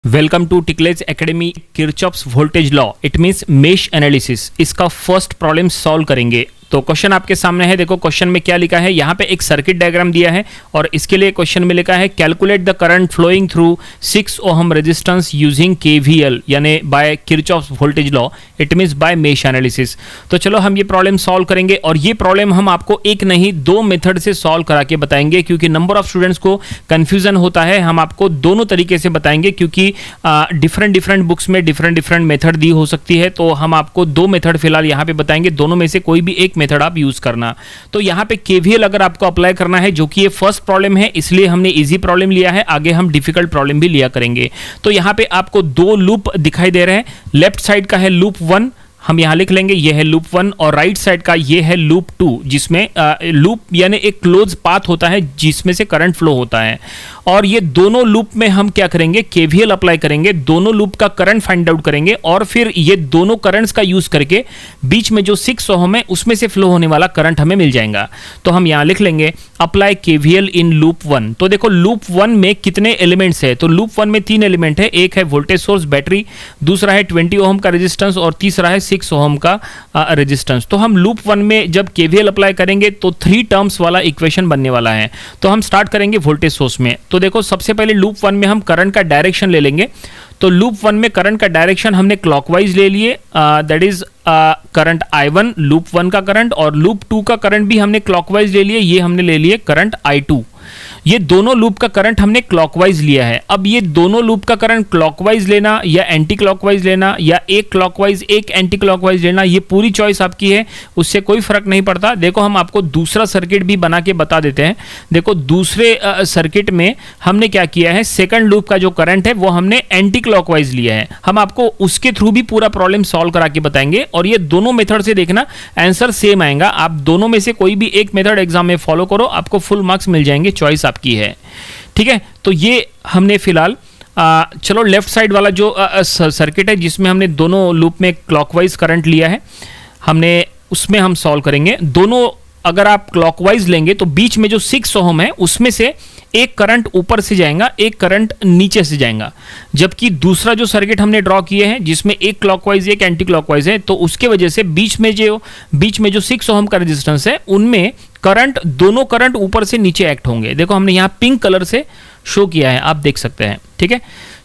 Welcome to टिकलेज academy. Kirchhoff's voltage law it means mesh analysis, इसका first problem solve करेंगे। तो question आपके सामने है, देखो क्वेश्चन में क्या लिखा है। यहाँ पे एक सर्किट डायग्राम दिया है और इसके लिए क्वेश्चन में लिखा है calculate the current flowing through 6 ohm resistance using KVL यानी by Kirchhoff's voltage law, it means by mesh analysis. तो चलो हम ये प्रॉब्लम सॉल्व करेंगे और ये प्रॉब्लम हम आपको एक नहीं दो मेथड से सॉल्व करा के बताएंगे, क्योंकि नंबर ऑफ स्टूडेंट्स को कंफ्यूजन होता है। हम आपको दोनों तरीके से बताएंगे क्योंकि डिफरेंट बुक्स में डिफरेंट मेथड दी हो सकती है। तो हम आपको दो मेथड फिलहाल यहाँ पे बताएंगे, दोनों में से कोई भी एक मेथड आप यूज करना। तो यहाँ पे KVL अगर आपको अप्लाई करना है, जो कि ये फर्स्ट प्रॉब्लम है इसलिए हमने इजी प्रॉब्लम लिया है, आगे हम डिफिकल्ट प्रॉब्लम भी लिया करेंगे। तो यहाँ पे आपको दो लूप दिखाई दे रहे हैं। लेफ्ट साइड का है लूप 1, हम यहां लिख लेंगे ये है लूप 1, और राइट साइड का ये है लूप 2, जिसमें लूप यानी एक क्लोज पाथ होता है जिसमें से करंट फ्लो होता है। और ये दोनों लूप में हम क्या करेंगे, KVL अप्लाई करेंगे, दोनों लूप का करंट फाइंड आउट करेंगे और फिर ये दोनों करंट्स का यूज करके बीच में जो 6 ओहम है उसमें से फ्लो होने वाला करंट हमें मिल जाएगा। तो हम यहां लिख लेंगे अप्लाई KVL इन लूप 1। तो देखो लूप 1 में कितने एलिमेंट्स है, तो लूप 1 में 3 एलिमेंट है। एक है वोल्टेज सोर्स बैटरी, दूसरा है 20 ओहम का रेजिस्टेंस और तीसरा है 6 ओहम का रेजिस्टेंस। तो हम लूप 1 में जब KVL अप्लाई करेंगे तो 3 टर्म्स वाला इक्वेशन बनने वाला है। तो हम स्टार्ट करेंगे वोल्टेज सोर्स में। तो देखो सबसे पहले लूप 1 में हम करंट का डायरेक्शन ले लेंगे। तो लूप 1 में करंट का डायरेक्शन हमने क्लॉकवाइज ले लिए, that is current I1 loop 1 का करंट, और लूप 2 का करंट भी हमने क्लॉकवाइज ले लिए, ये हमने ले लिए करंट I2। ये दोनों लूप का करंट हमने क्लॉकवाइज लिया है। अब ये दोनों लूप का करंट क्लॉकवाइज लेना या एंटी क्लॉकवाइज लेना या एक क्लॉकवाइज एक एंटी क्लॉकवाइज लेना, ये पूरी चॉइस आपकी है, उससे कोई फर्क नहीं पड़ता। देखो हम आपको दूसरा सर्किट भी बना के बता देते हैं। देखो दूसरे सर्किट में हमने क्या किया है, सेकंड लूप का जो करंट है वो हमने एंटी क्लॉकवाइज लिया है। हम आपको उसके थ्रू भी पूरा प्रॉब्लम सॉल्व करा के बताएंगे और ये दोनों मेथड से देखना आंसर सेम आएगा। आप दोनों में से कोई भी एक मेथड एग्जाम में फॉलो करो, आपको फुल मार्क्स मिल जाएंगे, चॉइस आपकी है। ठीक है, तो ये हमने फिलहाल चलो लेफ्ट साइड वाला जो सर्किट है जिसमें हमने दोनों लूप में क्लॉकवाइज करंट लिया है, हमने उसमें हम सॉल्व करेंगे। दोनों अगर आप क्लॉकवाइज लेंगे तो बीच में जो 6 ओहम है उसमें से एक करंट ऊपर से जाएगा, एक करंट नीचे से जाएगा। जबकि दूसरा जो सर्किट हमने ड्रॉ किए हैं जिसमें एक क्लॉकवाइज एक एंटी क्लॉकवाइज है, तो उसके वजह से बीच में जो 6 ओहम का रेजिस्टेंस है उनमें करंट, दोनों करंट ऊपर से नीचे एक्ट होंगे। देखो हमने यहाँ पिंक कलर से शो किया है, आप देख सकते हैं। ठीक है,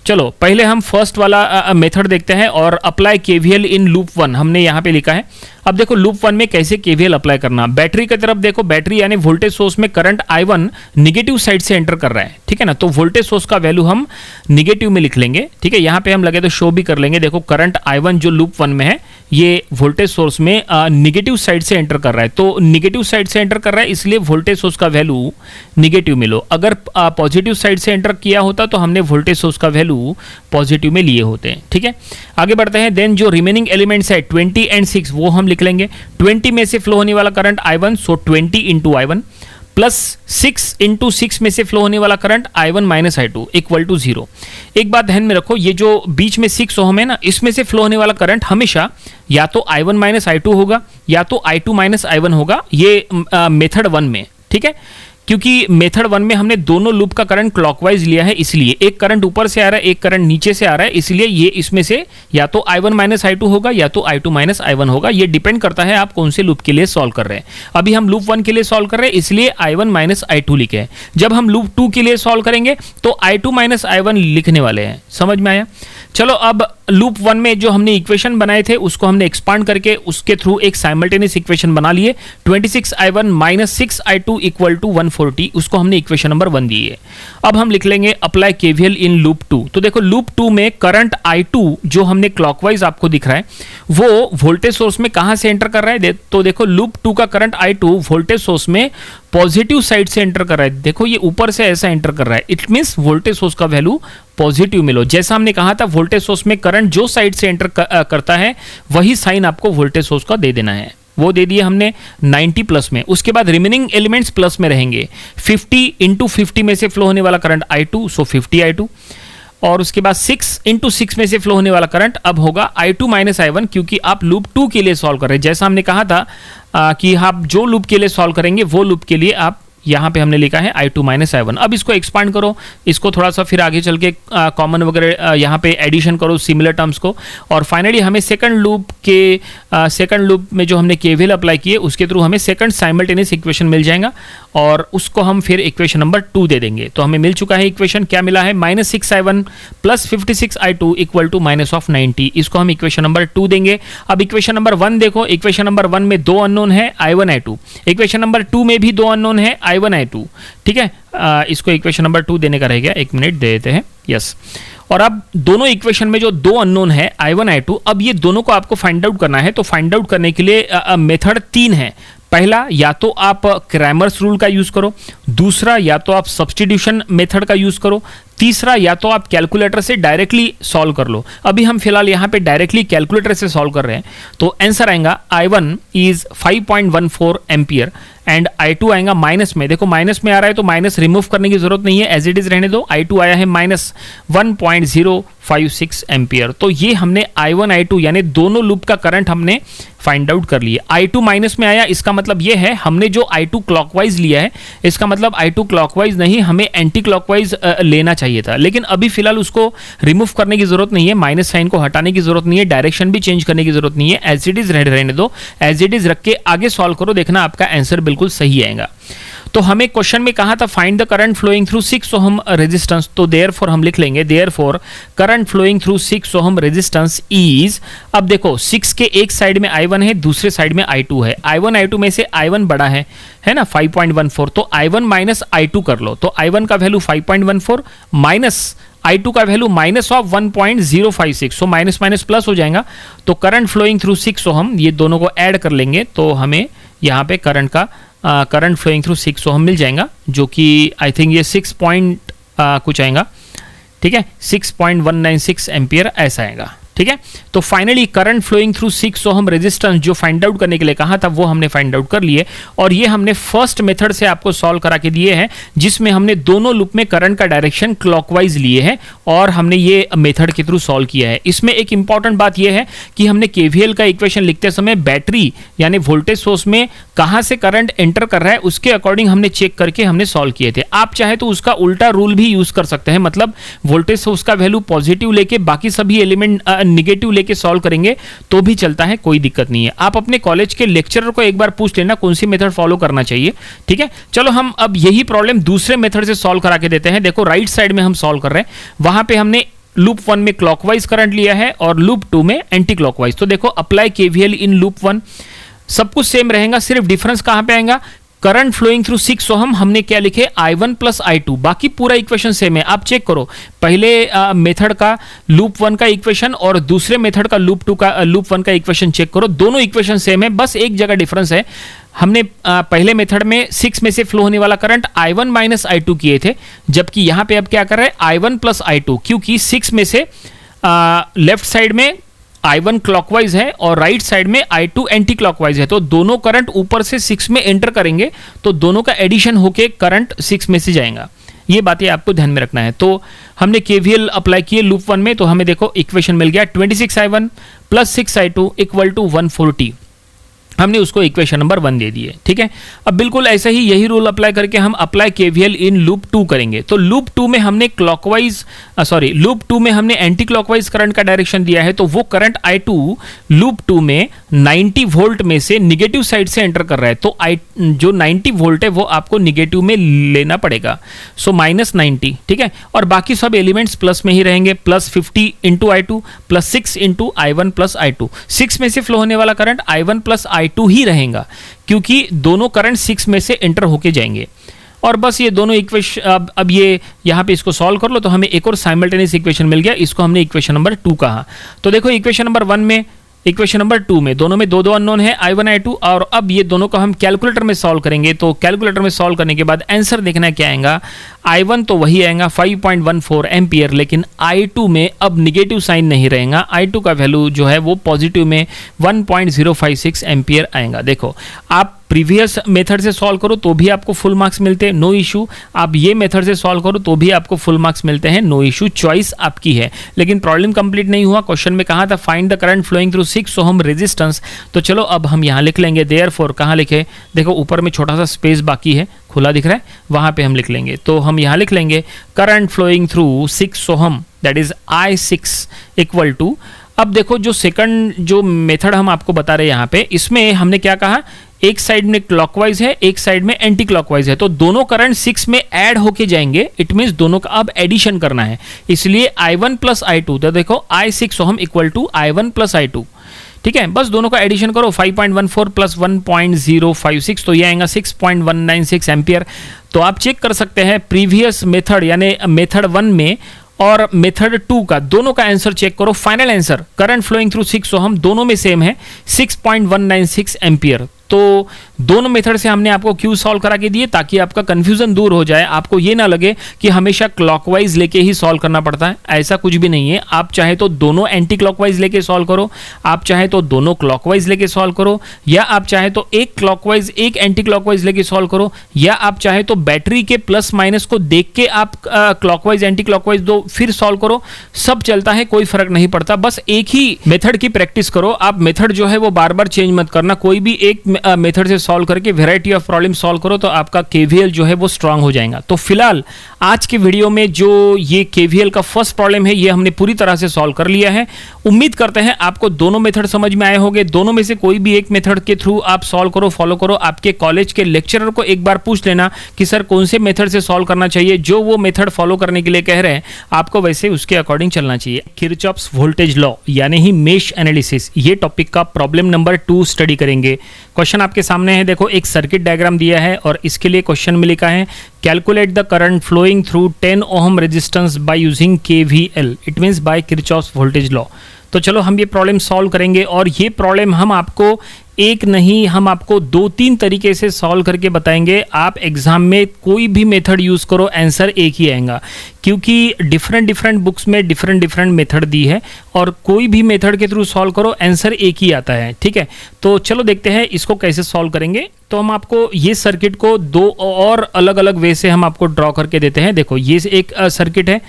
चलो पहले हम फर्स्ट वाला मेथड देखते हैं और अप्लाई KVL इन लूप 1 हमने यहाँ पे लिखा है। अब देखो लूप 1 में कैसे KVL अप्लाई करना। बैटरी की तरफ देखो, बैटरी यानी वोल्टेज सोर्स में करंट I1 निगेटिव साइड से एंटर कर रहा है। ठीक है ना, तो वोल्टेज सोर्स का वैल्यू हम निगेटिव में लिख लेंगे। ठीक है, यहाँ पे हम लगे तो शो भी कर लेंगे। देखो करंट I1 जो लूप 1 में है ये वोल्टेज सोर्स में निगेटिव साइड से एंटर कर रहा है, तो निगेटिव साइड से एंटर कर रहा है इसलिए वोल्टेज सोर्स का वैल्यू निगेटिव में लो। अगर पॉजिटिव साइड से एंटर किया होता तो हमने वोल्टेज सोर्स का वैल्यू पॉजिटिव में लिए होते हैं। ठीक है, आगे बढ़ते हैं। देन जो रिमेनिंग एलिमेंट्स है 20 एंड 6 वो हम लिख लेंगे। 20 में से फ्लो होने वाला करंट I1, सो 20 इंटू I1 प्लस 6 इंटू 6 में से फ्लो होने वाला current I1 minus I2 equal to 0। एक बात ध्यान में रखो, ये जो बीच में 6 ओहम है ना, इसमें से फ्लो होने वाला करंट हमेशा या तो I1 माइनस I2 होगा या तो I2 माइनस I1 होगा, ये मेथड 1 में। ठीक है, क्योंकि मेथड 1 में हमने दोनों लूप का करंट क्लॉकवाइज लिया है, इसलिए एक करंट ऊपर से आ रहा है एक करंट नीचे से आ रहा है, इसलिए ये इसमें से या तो I1 माइनस I2 होगा या तो I2 माइनस I1 होगा। ये डिपेंड करता है आप कौन से लूप के लिए सॉल्व कर रहे हैं। अभी हम लूप 1 के लिए सॉल्व कर रहे हैं इसलिए I1 माइनस I2 लिखे हैं। जब हम लूप 2 के लिए सॉल्व करेंगे तो I2 माइनस I1 लिखने वाले हैं। समझ में आया? चलो अब लूप 1 में जो हमने इक्वेशन बनाए थे उसको हमने एक्सपांड करके उसके थ्रू एक साइमल्टेनियस इक्वेशन बना लिए। 26I1 minus 6I2 equal to 140, उसको हमने इक्वेशन नंबर 1 दी है। अब हम लिख लेंगे अप्लाई KVL इन लूप 2। तो देखो लूप 2 में करंट I2 जो हमने क्लॉकवाइज आपको दिख रहा है वो वोल्टेज सोर्स में कहां से एंटर कर रहा है, तो देखो लूप 2 का करंट I2 वोल्टेज सोर्स में पॉजिटिव साइड से एंटर कर रहा है। देखो ये ऊपर से ऐसा एंटर कर रहा है, इट मींस वोल्टेज सोर्स का वैल्यू पॉजिटिव में लो। जैसा हमने कहा था वोल्टेज सोर्स में करंट जो साइड से एंटर करता है वही साइन आपको वोल्टेज सोर्स का दे देना है, वो दे दिए हमने 90 प्लस में। उसके बाद रिमेनिंग एलिमेंट्स प्लस में रहेंगे। 50 इंटू 50 में से फ्लो होने वाला करंट I2, सो 50 I2, और उसके बाद 6 इंटू 6 में से फ्लो होने वाला करंट अब होगा I2 माइनस I1, क्योंकि आप लूप 2 के लिए सॉल्व कर रहे हैं। जैसा हमने कहा था कि आप जो लूप के लिए सॉल्व करेंगे वो लूप के लिए आप यहाँ पे हमने लिखा है I2 माइनस I1। अब इसको एक्सपांड करो, इसको थोड़ा सा फिर आगे चल के कॉमन वगैरह यहाँ पे एडिशन करो सिमिलर टर्म्स को, और फाइनली हमें सेकंड लूप में जो हमने केवीएल अप्लाई किए उसके थ्रू हमें सेकंड साइमल्टेनियस इक्वेशन मिल जाएगा, और उसको हम फिर इक्वेशन नंबर 2 दे देंगे। तो हमें मिल चुका है इक्वेशन, क्या मिला है, -6I1 plus 56I2 equal to -90। इसको हम इक्वेशन नंबर 2 देंगे। अब इक्वेशन नंबर 1 देखो, इक्वेशन नंबर 1 में 2 अननोन है I1 I2, इक्वेशन नंबर 2 में भी 2 अननोन है I1 I2। ठीक है, इसको इक्वेशन नंबर 2 देने का रह गया, 1 मिनट दे देते हैं, यस। और अब दोनों इक्वेशन में जो 2 अननोन है I1 I2, अब ये दोनों को आपको फाइंड आउट करना है। तो फाइंड आउट करने के लिए मेथड 3 है। पहला, या तो आप क्रैमर्स रूल का यूज करो, दूसरा या तो आप सब्स्टिट्यूशन मेथड का यूज करो, तीसरा या तो आप कैलकुलेटर से डायरेक्टली सॉल्व कर लो। अभी हम फिलहाल यहाँ पे डायरेक्टली कैलकुलेटर से सॉल्व कर रहे हैं, तो आंसर आएगा I1 is 5.14 ampere and I2 आएगा माइनस में। देखो माइनस में आ रहा है तो माइनस रिमूव करने की जरूरत नहीं है, एज इट इज रहने दो। I2 आया है -1.056 एम्पियर। तो ये हमने I1 I2 यानी दोनों लूप का करंट हमने फाइंड आउट कर लिए। I2 माइनस में आया, इसका मतलब ये है हमने जो I2 क्लॉकवाइज लिया है, इसका मतलब I2 क्लॉकवाइज नहीं, हमें एंटी क्लॉकवाइज लेना चाहिए था। लेकिन अभी फिलहाल उसको रिमूव करने की जरूरत नहीं है, माइनस साइन को हटाने की जरूरत नहीं है, डायरेक्शन भी चेंज करने की जरूरत नहीं है, एज इट इज रहने दो। एज इट इज रख के आगे सॉल्व करो, देखना आपका आंसर बिल्कुल सही आएगा। तो हमें क्वेश्चन में कहा था find the current flowing through 6 ohm resistance, तो देयरफॉर हम लिख लेंगे therefore current flowing through 6 ohm resistance is, अब देखो 6 के एक साइड में I1 है, दूसरे साइड में I2 है। I1 I2 में से I1 बड़ा है ना 5.14, तो I1 माइनस I2 कर लो। तो I1 का वैल्यू 5.14 माइनस I2 का value minus of 1.056, so minus minus plus हो जाएगा। तो करंट फ्लोइंग थ्रू 6 ओहम, ये दोनों को ऐड कर लेंगे तो हमें यहाँ पे करंट फ्लोइंग थ्रू 6 ओहम मिल जाएगा, जो कि आई थिंक ये 6 पॉइंट कुछ आएगा, ठीक है, 6.196 एम्पियर ऐसा आएगा। ठीक है, तो finally current flowing through 6 ohm resistance जो फाइंड आउट करने के लिए कहा था वो हमने फाइंड आउट कर लिए, और ये हमने फर्स्ट मेथड से आपको सॉल्व करा के दिए हैं, जिसमें हमने दोनों लूप में करंट का डायरेक्शन क्लॉकवाइज लिए हैं और हमने ये मेथड के थ्रू सॉल्व किया है। इसमें एक इंपॉर्टेंट बात यह है कि हमने केवीएल का इक्वेशन लिखते समय बैटरी यानी वोल्टेज सोर्स में कहां से करंट एंटर कर रहा है उसके अकॉर्डिंग हमने चेक करके हमने सॉल्व किए थे। आप चाहे तो उसका उल्टा रूल भी यूज कर सकते हैं, मतलब वोल्टेज सोर्स का वैल्यू पॉजिटिव लेके बाकी सभी एलिमेंट निगेटिव लेके सॉल्व करेंगे तो भी चलता है, कोई दिक्कत नहीं है। आप अपने कॉलेज के लेक्चरर को एक बार पूछ लेना कौन सी मेथड फॉलो करना चाहिए। ठीक है, चलो हम अब यही प्रॉब्लम दूसरे मेथड से सॉल्व करा के देते हैं। देखो राइट साइड में हम सॉल्व कर रहे हैं, वहां पे हमने लूप 1 में क्लॉकवाइज करंट लिया है और लूप 2 में एंटी क्लॉकवाइज। तो देखो अप्लाई केवीएल इन लूप 1, सब कुछ सेम रहेगा, सिर्फ डिफरेंस कहां पे आएगा, करंट फ्लोइंग थ्रू 6 ओहम हमने क्या लिखे I1 प्लस I2, बाकी पूरा इक्वेशन सेम है। आप चेक करो पहले मेथड का लूप 1 का इक्वेशन और दूसरे मेथड का लूप 1 का इक्वेशन चेक करो, दोनों इक्वेशन सेम है, बस एक जगह डिफरेंस है। हमने पहले मेथड में 6 में से फ्लो होने वाला करंट I1 माइनस I2 किए थे, जबकि यहां पे अब क्या कर रहे हैं I1 प्लस I2, क्योंकि 6 में से लेफ्ट साइड में I1 क्लॉकवाइज है और राइट साइड में I2 एंटी क्लॉकवाइज है, तो दोनों करंट ऊपर से 6 में एंटर करेंगे तो दोनों का एडिशन होके करंट 6 में से जाएगा। ये बातें आपको ध्यान में रखना है। तो हमने केवीएल अप्लाई किए लूप 1 में, तो हमें देखो इक्वेशन मिल गया 26I1 plus 6I2 equal to 140, हमने उसको इक्वेशन नंबर 1 दे दिए। ठीक है, अब बिल्कुल ऐसा ही यही रूल अप्लाई करके हम अप्लाई केवीएल इन लूप 2 करेंगे। तो लूप 2 में हमने लूप 2 में हमने एंटी क्लॉकवाइज करंट का डायरेक्शन दिया है, तो वो करंट I2 लूप 2 में 90 वोल्ट में से निगेटिव साइड से एंटर कर रहा है, तो जो 90 वोल्ट है वो आपको निगेटिव में लेना पड़ेगा, सो -90। ठीक है, और बाकी सब एलिमेंट्स प्लस में ही रहेंगे, plus 50 into I2 plus 6 into I1 plus I2। 6 में से फ्लो होने वाला करंट I1 प्लस I2 ही रहेगा, क्योंकि दोनों करंट 6 में से एंटर होके जाएंगे। और बस ये दोनों इक्वेशन अब ये यहाँ पे इसको सॉल्व कर लो तो हमें एक और साइमल्टेनियस इक्वेशन मिल गया, इसको हमने इक्वेशन नंबर 2 कहा। तो देखो इक्वेशन नंबर 1 में, इक्वेशन नंबर 2 में दोनों में दो अननोन है I1 I2, और अब ये दोनों को हम कैलकुलेटर में सॉल्व करेंगे। तो कैलकुलेटर में सॉल्व करने के बाद आंसर देखना क्या आएगा, I1 तो वही आएगा 5.14 एम्पियर, लेकिन I2 में अब निगेटिव साइन नहीं रहेगा, I2 का वैल्यू जो है वो पॉजिटिव में 1.056 एम्पियर आएगा। देखो आप प्रीवियस मेथड से सॉल्व करो तो भी आपको फुल मार्क्स मिलते हैं, नो इशू। आप ये मेथड से सॉल्व करो तो भी आपको फुल मार्क्स मिलते हैं, नो इशू, चॉइस आपकी है। लेकिन प्रॉब्लम कंप्लीट नहीं हुआ। क्वेश्चन में कहा था find the current flowing through 6 ohm resistance. तो चलो अब हम यहाँ लिख लेंगे देयरफॉर। कहाँ लिखे, देखो ऊपर में छोटा सा स्पेस बाकी है, खुला दिख रहा है, वहाँ पे हम लिख लेंगे। तो हम यहाँ लिख लेंगे current flowing through 6 ohm that is I6 equal to, अब देखो जो सेकंड जो मेथड हम आपको बता रहे हैं यहाँ पे, इसमें हमने क्या कहा, एक साइड में क्लॉकवाइज है, एक साइड में एंटी क्लॉकवाइज है, तो दोनों करंट 6 में ऐड होके जाएंगे। इट मींस दोनों का अब एडिशन करना है, इसलिए I1 प्लस I2, तो देखो I6 Om equal to I1 plus I2, ठीक है। बस दोनों का एडिशन करो, 5.14 प्लस 1.056, तो ये आएगा 6.196 एम्पियर। तो आप चेक कर सकते हैं प्रीवियस मेथड यानी मेथड 1 में और मेथड 2 का, दोनों का आंसर चेक करो। Final answer current flowing through 6 ohm दोनों में सेम है, 6.196 एम्पियर। तो दोनों मेथड से हमने आपको क्यों सॉल्व करा के दिए, ताकि आपका कंफ्यूजन दूर हो जाए, आपको ये ना लगे कि हमेशा क्लॉकवाइज लेके ही सॉल्व करना पड़ता है। ऐसा कुछ भी नहीं है। आप चाहे तो दोनों एंटी क्लॉकवाइज लेके सॉल्व करो, आप चाहे तो दोनों क्लॉकवाइज लेके सॉल्व करो, या आप चाहे तो एक क्लॉकवाइज एक एंटी क्लॉकवाइज लेके सॉल्व करो, या आप चाहे तो बैटरी के प्लस माइनस को देख के आप क्लॉकवाइज एंटी क्लॉकवाइज दो फिर सॉल्व करो, सब चलता है, कोई फर्क नहीं पड़ता। बस एक ही मेथड की प्रैक्टिस करो। आप मेथड जो है वो बार बार चेंज मत करना, कोई भी एक मेथड से सॉल्व करके वैरायटी ऑफ प्रॉब्लम सॉल्व करो, तो आपका केवीएल जो है वो स्ट्रांग हो जाएगा। तो फिलहाल आज के वीडियो में जो ये केवीएल का फर्स्ट प्रॉब्लम है ये हमने पूरी तरह से सॉल्व कर लिया है। उम्मीद करते हैं आपको दोनों मेथड समझ में आए होंगे। दोनों में से कोई भी एक मेथड के थ्रू आप सॉल्व करो, फॉलो करो। आपके कॉलेज के लेक्चरर को एक बार पूछ लेना कि सर कौन से मेथड से सॉल्व करना चाहिए, जो वो मेथड फॉलो करने के लिए कह रहे हैं आपको वैसे उसके अकॉर्डिंग चलना चाहिए। किरचॉफ्स वोल्टेज लॉ यानी ही मेश एनालिसिस, ये टॉपिक का प्रॉब्लम नंबर 2 स्टडी करेंगे। क्वेश्चन आपके सामने है, देखो एक सर्किट डायग्राम दिया है और इसके लिए क्वेश्चन में लिखा है calculate the current flowing through 10 ohm resistance by using KVL, it means by Kirchhoff's voltage law. तो चलो हम ये प्रॉब्लम सॉल्व करेंगे और ये प्रॉब्लम हम आपको एक नहीं, हम आपको 2-3 तरीके से सॉल्व करके बताएंगे। आप एग्जाम में कोई भी मेथड यूज करो आंसर एक ही आएगा, क्योंकि डिफरेंट बुक्स में डिफरेंट मेथड दी है और कोई भी मेथड के थ्रू सॉल्व करो आंसर एक ही आता है, ठीक है। तो चलो देखते हैं इसको कैसे सॉल्व करेंगे। तो हम आपको ये सर्किट को 2 और अलग अलग वे से हम आपको ड्रॉ करके देते हैं। देखो ये एक सर्किट है,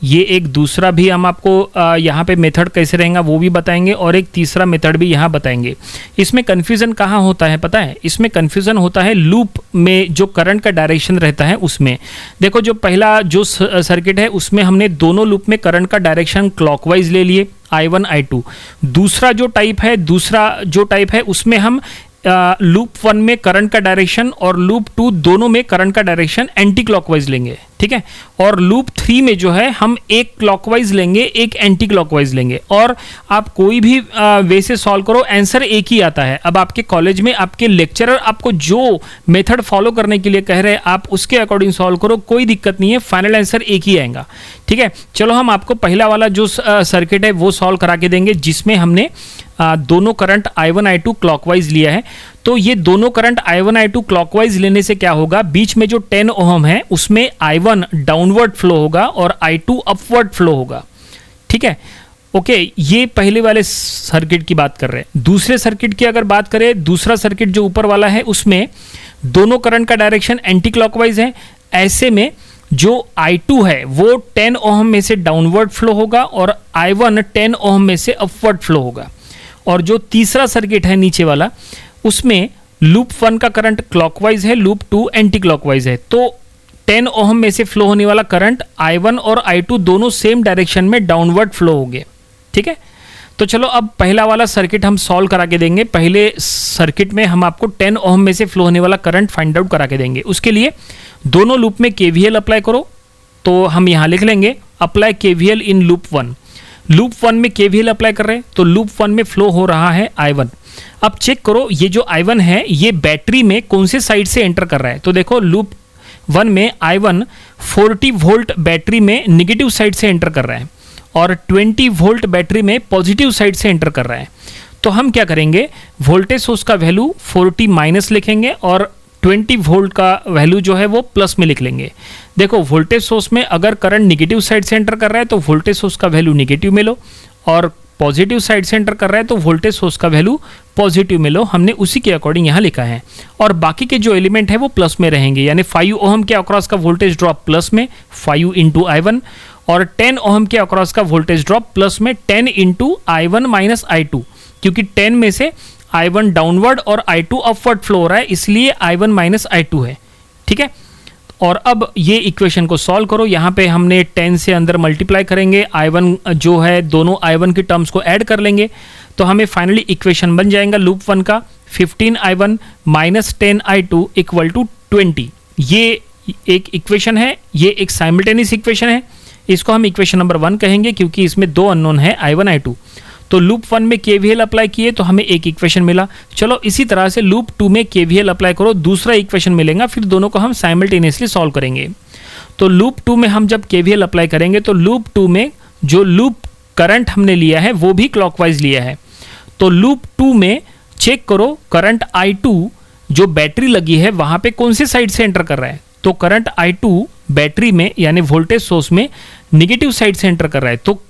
ये एक दूसरा भी हम आपको यहाँ पे मेथड कैसे रहेगा वो भी बताएंगे और एक तीसरा मेथड भी यहाँ बताएंगे। इसमें कन्फ्यूज़न कहाँ होता है पता है, इसमें कन्फ्यूज़न होता है लूप में जो करंट का डायरेक्शन रहता है उसमें। देखो जो पहला जो सर्किट है उसमें हमने दोनों लूप में करंट का डायरेक्शन क्लॉकवाइज ले लिए I1 I2। दूसरा जो टाइप है उसमें हम लूप 1 में करंट का डायरेक्शन और लूप 2 दोनों में करंट का डायरेक्शन एंटी क्लॉकवाइज लेंगे, ठीक है। और लूप 3 में जो है हम एक क्लॉकवाइज लेंगे एक एंटी क्लॉकवाइज लेंगे। और आप कोई भी वे से सॉल्व करो आंसर एक ही आता है। अब आपके कॉलेज में आपके लेक्चरर आपको जो मेथड फॉलो करने के लिए कह रहे हैं आप उसके अकॉर्डिंग सॉल्व करो, कोई दिक्कत नहीं है, फाइनल आंसर एक ही आएगा, ठीक है। चलो हम आपको पहला वाला जो सर्किट है वो सॉल्व करा के देंगे, जिसमें हमने दोनों करंट I1 I2 क्लॉकवाइज लिया है। तो ये दोनों करंट I1 I2 क्लॉकवाइज लेने से क्या होगा, बीच में जो 10 ओम है उसमें I1 डाउनवर्ड फ्लो होगा और I2 अपवर्ड फ्लो होगा, ठीक है। ओके, ये पहले वाले सर्किट की बात कर रहे हैं। दूसरे सर्किट की अगर बात करें, दूसरा सर्किट जो ऊपर वाला है उसमें दोनों करंट का डायरेक्शन एंटी क्लॉकवाइज है। ऐसे में जो I2 है वो 10 ओम में से डाउनवर्ड फ्लो होगा और I1 10 ओम में से अपवर्ड फ्लो होगा। और जो तीसरा सर्किट है नीचे वाला उसमें लूप 1 का करंट क्लॉकवाइज है, लूप 2 एंटी क्लॉकवाइज है। तो 10 ओम में से फ्लो होने वाला करंट I1 और I2 दोनों सेम डायरेक्शन में डाउनवर्ड फ्लो होंगे, ठीक है। तो चलो अब पहला वाला सर्किट हम सॉल्व करा के देंगे। पहले सर्किट में हम आपको 10 ओम में से फ्लो होने वाला करंट फाइंड आउट करा के देंगे। उसके लिए दोनों लूप में KVL अप्लाई करो। तो हम यहाँ लिख लेंगे apply KVL in loop 1। Loop 1 में KVL अप्लाई कर रहे हैं तो लूप 1 में फ्लो हो रहा है I1। अब चेक करो ये जो I1 है ये बैटरी में कौन से साइड से एंटर कर रहा है। तो देखो लूप 1 में I1 40 वोल्ट बैटरी में निगेटिव साइड से एंटर कर रहा है और 20 वोल्ट बैटरी में पॉजिटिव साइड से एंटर कर रहा है। तो हम क्या करेंगे, वोल्टेज सोर्स का वैल्यू 40 माइनस लिखेंगे और 20 वोल्ट का वैल्यू जो है वो प्लस में लिख लेंगे। देखो वोल्टेज सोर्स में अगर करंट निगेटिव साइड से एंटर कर रहा है तो वोल्टेज सोर्स का वैल्यू निगेटिव में लो और पॉजिटिव साइड से एंटर कर रहा है तो वोल्टेज सोर्स का वैल्यू पॉजिटिव में लो, हमने उसी के अकॉर्डिंग यहाँ लिखा है। और बाकी के जो एलिमेंट है वो प्लस में रहेंगे, यानी 5 ओहम के अक्रॉस का वोल्टेज ड्रॉप प्लस में 5 इंटू I1 और 10 ओहम के अक्रॉस का वोल्टेज ड्रॉप प्लस में 10 इंटू I1 माइनस I2, क्योंकि 10 में से I1 डाउनवर्ड और I2 अपवर्ड फ्लो हो रहा है, इसलिए I1 माइनस I2 है। ठीक है, और अब ये इक्वेशन को सॉल्व करो। यहाँ पे हमने 10 से अंदर मल्टीप्लाई करेंगे, I1 जो है दोनों I1 के टर्म्स को ऐड कर लेंगे तो हमें फाइनली इक्वेशन बन जाएगा लूप 1 का 15I1 minus 10I2 equal to 20। ये एक इक्वेशन है, ये एक साइमल्टेनियस इक्वेशन है, इसको हम इक्वेशन नंबर 1 कहेंगे क्योंकि इसमें दो अननोन है I1 I2। तो लूप 1 में KVL अप्लाई किए तो हमें एक इक्वेशन मिला। चलो इसी तरह से लूप 2 में KVL अप्लाई करो, दूसरा इक्वेशन मिलेगा, फिर दोनों को हम साइमल्टेनियसली सॉल्व करेंगे। तो लूप 2 में हम जब KVL अप्लाई करेंगे तो लूप 2 में जो लूप करंट हमने लिया है वो भी क्लॉकवाइज लिया है। तो लूप 2 में चेक करो करंट I2 जो बैटरी लगी है वहां पे कौन से साइड से एंटर कर रहा है। तो करंट I2 बैटरी में यानी वोल्टेज सोर्स में निगेटिव साइड से एंटर कर रहा है। तो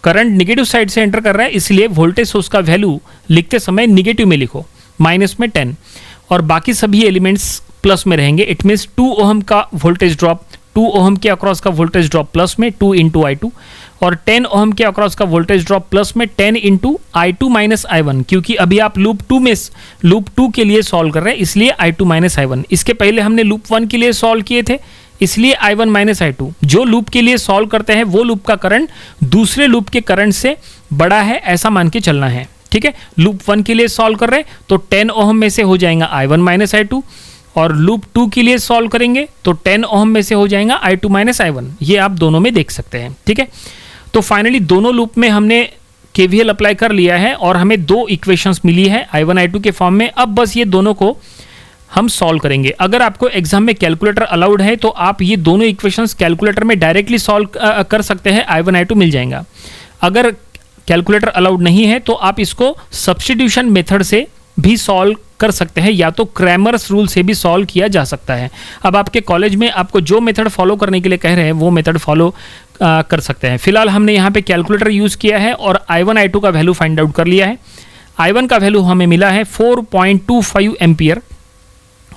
करंट निगेटिव साइड से एंटर कर रहा है, इसलिए वोल्टेज सोर्स का वैल्यू लिखते समय निगेटिव में लिखो, माइनस में 10, और बाकी सभी एलिमेंट्स प्लस में रहेंगे। इट मीन्स 2 ओहम का वोल्टेज ड्रॉप, 2 ओहम के अक्रॉस का वोल्टेज ड्रॉप प्लस में 2 इंटू I2, और 10 ओहम के अक्रॉस का वोल्टेज ड्रॉप प्लस में 10 इंटू I2 माइनस I1, क्योंकि अभी आप लूप 2 के लिए सॉल्व कर रहे हैं इसलिए I2 माइनस I1। इसके पहले हमने लूप 1 के लिए सॉल्व किए थे इसलिए I1 माइनस I2। जो लूप के लिए सॉल्व करते हैं वो लूप का करंट दूसरे लूप के करंट से बड़ा है ऐसा मान के चलना है। ठीक है, लूप 1 के लिए सॉल्व कर रहे हैं तो 10 ओहम में से हो जाएगा I1 माइनस I2, और लूप 2 के लिए सॉल्व करेंगे तो 10 ओहम में से हो जाएगा I2 माइनस I1। ये आप दोनों में देख सकते हैं। ठीक है, तो फाइनली दोनों लूप में हमने KVL अप्लाई कर लिया है और हमें दो इक्वेशंस मिली है I1 I2 के फॉर्म में। अब बस ये दोनों को हम सॉल्व करेंगे। अगर आपको एग्जाम में कैलकुलेटर अलाउड है तो आप ये दोनों इक्वेशंस कैलकुलेटर में डायरेक्टली सॉल्व कर सकते हैं, I1 I2 मिल जाएगा। अगर कैलकुलेटर अलाउड नहीं है तो आप इसको सब्स्टिट्यूशन मेथड से भी सॉल्व कर सकते हैं, या तो क्रैमर्स रूल से भी सॉल्व किया जा सकता है। अब आपके कॉलेज में आपको जो मेथड फॉलो करने के लिए कह रहे हैं वो मेथड फॉलो कर सकते हैं। फिलहाल हमने यहाँ पे कैलकुलेटर यूज़ किया है और I1 I2 का वैल्यू फाइंड आउट कर लिया है। I1 का वैल्यू हमें मिला है 4.25 एम्पियर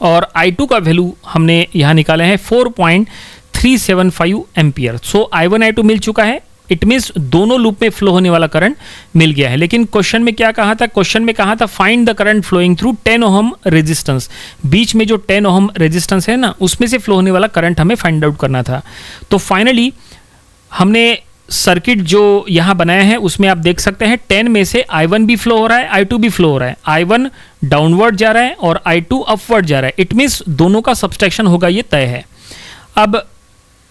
और I2 का वैल्यू हमने यहाँ निकाले हैं 4.375 एम्पियर। सो I1 I2 मिल चुका है, इट मीन्स दोनों लूप में फ्लो होने वाला करंट मिल गया है। लेकिन क्वेश्चन में क्या कहा था, क्वेश्चन में कहा था find the current flowing through 10 ohm resistance. बीच में जो 10 ओहम रेजिस्टेंस है ना उसमें से फ्लो होने वाला करंट हमें फाइंड आउट करना था। तो फाइनली हमने सर्किट जो यहाँ बनाया है उसमें आप देख सकते हैं 10 में से I1 भी फ्लो हो रहा है, I2 भी फ्लो हो रहा है। I1 डाउनवर्ड जा रहा है और I2 अपवर्ड जा रहा है। इट मीन्स दोनों का सब्सट्रैक्शन होगा, ये तय है। अब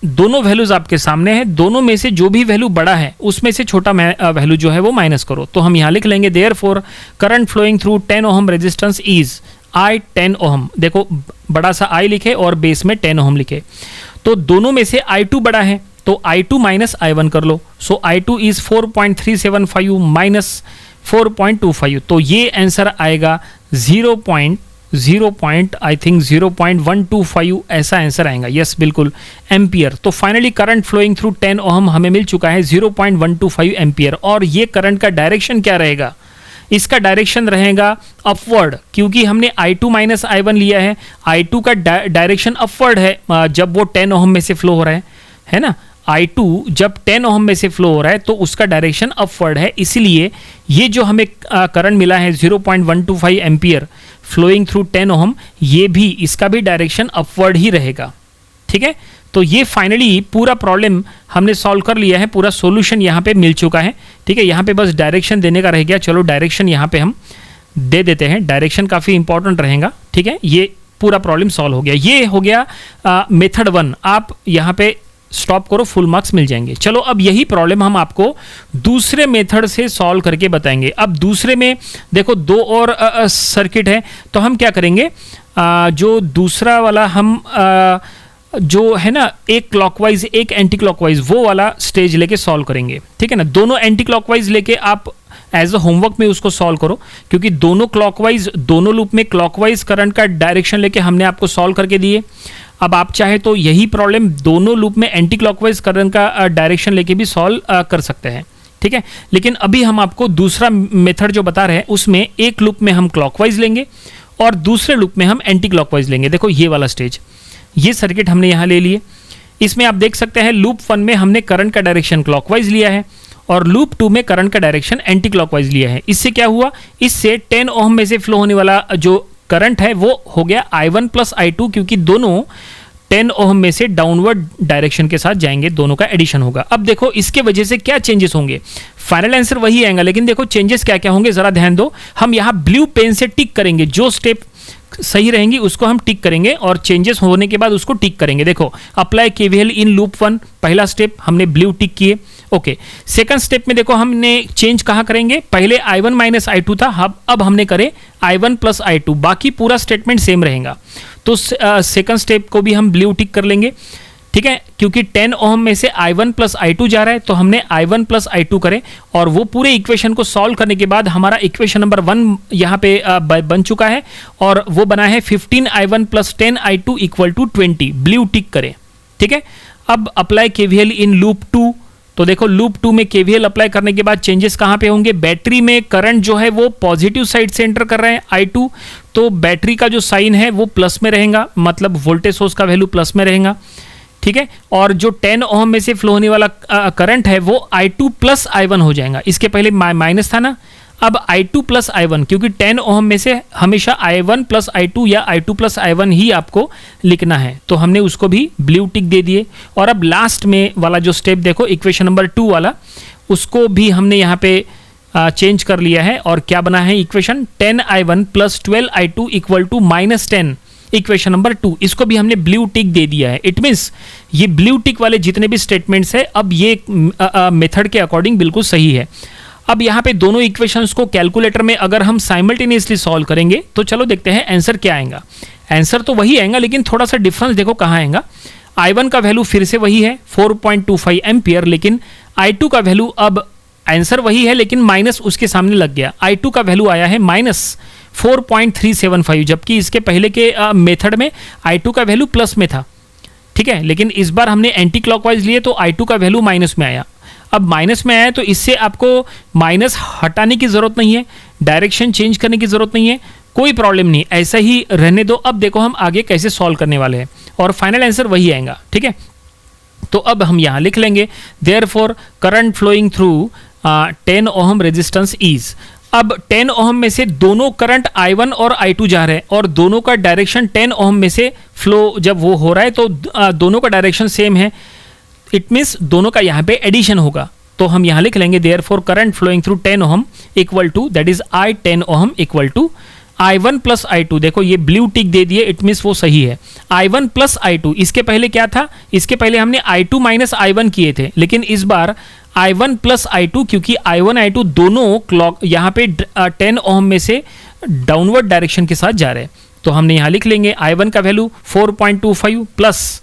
दोनों वैल्यूज आपके सामने है, दोनों में से जो भी वैल्यू बड़ा है उसमें से छोटा वैल्यू जो है वो माइनस करो। तो हम यहाँ लिख लेंगे therefore current flowing through 10 ohm resistance is I 10 ohm. देखो बड़ा सा I लिखे और बेस में 10 ओहम लिखे, तो दोनों में से I2 बड़ा है तो I2 माइनस I1 कर लो। सो I2 इज 4.375 माइनस 4.25, तो ये आंसर आएगा 0.125 ऐसा आंसर आएगा। यस बिल्कुल, एम्पियर। तो finally current flowing through 10 ohm हमें मिल चुका है 0.125 एम्पियर। और ये करंट का डायरेक्शन क्या रहेगा, इसका डायरेक्शन रहेगा अपवर्ड, क्योंकि हमने I2 माइनस I1 लिया है। I2 का डायरेक्शन अपवर्ड है जब वो 10 ओहम में से फ्लो हो रहा है ना। I2 जब 10 ओहम में से फ्लो हो रहा है तो उसका डायरेक्शन अपवर्ड है, इसलिए ये जो हमें करंट मिला है 0.125 एम्पियर फ्लोइंग थ्रू 10 ओहम, ये भी इसका भी डायरेक्शन अपवर्ड ही रहेगा। ठीक है, तो ये फाइनली पूरा प्रॉब्लम हमने सॉल्व कर लिया है, पूरा सॉल्यूशन यहाँ पे मिल चुका है। ठीक है, यहाँ पे बस डायरेक्शन देने का रह गया। चलो डायरेक्शन यहाँ पे हम दे देते हैं, डायरेक्शन काफ़ी इंपॉर्टेंट रहेगा। ठीक है, ये पूरा प्रॉब्लम सॉल्व हो गया। ये हो गया मेथड 1। आप यहाँ पे स्टॉप करो, फुल मार्क्स मिल जाएंगे। चलो अब यही प्रॉब्लम हम आपको दूसरे मेथड से सॉल्व करके बताएंगे। अब दूसरे में देखो दो और सर्किट है, तो हम क्या करेंगे, जो दूसरा वाला हम जो है ना एक क्लॉकवाइज एक एंटी क्लॉकवाइज वो वाला स्टेज लेके सॉल्व करेंगे। ठीक है ना, दोनों एंटी क्लॉकवाइज लेके आप एज अ होमवर्क में उसको सॉल्व करो, क्योंकि दोनों क्लॉकवाइज दोनों लूप में क्लॉकवाइज करंट का डायरेक्शन लेके हमने आपको सॉल्व करके दिए। अब आप चाहे तो यही प्रॉब्लम दोनों लूप में एंटी क्लॉकवाइज करंट का डायरेक्शन लेके भी सॉल्व कर सकते हैं। ठीक है। लेकिन अभी हम आपको दूसरा मेथड जो बता रहे हैं उसमें एक लूप में हम क्लॉकवाइज लेंगे और दूसरे लूप में हम एंटी क्लॉकवाइज लेंगे। देखो ये वाला स्टेज, ये सर्किट हमने यहाँ ले लिए। इसमें आप देख सकते हैं लूप 1 में हमने करंट का डायरेक्शन क्लॉकवाइज लिया है और लूप 2 में करंट का डायरेक्शन एंटी क्लॉकवाइज लिया है। इससे क्या हुआ, इससे 10 ओम में से फ्लो होने वाला जो करंट है वो हो गया I1 प्लस I2, क्योंकि दोनों 10 ओम में से डाउनवर्ड डायरेक्शन के साथ जाएंगे, दोनों का एडिशन होगा। अब देखो इसके वजह से क्या चेंजेस होंगे, फाइनल आंसर वही आएगा, लेकिन देखो चेंजेस क्या क्या होंगे जरा ध्यान दो। हम यहाँ ब्लू पेन से टिक करेंगे, जो स्टेप सही रहेंगी उसको हम टिक करेंगे और चेंजेस होने के बाद उसको टिक करेंगे। देखो अप्लाई केवीएल इन लूप 1, पहला स्टेप हमने ब्लू टिक किए। ओके, सेकंड स्टेप में देखो हमने चेंज कहाँ करेंगे, पहले I1 माइनस I2 था, अब हमने करे I1 प्लस I2, बाकी पूरा स्टेटमेंट सेम रहेगा। तो सेकंड स्टेप को भी हम ब्लू टिक कर लेंगे, ठीक है, क्योंकि 10 ओम में से I1 प्लस I2 जा रहा है तो हमने I1 प्लस I2 करे और वो पूरे इक्वेशन को सॉल्व करने के बाद हमारा इक्वेशन नंबर 1 यहाँ पे बन चुका है और वो बना है 15I1 plus 10I2 equal to 20, blue tick करें, ठीक है। अब अप्लाई केवीएल इन लूप 2, तो देखो लूप 2 में केवीएल अप्लाई करने के बाद चेंजेस कहाँ पे होंगे, बैटरी में करंट जो है वो पॉजिटिव साइड से एंटर कर रहे हैं I2, तो बैटरी का जो साइन है वो प्लस में रहेगा, मतलब वोल्टेज सोर्स का वैल्यू प्लस में रहेगा, ठीक है। और जो 10 ओम में से फ्लो होने वाला करंट है वो I2 प्लस I1 हो जाएगा। इसके पहले माइनस था ना, अब I2 प्लस I1, क्योंकि 10 ओम में से हमेशा I1 प्लस I2 या I2 प्लस I1 ही आपको लिखना है, तो हमने उसको भी ब्लू टिक दे दिए। और अब लास्ट में वाला जो स्टेप देखो इक्वेशन नंबर 2 वाला, उसको भी हमने यहाँ पे चेंज कर लिया है और क्या बना है equation, 10I1 plus 12I2 equal to minus 10, equation number 2, इसको भी हमने ब्लू टिक दे दिया है। इट मीन्स ये ब्लू टिक वाले जितने भी स्टेटमेंट्स है अब ये मेथड के अकॉर्डिंग बिल्कुल सही है। अब यहाँ पे दोनों इक्वेशंस को कैलकुलेटर में अगर हम साइमल्टेनियसली सॉल्व करेंगे तो चलो देखते हैं आंसर क्या आएगा। आंसर तो वही आएगा लेकिन थोड़ा सा डिफरेंस देखो कहाँ आएगा। I1 का वैल्यू फिर से वही है 4.25 एम्पियर, लेकिन I2 का वैल्यू, अब आंसर वही है लेकिन माइनस उसके सामने लग गया, I2 का वैल्यू आया है माइनस 4.375, जबकि इसके पहले के मेथड में I2 का वैल्यू प्लस में था, ठीक है। लेकिन इस बार हमने एंटी क्लॉकवाइज लिए तो I2 का वैल्यू माइनस में आया। अब माइनस में आया तो इससे आपको माइनस हटाने की ज़रूरत नहीं है, डायरेक्शन चेंज करने की ज़रूरत नहीं है, कोई प्रॉब्लम नहीं, ऐसा ही रहने दो। अब देखो हम आगे कैसे सॉल्व करने वाले हैं और फाइनल आंसर वही आएगा, ठीक है। तो अब हम यहाँ लिख लेंगे therefore current flowing through 10 ohm resistance is. अब 10 ओम में से दोनों करंट I1 और I2 जा रहे हैं और दोनों का डायरेक्शन 10 ओम में से फ्लो जब वो हो रहा है तो दोनों का डायरेक्शन सेम है, इट मीन्स दोनों का यहाँ पे एडिशन होगा। तो हम यहाँ लिख लेंगे therefore current flowing through 10 ohm equal to, that is I10 ohm equal to I1 plus I2, देखो ये ब्लू टिक दे दिए, इट मीन्स वो सही है। I1 प्लस I2, इसके पहले क्या था, इसके पहले हमने I2 माइनस I1 किए थे, लेकिन इस बार I1 प्लस I2, क्योंकि I1 I2 दोनों क्लॉक यहाँ पे 10 ओम में से डाउनवर्ड डायरेक्शन के साथ जा रहे हैं। तो हमने यहाँ लिख लेंगे I1 का वैल्यू 4.25 प्लस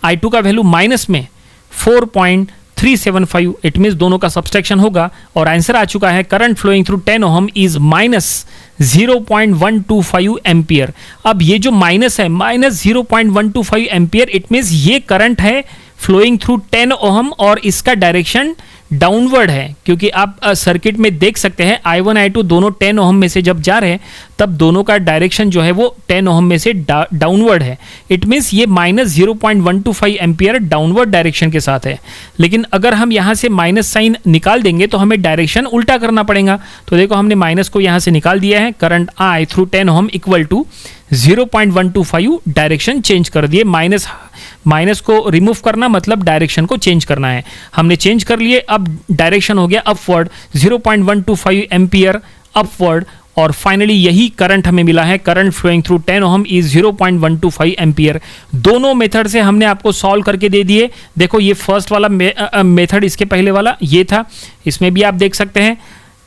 I2 का वैल्यू माइनस में 4.375, इट मीन्स दोनों का सब्सट्रैक्शन होगा और आंसर आ चुका है current flowing through 10 ohm is minus 0.125 ampere. अब ये जो माइनस है माइनस 0.125 एम्पियर, इट मीन्स ये करंट है फ्लोइंग थ्रू 10 ओम और इसका डायरेक्शन डाउनवर्ड है, क्योंकि आप सर्किट में देख सकते हैं I1 I2 दोनों 10 ओम में से जब जा रहे हैं तब दोनों का डायरेक्शन जो है वो 10 ओम में से डाउनवर्ड है। इट मीन्स ये माइनस 0.125 एम्पियर डाउनवर्ड डायरेक्शन के साथ है। लेकिन अगर हम यहाँ से माइनस साइन निकाल देंगे तो हमें डायरेक्शन उल्टा करना पड़ेगा। तो देखो हमने माइनस को यहाँ से निकाल दिया है, current I through 10 ohm equal to 0.125, direction change कर दिए। माइनस को रिमूव करना मतलब डायरेक्शन को चेंज करना है, हमने चेंज कर लिए। अब डायरेक्शन हो गया अपवर्ड 0.125 एम्पियर अपवर्ड, और फाइनली यही करंट हमें मिला है, current flowing through 10 ohm is 0.125 ampere. दोनों मेथड से हमने आपको सॉल्व करके दे दिए। देखो ये फर्स्ट वाला मेथड, इसके पहले वाला ये था, इसमें भी आप देख सकते हैं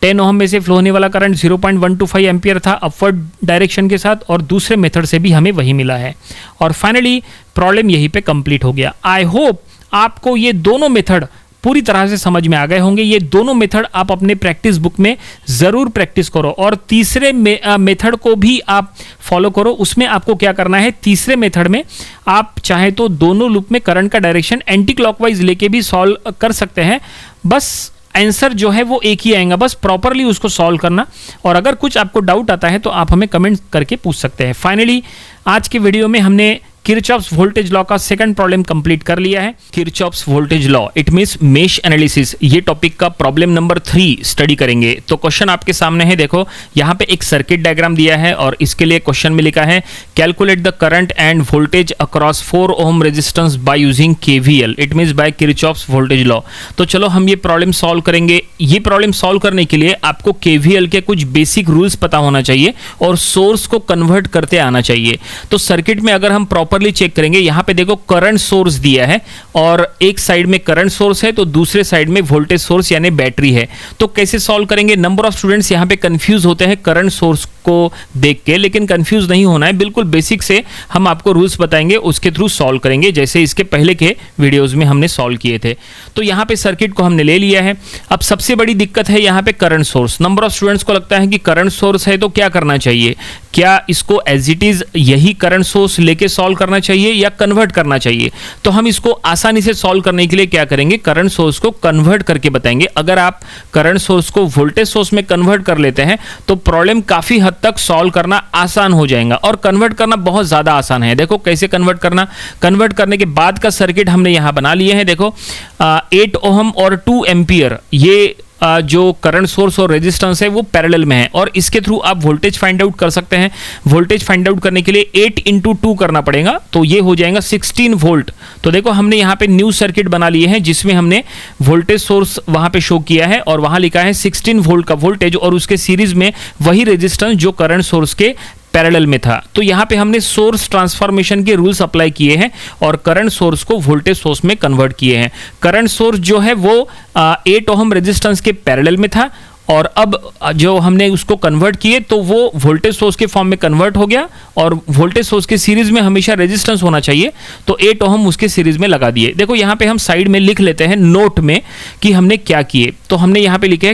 10 ओम में से फ्लो होने वाला करंट 0.125 एम्पियर था अपवर्ड डायरेक्शन के साथ, और दूसरे मेथड से भी हमें वही मिला है। और फाइनली प्रॉब्लम यहीं पे कंप्लीट हो गया। आई होप आपको ये दोनों मेथड पूरी तरह से समझ में आ गए होंगे। ये दोनों मेथड आप अपने प्रैक्टिस बुक में ज़रूर प्रैक्टिस करो, और तीसरे मेथड को भी आप फॉलो करो। उसमें आपको क्या करना है, तीसरे मेथड में आप चाहे तो दोनों लूप में करंट का डायरेक्शन एंटी क्लॉकवाइज लेके भी सॉल्व कर सकते हैं। बस आंसर जो है वो एक ही आएगा, बस प्रॉपरली उसको सॉल्व करना। और अगर कुछ आपको डाउट आता है तो आप हमें कमेंट करके पूछ सकते हैं। फाइनली आज के वीडियो में हमने किरचॉफ्स वोल्टेज लॉ का सेकंड प्रॉब्लम कंप्लीट कर लिया है। Kirchhoff's voltage law it means mesh analysis, ये टॉपिक का प्रॉब्लम नंबर 3 स्टडी करेंगे। तो क्वेश्चन आपके सामने है, देखो यहाँ पे एक सर्किट डायग्राम दिया है और इसके लिए क्वेश्चन में लिखा है calculate the current and voltage across 4 ohm resistance by using KVL, it means by Kirchhoff's voltage law. तो चलो हम ये प्रॉब्लम सॉल्व करेंगे। ये प्रॉब्लम सॉल्व करने के लिए आपको केवीएल के कुछ बेसिक रूल्स पता होना चाहिए और सोर्स को कन्वर्ट करते आना चाहिए। तो सर्किट में अगर हम प्रॉपरली चेक करेंगे, यहां पे देखो करंट सोर्स दिया है और एक साइड में करंट सोर्स है तो दूसरे साइड में वोल्टेज सोर्स यानी बैटरी है। तो कैसे सॉल्व करेंगे? नंबर ऑफ स्टूडेंट्स यहां पे कंफ्यूज होते हैं करंट सोर्स को देख के, लेकिन कंफ्यूज नहीं होना है। बिल्कुल बेसिक से हम आपको रूल्स बताएंगे, उसके थ्रू सॉल्व करेंगे, जैसे इसके पहले के वीडियोस में हमने सॉल्व किए थे। तो यहां पे सर्किट को हमने ले लिया है। अब सबसे बड़ी दिक्कत है यहां पे current source. Number of students को लगता है कि करंट सोर्स है तो क्या करना चाहिए, क्या इसको एज इट इज यही करंट सोर्स लेके सॉल्व करना चाहिए या कन्वर्ट करना चाहिए? तो हम इसको आसानी से सॉल्व करने के लिए क्या करेंगे, करंट सोर्स को कन्वर्ट करके बताएंगे। अगर आप करंट सोर्स को वोल्टेज सोर्स में कन्वर्ट कर लेते हैं तो प्रॉब्लम काफी हद तक सॉल्व करना आसान हो जाएगा और कन्वर्ट करना बहुत ज्यादा आसान है। देखो कैसे कन्वर्ट करना। कन्वर्ट करने के बाद का सर्किट हमने यहां बना लिए हैं। देखो 8 ओहम और 2 एम्पियर ये जो करंट सोर्स और रेजिस्टेंस है वो पैरेलल में है और इसके थ्रू आप वोल्टेज फाइंड आउट कर सकते हैं। वोल्टेज फाइंड आउट करने के लिए 8 × 2 करना पड़ेगा, तो ये हो जाएगा 16 वोल्ट। तो देखो हमने यहाँ पे न्यू सर्किट बना लिए हैं जिसमें हमने वोल्टेज सोर्स वहां पे शो किया है और वहां लिखा है 16 वोल्ट का वोल्टेज और उसके सीरीज में वही रेजिस्टेंस जो करंट सोर्स के पैरेलल में था। तो यहां पे हमने सोर्स ट्रांसफॉर्मेशन के रूल्स अप्लाई किए हैं और करंट सोर्स को वोल्टेज सोर्स में कन्वर्ट किए हैं। करंट सोर्स जो है वो 8 ओहम रेजिस्टेंस के पैरेलल में था और अब जो हमने उसको कन्वर्ट किए तो वो वोल्टेज सोर्स के फॉर्म में कन्वर्ट हो गया और वोल्टेज सोर्स के सीरीज में हमेशा रेजिस्टेंस होना चाहिए, तो 8 ओहम उसके सीरीज में लगा दिए। देखो यहाँ पे हम साइड में लिख लेते हैं नोट में कि हमने क्या किए। तो हमने यहाँ पे लिखे है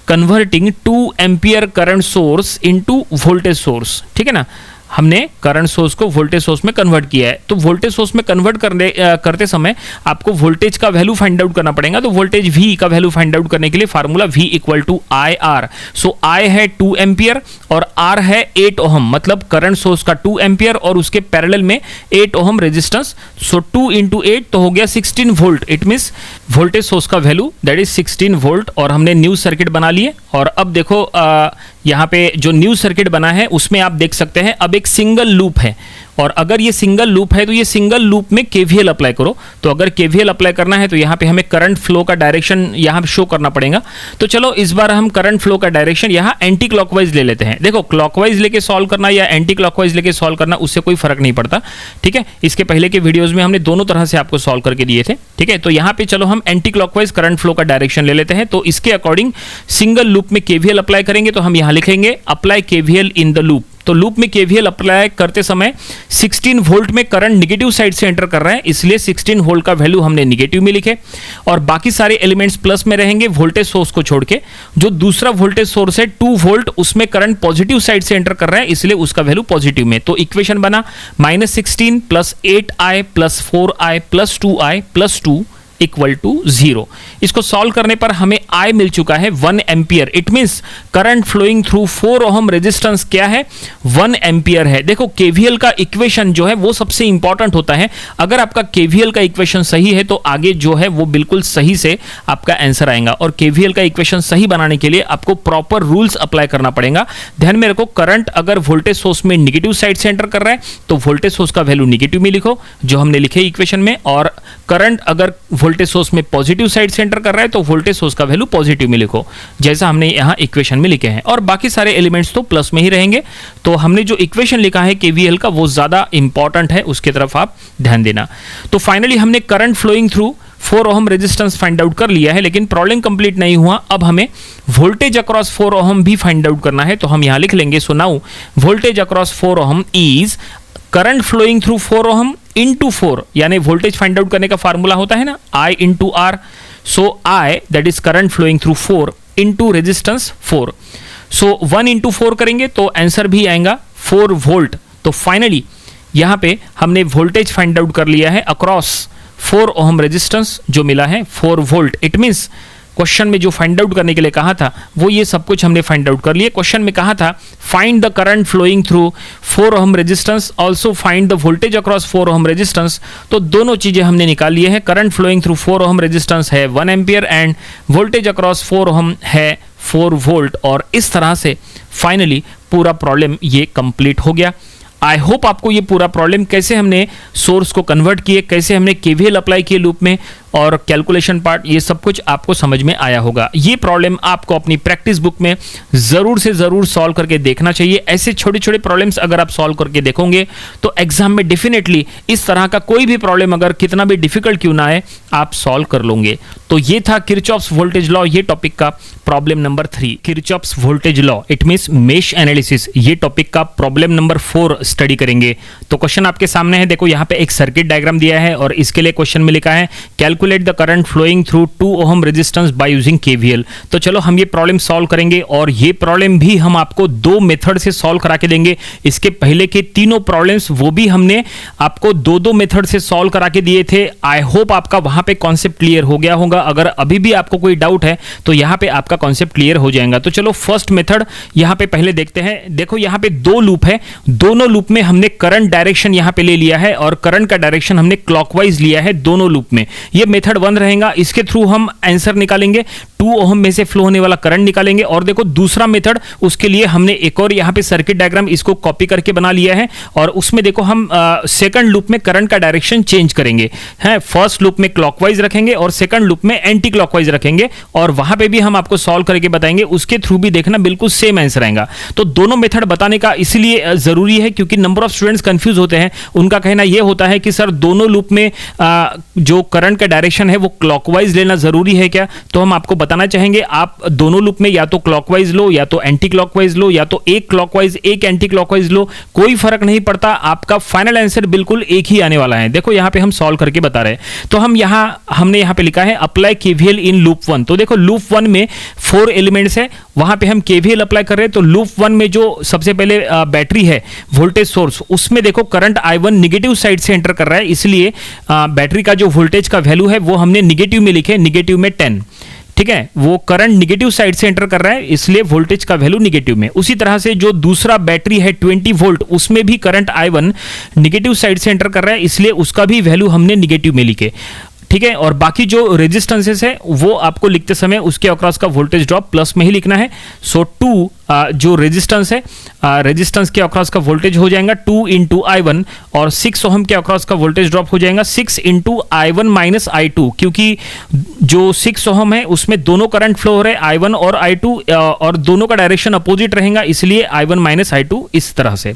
converting 2 ampere current source into voltage source. ठीक है ना, हमने करंट सोर्स को वोल्टेज सोर्स में कन्वर्ट किया है। तो वोल्टेज सोर्स में कन्वर्ट करते समय आपको वोल्टेज का वैल्यू फाइंड आउट करना पड़ेगा। तो वोल्टेज V का वैल्यू फाइंड आउट करने के लिए formula V = IR। So I है 2 एम्पियर और R है 8 ओहम, मतलब करंट सोर्स का 2 एम्पियर और उसके पैरेलल में 8 ओहम रेजिस्टेंस। सो 2 × 8 तो हो गया 16 volt. It means voltage source का वैल्यू दैट इज 16 वोल्ट और हमने न्यू सर्किट बना लिए। और अब देखो यहाँ पे जो न्यू सर्किट बना है उसमें आप देख सकते हैं अब एक सिंगल लूप है और अगर ये सिंगल लूप है तो ये सिंगल लूप में केवीएल अप्लाई करो। तो अगर केवीएल अप्लाई करना है तो यहाँ पे हमें करंट फ्लो का डायरेक्शन यहाँ शो करना पड़ेगा। तो चलो इस बार हम करंट फ्लो का डायरेक्शन यहाँ एंटी क्लॉकवाइज ले लेते हैं। देखो क्लॉकवाइज लेके सॉल्व करना या एंटी क्लॉकवाइज लेके सॉल्व करना उससे कोई फर्क नहीं पड़ता। ठीक है, इसके पहले के वीडियोज में हमने दोनों तरह से आपको सॉल्व करके दिए थे। ठीक है, तो यहाँ पे चलो हम एंटी क्लॉकवाइज करंट फ्लो का डायरेक्शन ले लेते हैं। तो इसके अकॉर्डिंग सिंगल लूप में केवीएल अप्लाई करेंगे तो हम यहाँ लिखेंगे apply KVL in the loop. तो लूप में केवीएल अप्लाई करते समय 16 वोल्ट में करंट नेगेटिव साइड से एंटर कर रहा है, इसलिए 16 वोल्ट का वैल्यू हमने नेगेटिव में लिखे और बाकी सारे एलिमेंट्स प्लस में रहेंगे वोल्टेज सोर्स को छोड़ के। जो दूसरा वोल्टेज सोर्स है 2 वोल्ट उसमें करंट पॉजिटिव साइड से एंटर कर रहा है, इसलिए उसका वैल्यू पॉजिटिव में। तो इक्वेशन बना -16 + 8I + 4I + 2I + 2 = 0। इसको सॉल्व करने पर हमें I मिल चुका है 1 ampere. It means current flowing through 4 ohm resistance क्या है, 1 एम्पियर है। देखो केवीएल का इक्वेशन जो है वो सबसे इंपॉर्टेंट होता है। अगर आपका केवीएल का इक्वेशन सही है तो आगे जो है वो बिल्कुल सही से आपका आंसर आएगा। और केवीएल का इक्वेशन सही बनाने के लिए आपको प्रॉपर रूल्स अप्लाई करना पड़ेगा। ध्यान में रखो, करंट अगर वोल्टेज सोर्स में नेगेटिव साइड से एंटर कर रहा है तो वोल्टेज सोर्स का वैल्यू नेगेटिव में लिखो जो हमने लिखे इक्वेशन में, और करंट अगर वोल्टेज सोर्स में पॉजिटिव साइड से एंटर कर रहा है तो वोल्टेज सोर्स का वैल्यू पॉजिटिव में लिखो जैसा हमने यहां इक्वेशन में लिखे हैं। और बाकी सारे एलिमेंट्स तो प्लस में ही रहेंगे। तो हमने जो इक्वेशन लिखा है केवीएल का वो ज्यादा इंपॉर्टेंट है, उसकी तरफ आप ध्यान देना। तो फाइनली हमने current flowing through 4 ohm resistance find out कर लिया है, लेकिन प्रॉब्लम कंप्लीट नहीं हुआ। अब हमें वोल्टेज अक्रॉस 4 ओहम भी फाइंड आउट करना है। तो हम यहां लिख लेंगे, so now voltage across 4 ohm is current flowing through 4 ohm into 4, यानी वोल्टेज फाइंड आउट करने का फार्मूला होता है ना I × R। So I that is current flowing through 4 into resistance 4। So 1 × 4 करेंगे तो आंसर भी आएगा 4 वोल्ट। तो फाइनली यहां पे हमने वोल्टेज फाइंड आउट कर लिया है अक्रॉस 4 ओहम रेजिस्टेंस जो मिला है 4 वोल्ट। इट मींस क्वेश्चन में जो फाइंड आउट करने के लिए कहा था वो ये सब कुछ हमने फाइंड आउट कर लिया। क्वेश्चन में कहा था find the current flowing through 4 ohm resistance, also find the voltage across 4 ohm resistance. तो दोनों चीजें हमने निकाल लिए हैं। Current flowing through 4 ohm resistance है 1 ampere and voltage across 4 ohm है 4 वोल्ट। और इस तरह से फाइनली पूरा प्रॉब्लम ये कंप्लीट हो गया। आई होप आपको ये पूरा प्रॉब्लम कैसे हमने सोर्स को कन्वर्ट किए, कैसे हमने केवीएल अप्लाई किए लूप में और कैलकुलेशन पार्ट, ये सब कुछ आपको समझ में आया होगा। ये प्रॉब्लम आपको अपनी प्रैक्टिस बुक में ज़रूर से ज़रूर सॉल्व करके देखना चाहिए। ऐसे छोटे छोटे प्रॉब्लम्स अगर आप सॉल्व करके देखोगे तो एग्जाम में डेफिनेटली इस तरह का कोई भी प्रॉब्लम अगर कितना भी डिफिकल्ट क्यों ना आए आप सॉल्व कर लोगे। तो ये था किरचॉफ्स वोल्टेज लॉ, ये टॉपिक का problem number 3। Kirchhoff's voltage law it means mesh analysis, ये टॉपिक का प्रॉब्लम नंबर 4 स्टडी करेंगे। तो क्वेश्चन आपके सामने है, देखो यहाँ पे एक सर्किट डायग्राम दिया है और इसके लिए क्वेश्चन में लिखा है calculate the current flowing through 2 ohm resistance by using KVL. तो चलो हम ये प्रॉब्लम सॉल्व करेंगे और ये प्रॉब्लम भी हम आपको 2 मेथड से सॉल्व करा के देंगे। इसके पहले के तीनों प्रॉब्लम्स वो भी हमने आपको 2-2 मेथड से सॉल्व करा के दिए थे। आई होप आपका वहां पे कॉन्सेप्ट क्लियर हो गया होगा। अगर अभी भी आपको कोई डाउट है तो यहाँ पे आपका कॉन्सेप्ट क्लियर हो जाएगा। तो चलो फर्स्ट मेथड यहाँ पे पहले देखते हैं। देखो यहाँ पे 2 लूप है, दोनों लूप में हमने करंट डायरेक्शन यहाँ पे ले लिया है और करंट का डायरेक्शन हमने क्लॉकवाइज लिया है दोनों लूप में। ये मेथड 1 रहेगा, इसके थ्रू हम आंसर निकालेंगे, 2 ओम में से फ्लो होने वाला करंट निकालेंगे। और देखो दूसरा मेथड, उसके लिए हमने एक और यहाँ पे सर्किट डायग्राम इसको कॉपी करके बना लिया है और उसमें देखो हम सेकंड लूप में करंट का डायरेक्शन चेंज करेंगे हैं। फर्स्ट लूप में क्लॉकवाइज रखेंगे और सेकंड लूप में एंटी क्लॉकवाइज रखेंगे और वहां पे भी हम आपको सॉल्व करके बताएंगे, उसके थ्रू भी देखना बिल्कुल सेम आंसर आएगा। तो दोनों मेथड बताने का इसलिए जरूरी है क्योंकि नंबर ऑफ स्टूडेंट्स कंफ्यूज होते हैं। उनका कहना यह होता है कि सर दोनों लूप में जो करंट का डायरेक्शन है वो क्लॉकवाइज लेना जरूरी है क्या? तो हम आपको बताना चाहेंगे आप दोनों लूप में या तो क्लॉकवाइज लो या तो एंटी क्लॉकवाइज लो या तो एक क्लॉकवाइज एक एंटी क्लॉकवाइज लो, कोई फर्क नहीं पड़ता, आपका फाइनल आंसर बिल्कुल एक ही आने वाला है। देखो यहां पे हम सॉल्व करके बता रहे हैं। तो हमने यहां पे लिखा है अप्लाई केवीएल इन लूप 1। तो देखो लूप 1 में 4 एलिमेंट्स है, वहां पे हम केवीएल अप्लाई कर रहे हैं। तो लूप 1 में जो सबसे पहले बैटरी है वोल्टेज सोर्स, उसमें देखो करंट I1 निगेटिव साइड से एंटर कर रहा है, इसलिए बैटरी का जो वोल्टेज का वैल्यू है वो हमने निगेटिव में लिखे, निगेटिव में 10। ठीक है, वो करंट निगेटिव साइड से एंटर कर रहा है इसलिए वोल्टेज का वैल्यू निगेटिव में। उसी तरह से जो दूसरा बैटरी है 20 वोल्ट, उसमें भी करंट I1 निगेटिव साइड से एंटर कर रहा है इसलिए उसका भी वैल्यू हमने निगेटिव में लिखे। ठीक है, और बाकी जो रेजिस्टेंसेस है वो आपको लिखते समय उसके अक्रॉस का वोल्टेज ड्रॉप प्लस में ही लिखना है। सो 2 जो रेजिस्टेंस है, रेजिस्टेंस के अक्रॉस का वोल्टेज हो जाएगा 2 इंटू I1 और 6 ओम के अक्रॉस का वोल्टेज ड्रॉप हो जाएगा 6 इंटू I1 माइनस I2, क्योंकि जो 6 ओम है उसमें दोनों करंट फ्लो हो रहे हैं I1 और I2 और दोनों का डायरेक्शन अपोजिट रहेगा इसलिए I1 माइनस I2 इस तरह से।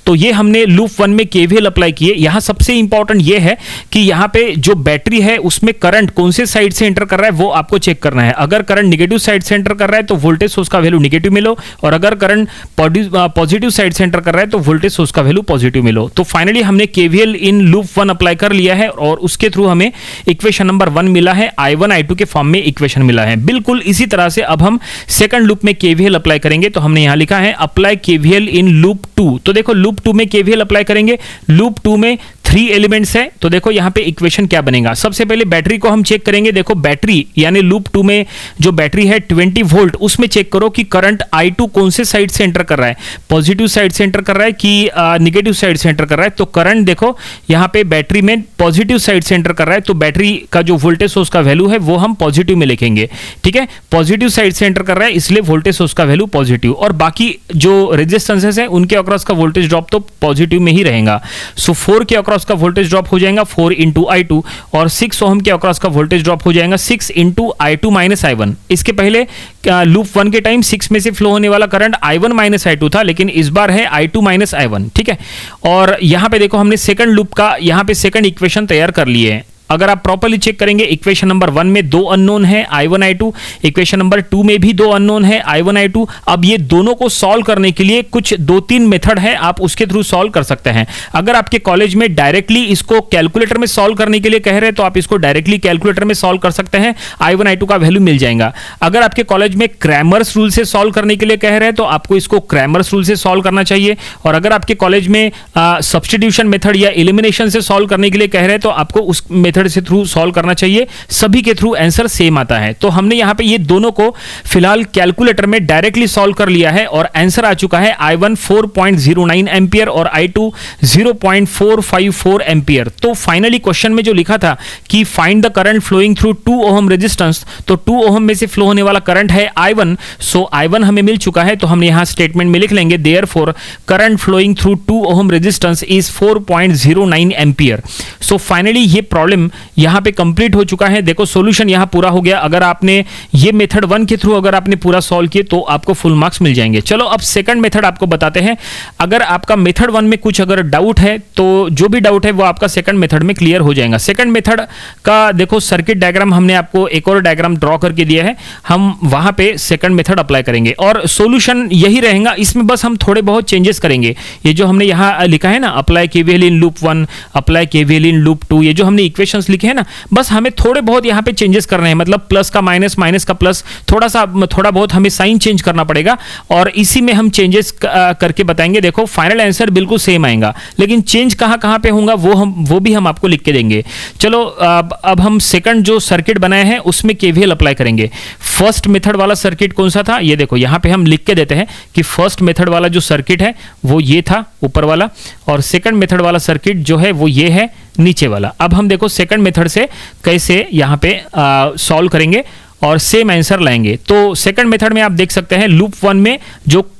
तो ये हमने लूप 1 में केवीएल अप्लाई किए। यहां सबसे इंपॉर्टेंट ये है कि यहां पे जो बैटरी है उसमें करंट कौन से साइड से एंटर कर रहा है वो आपको चेक करना है। अगर करंट निगेटिव साइड से एंटर कर रहा है तो वोल्टेज सोर्स का वैल्यू निगेटिव मिलो, और अगर करंट पॉजिटिव साइड से एंटर कर रहा है तो वोल्टेज सोर्स का वैल्यू पॉजिटिव मिलो। तो फाइनली हमने केवीएल इन लूप 1 अप्लाई कर लिया है और उसके थ्रू हमें इक्वेशन नंबर 1 मिला है, I1 I2 के फॉर्म में इक्वेशन मिला है। बिल्कुल इसी तरह से अब हम सेकंड लूप में केवीएल अप्लाई करेंगे। तो हमने यहां लिखा है अप्लाई केवीएल इन लूप 2। तो देखो लूप 2 में केवीएल अप्लाई करेंगे। लूप 2 में 3 एलिमेंट्स है, तो देखो यहां पे इक्वेशन क्या बनेगा। सबसे पहले बैटरी को हम चेक करेंगे। देखो बैटरी यानी लूप 2 में जो बैटरी है 20 वोल्ट, उसमें चेक करो कि करंट I2 कौन से साइड से एंटर कर रहा है, पॉजिटिव साइड से एंटर कर रहा है कि निगेटिव साइड से एंटर कर रहा है। तो करंट देखो यहां पे बैटरी में पॉजिटिव साइड से एंटर कर रहा है, तो बैटरी का जो वोल्टेज सोर्स का वैल्यू है वो हम पॉजिटिव में लिखेंगे। ठीक है, पॉजिटिव साइड से एंटर कर रहा है इसलिए वोल्टेज सोर्स का वैल्यू पॉजिटिव, और बाकी जो रेजिस्टेंसेस है उनके अक्रॉस का वोल्टेज ड्रॉप तो पॉजिटिव में ही रहेगा। सो 4 के अक्रॉस का वोल्टेज ड्रॉप हो जाएगा 4 इंटू I2 और 6 ओम के अक्रॉस का वोल्टेज ड्रॉप हो जाएगा 6 इंटू I2 माइनस I1। इसके पहले लूप 1 के टाइम 6 में से फ्लो होने वाला करंट I1 माइनस I2 था, लेकिन इस बार है I2 माइनस I1। ठीक है, और यहां पे देखो हमने सेकंड लूप का यहां पे सेकंड इक्वेशन तैयार कर लिए हैं। अगर आप प्रॉपर्ली चेक करेंगे इक्वेशन नंबर 1 में 2 अननोन है I1 I2, इक्वेशन नंबर 2 में भी 2 अननोन है I1 I2। अब ये दोनों को सॉल्व करने के लिए कुछ 2-3 मेथड है, आप उसके थ्रू सॉल्व कर सकते हैं। अगर आपके कॉलेज में डायरेक्टली इसको कैलकुलेटर में सॉल्व करने के लिए कह रहे हैं तो आप इसको डायरेक्टली कैलकुलेटर में सॉल्व कर सकते हैं, I1 I2 का वैल्यू मिल जाएगा। अगर आपके कॉलेज में क्रैमर्स रूल से सॉल्व करने के लिए कह रहे हैं तो आपको इसको क्रैमर्स रूल से सॉल्व करना चाहिए, और अगर आपके कॉलेज में सब्स्टिट्यूशन मेथड या एलिमिनेशन से सॉल्व करने के लिए कह रहे हैं तो आपको उस मेथड मेथड से थ्रू सॉल्व करना चाहिए, सभी के थ्रू आंसर सेम आता है। तो हमने यहाँ पे ये दोनों को फिलहाल कैलकुलेटर में डायरेक्टली सॉल्व कर लिया है और आंसर आ चुका है I1 4.09 एम्पियर और I2 0.454 एम्पियर। तो फाइनली क्वेश्चन में जो लिखा था कि find the current flowing through 2 ohm resistance, तो 2 ओम में से फ्लो होने वाला करंट है I1, सो I1 हमें मिल चुका है। तो हमने यहाँ स्टेटमेंट में लिख लेंगे therefore current flowing through 2 ohm resistance is 4.09 ampere. So finally ये प्रॉब्लम यहाँ पे कंप्लीट हो चुका है। देखो सॉल्यूशन यहाँ पूरा हो गया। अगर आपने ये मेथड 1 के थ्रू अगर आपने पूरा सॉल्व किए तो आपको फुल मार्क्स मिल जाएंगे। चलो अब सेकंड मेथड आपको बताते हैं। अगर आपका मेथड 1 में कुछ अगर डाउट है तो जो भी डाउट है वो आपका सेकंड मेथड में क्लियर हो जाएगा। सेकंड मेथड का देखो सर्किट डायग्राम हमने आपको एक और डायग्राम ड्रॉ करके दिया है, हम वहां पे सेकंड मेथड अप्लाई करेंगे और सॉल्यूशन यही रहेगा। इसमें बस हम थोड़े बहुत चेंजेस करेंगे। ये जो हमने यहाँ लिखा है ना, apply KVL in loop 1, apply KVL in loop 2, ये जो हमने इक्वेशंस लिखे हैं ना, बस हमें थोड़े बहुत यहाँ पे चेंजेस करने हैं। मतलब प्लस का माइनस, माइनस का प्लस, थोड़ा बहुत हमें साइन चेंज करना पड़ेगा और इसी में हम चेंजेस करके बताएंगे। देखो फाइनल आंसर बिल्कुल सेम आएगा, लेकिन चेंज कहां पे होगा वो भी हम आपको लिख के देंगे। चलो अब हम सेकंड जो सर्किट बनाए हैं उसमें केवीएल अप्लाई करेंगे। फर्स्ट मेथड वाला सर्किट कौन सा था, ये देखो यहाँ पे हम लिख के देते हैं कि फर्स्ट मेथड वाला जो सर्किट है वो ये था ऊपर वाला, और सेकंड मेथड वाला सर्किट जो है वो ये है नीचे वाला। अब हम देखो सेकंड मेथड से कैसे यहाँ पे सॉल्व करेंगे और सेम आंसर लाएंगे। तो सेकंड मेथड में आप देख सकते हैं लूप 1 में जो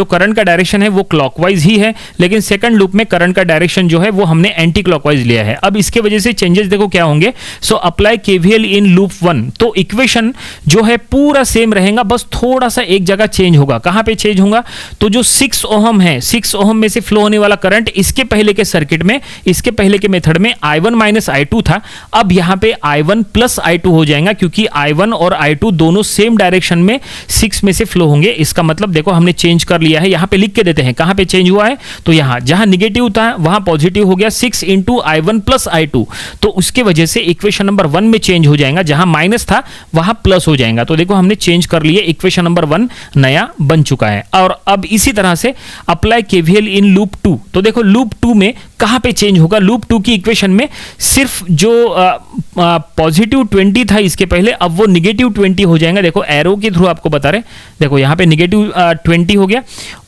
करंट का डायरेक्शन है वो क्लॉकवाइज ही है, लेकिन सेकंड लूप में करंट का डायरेक्शन जो है वो हमने एंटी क्लॉकवाइज लिया है। अब इसके वजह से चेंजेस देखो क्या होंगे। So apply KVL in loop 1, तो इक्वेशन जो है पूरा सेम रहेगा, बस थोड़ा सा एक जगह चेंज होगा। कहां पे चेंज होगा, तो जो 6 ओहम है, 6 ओहम में से फ्लो होने वाला करंट इसके पहले के सर्किट में, इसके पहले के मेथड में I1 माइनस I2 था, अब यहां पे I1 प्लस I2 हो जाएगा, क्योंकि I1 और I2 दोनों सेम डायरेक्शन में 6 में से फ्लो होंगे। इसका मतलब देखो हमने चेंज कर लिया है, यहां पे लिख के देते हैं कहां पे चेंज हुआ है। तो यहां जहां निगेटिव था वहां पॉजिटिव हो गया, 6 इंटू I1 प्लस I2, तो उसके वजह से इक्वेशन नंबर 1 में चेंज हो जाएगा, जहां माइनस था वहां प्लस हो जाएगा। तो देखो हमने चेंज कर लिए, इक्वेशन नंबर 1 नया बन चुका है। और अब इसी तरह से अप्लाई केवीएल इन लूप 2, तो देखो लूप 2 में कहां पे चेंज होगा। लूप 2 की इक्वेशन में सिर्फ जो पॉजिटिव 20 था इसके पहले, अब वो निगेटिव 20 हो जाएगा। देखो एरो के थ्रू आपको बता रहे, देखो यहां पे निगेटिव 20 हो गया,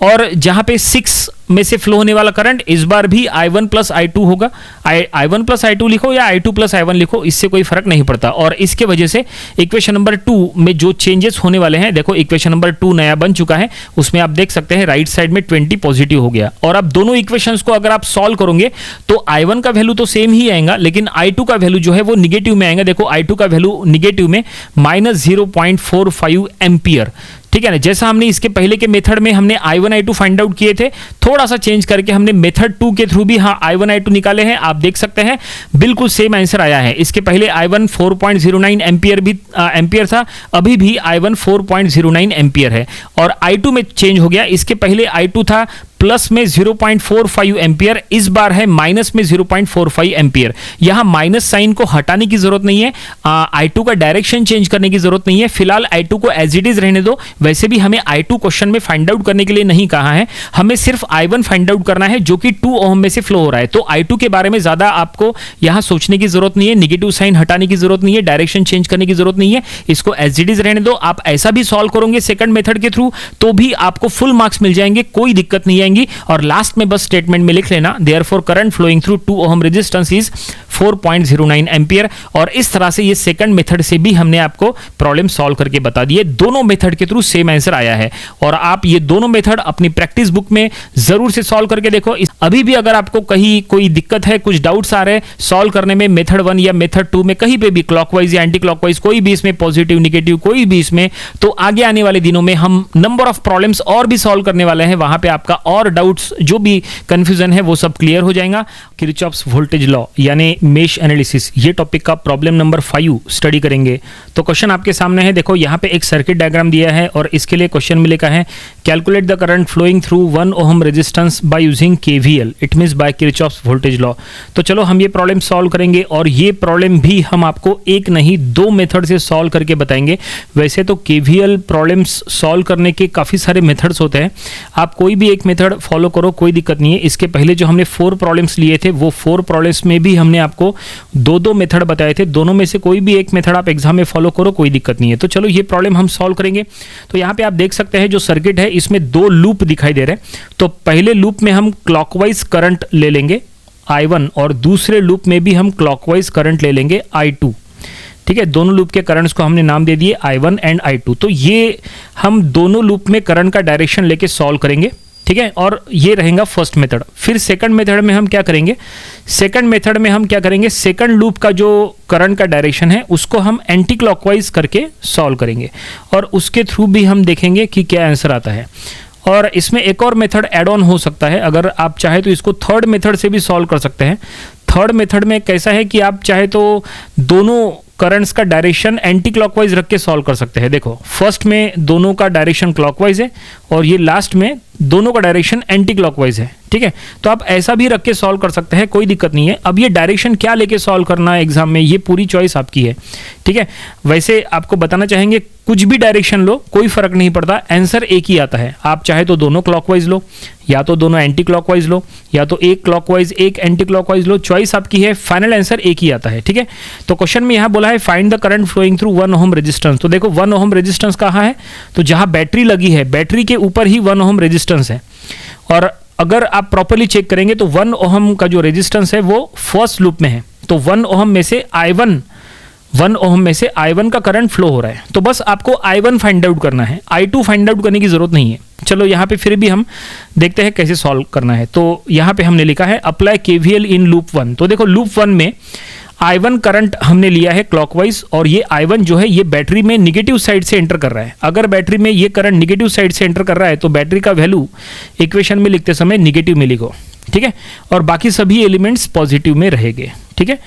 और जहां पे 6 में से फ्लो होने वाला करंट इस बार भी I1 प्लस I2 होगा। I1 प्लस I2 लिखो या I2 प्लस I1 लिखो, इससे कोई फर्क नहीं पड़ता। और इसके वजह से इक्वेशन नंबर 2 में जो चेंजेस होने वाले हैं, देखो इक्वेशन नंबर 2 नया बन चुका है, उसमें आप देख सकते हैं राइट साइड में 20 पॉजिटिव हो गया। और अब दोनों इक्वेशंस को अगर आप सॉल्व करोगे तो I1 का वैल्यू तो सेम ही आएगा, लेकिन I2 का वैल्यू जो है वो निगेटिव में आएगा। देखो I2 का वैल्यू निगेटिव में माइनस 0.45 एम्पियर, ठीक है ना। जैसा हमने इसके पहले के मेथड में हमने I1 I2 फाइंड आउट किए थे, थोड़ा सा चेंज करके हमने मेथड 2 के थ्रू भी I1 I2 निकाले हैं। आप देख सकते हैं बिल्कुल सेम आंसर आया है। इसके पहले I1 4.09 एम्पियर था, अभी भी I1 4.09 एम्पियर है, और I2 में चेंज हो गया। इसके पहले I2 था प्लस में 0.45 एम्पियर, इस बार है माइनस में 0.45 एम्पियर। यहां माइनस साइन को हटाने की जरूरत नहीं है, I2 का डायरेक्शन चेंज करने की जरूरत नहीं है। फिलहाल I2 को एज इट इज रहने दो। वैसे भी हमें I2 क्वेश्चन में फाइंड आउट करने के लिए नहीं कहा है, हमें सिर्फ I1 फाइंड आउट करना है, जो कि 2 ओम में से फ्लो हो रहा है। तो I2 के बारे में ज्यादा आपको यहां सोचने की जरूरत नहीं है, निगेटिव साइन हटाने की जरूरत नहीं है, डायरेक्शन चेंज करने की जरूरत नहीं है, इसको एज इट इज रहने दो। आप ऐसा भी सॉल्व करोगे सेकंड मेथड के थ्रू तो भी आपको फुल मार्क्स मिल जाएंगे, कोई दिक्कत नहीं आएगी। और लास्ट में बस स्टेटमेंट में लिख लेना therefore current flowing through 2 ohm resistance is 4.09 ampere. और इस तरह से ये सेकंड मेथड से भी हमने आपको प्रॉब्लम सॉल्व करके बता दिए। दोनों मेथड के थ्रू सेम आंसर आया है, और आप ये दोनों मेथड अपनी प्रैक्टिस बुक में जरूर से सॉल्व करके देखो। अभी भी अगर आपको कहीं कोई दिक्कत है, कुछ डाउट्स आ रहे हैं सॉल्व करने में मेथड 1 या मेथड 2 में, कहीं पे भी क्लॉकवाइज या एंटी क्लॉकवाइज, कोई भी इसमें पॉजिटिव निगेटिव कोई भी इसमें, तो आगे आने वाले दिनों में हम नंबर ऑफ प्रॉब्लम्स और भी सॉल्व करने वाले हैं। वहां पे आपका और डाउट्स जो भी कंफ्यूजन है वो सब क्लियर हो जाएगा। किरचॉफ्स वोल्टेज लॉ यानी मेश एनालिसिस, ये टॉपिक का प्रॉब्लम नंबर 5 स्टडी करेंगे। तो क्वेश्चन आपके सामने है, देखो यहाँ पे एक सर्किट डायग्राम दिया है और इसके लिए क्वेश्चन में लिखा है calculate the current flowing through 1 ohm resistance by using KVL, it means by Kirchhoff's voltage law. तो चलो हम ये प्रॉब्लम सॉल्व करेंगे, और ये प्रॉब्लम भी हम आपको एक नहीं 2 मेथड से सॉल्व करके बताएंगे। वैसे तो केवीएल प्रॉब्लम्स सॉल्व करने के काफ़ी सारे मेथड्स होते हैं, आप कोई भी एक मेथड मेथड फॉलो करो, कोई दिक्कत नहीं है। इसके पहले जो हमने 4 प्रॉब्लम्स लिए थे वो 4 प्रॉब्लम्स में भी हमने आपको 2-2 मेथड बताए थे। दोनों में से कोई भी एक मेथड आप एग्जाम में फॉलो करो, कोई दिक्कत नहीं है। तो चलो ये प्रॉब्लम हम सॉल्व करेंगे। तो यहाँ पे आप देख सकते हैं जो सर्किट है इसमें 2 लूप दिखाई दे रहे हैं। तो पहले लूप में हम क्लॉकवाइज करंट ले लेंगे I1 और दूसरे लूप में भी हम क्लॉकवाइज करंट ले लेंगे I2। ठीक है, दोनों लूप के करंट्स को हमने नाम दे दिए I1 एंड I2। तो ये हम दोनों लूप में करंट का डायरेक्शन लेके सॉल्व करेंगे। ठीक है, और ये रहेगा फर्स्ट मेथड। फिर सेकंड मेथड में हम क्या करेंगे, सेकंड लूप का जो करंट का डायरेक्शन है उसको हम एंटी क्लॉकवाइज करके सॉल्व करेंगे और उसके थ्रू भी हम देखेंगे कि क्या आंसर आता है। और इसमें एक और मेथड ऐड ऑन हो सकता है, अगर आप चाहे तो इसको थर्ड मेथड से भी सॉल्व कर सकते हैं। थर्ड मेथड में कैसा है कि आप चाहे तो दोनों करंट्स का डायरेक्शन एंटी क्लॉकवाइज रख के सॉल्व कर सकते हैं। देखो, फर्स्ट में दोनों का डायरेक्शन क्लॉकवाइज है और ये लास्ट में दोनों का डायरेक्शन एंटी क्लॉकवाइज है। ठीक है, तो आप ऐसा भी रख के सॉल्व कर सकते हैं, कोई दिक्कत नहीं है। अब ये डायरेक्शन क्या लेके सॉल्व करना है एग्जाम में, ये पूरी चॉइस आपकी है। ठीक है, वैसे आपको बताना चाहेंगे कुछ भी डायरेक्शन लो, कोई फर्क नहीं पड़ता, आंसर एक ही आता है। आप चाहे तो दोनों क्लॉकवाइज लो, या तो दोनों एंटी क्लॉकवाइज लो, या तो एक क्लॉकवाइज एक एंटी क्लॉकवाइज लो, चॉइस आपकी है, फाइनल आंसर एक ही आता है। ठीक है, तो क्वेश्चन में यहाँ बोला है find the current flowing through 1 ohm resistance. तो देखो 1 ओम रेजिस्टेंस कहाँ है, तो जहां बैटरी लगी है बैटरी के ऊपर ही 1 ओम रेजिस्टेंस है। और अगर आप प्रॉपर्ली चेक करेंगे तो 1 ओम का जो रेजिस्टेंस है वो फर्स्ट लूप में है। तो 1 ओम में से I1 का करंट फ्लो हो रहा है। तो बस आपको I1 फाइंड आउट करना है, I2 फाइंड आउट करने की जरूरत नहीं है। चलो यहाँ पे फिर भी हम देखते हैं कैसे सॉल्व करना है। तो यहाँ पे हमने लिखा है अप्लाई KVL इन लूप 1। तो देखो लूप 1 में I1 करंट हमने लिया है क्लॉकवाइज और ये I1 जो है ये बैटरी में निगेटिव साइड से एंटर कर रहा है। अगर बैटरी में ये करंट निगेटिव साइड से एंटर कर रहा है तो बैटरी का वैल्यू इक्वेशन में लिखते समय निगेटिव में लिखो। ठीक है, और बाकी सभी एलिमेंट्स पॉजिटिव में रहेंगे। ठीक है,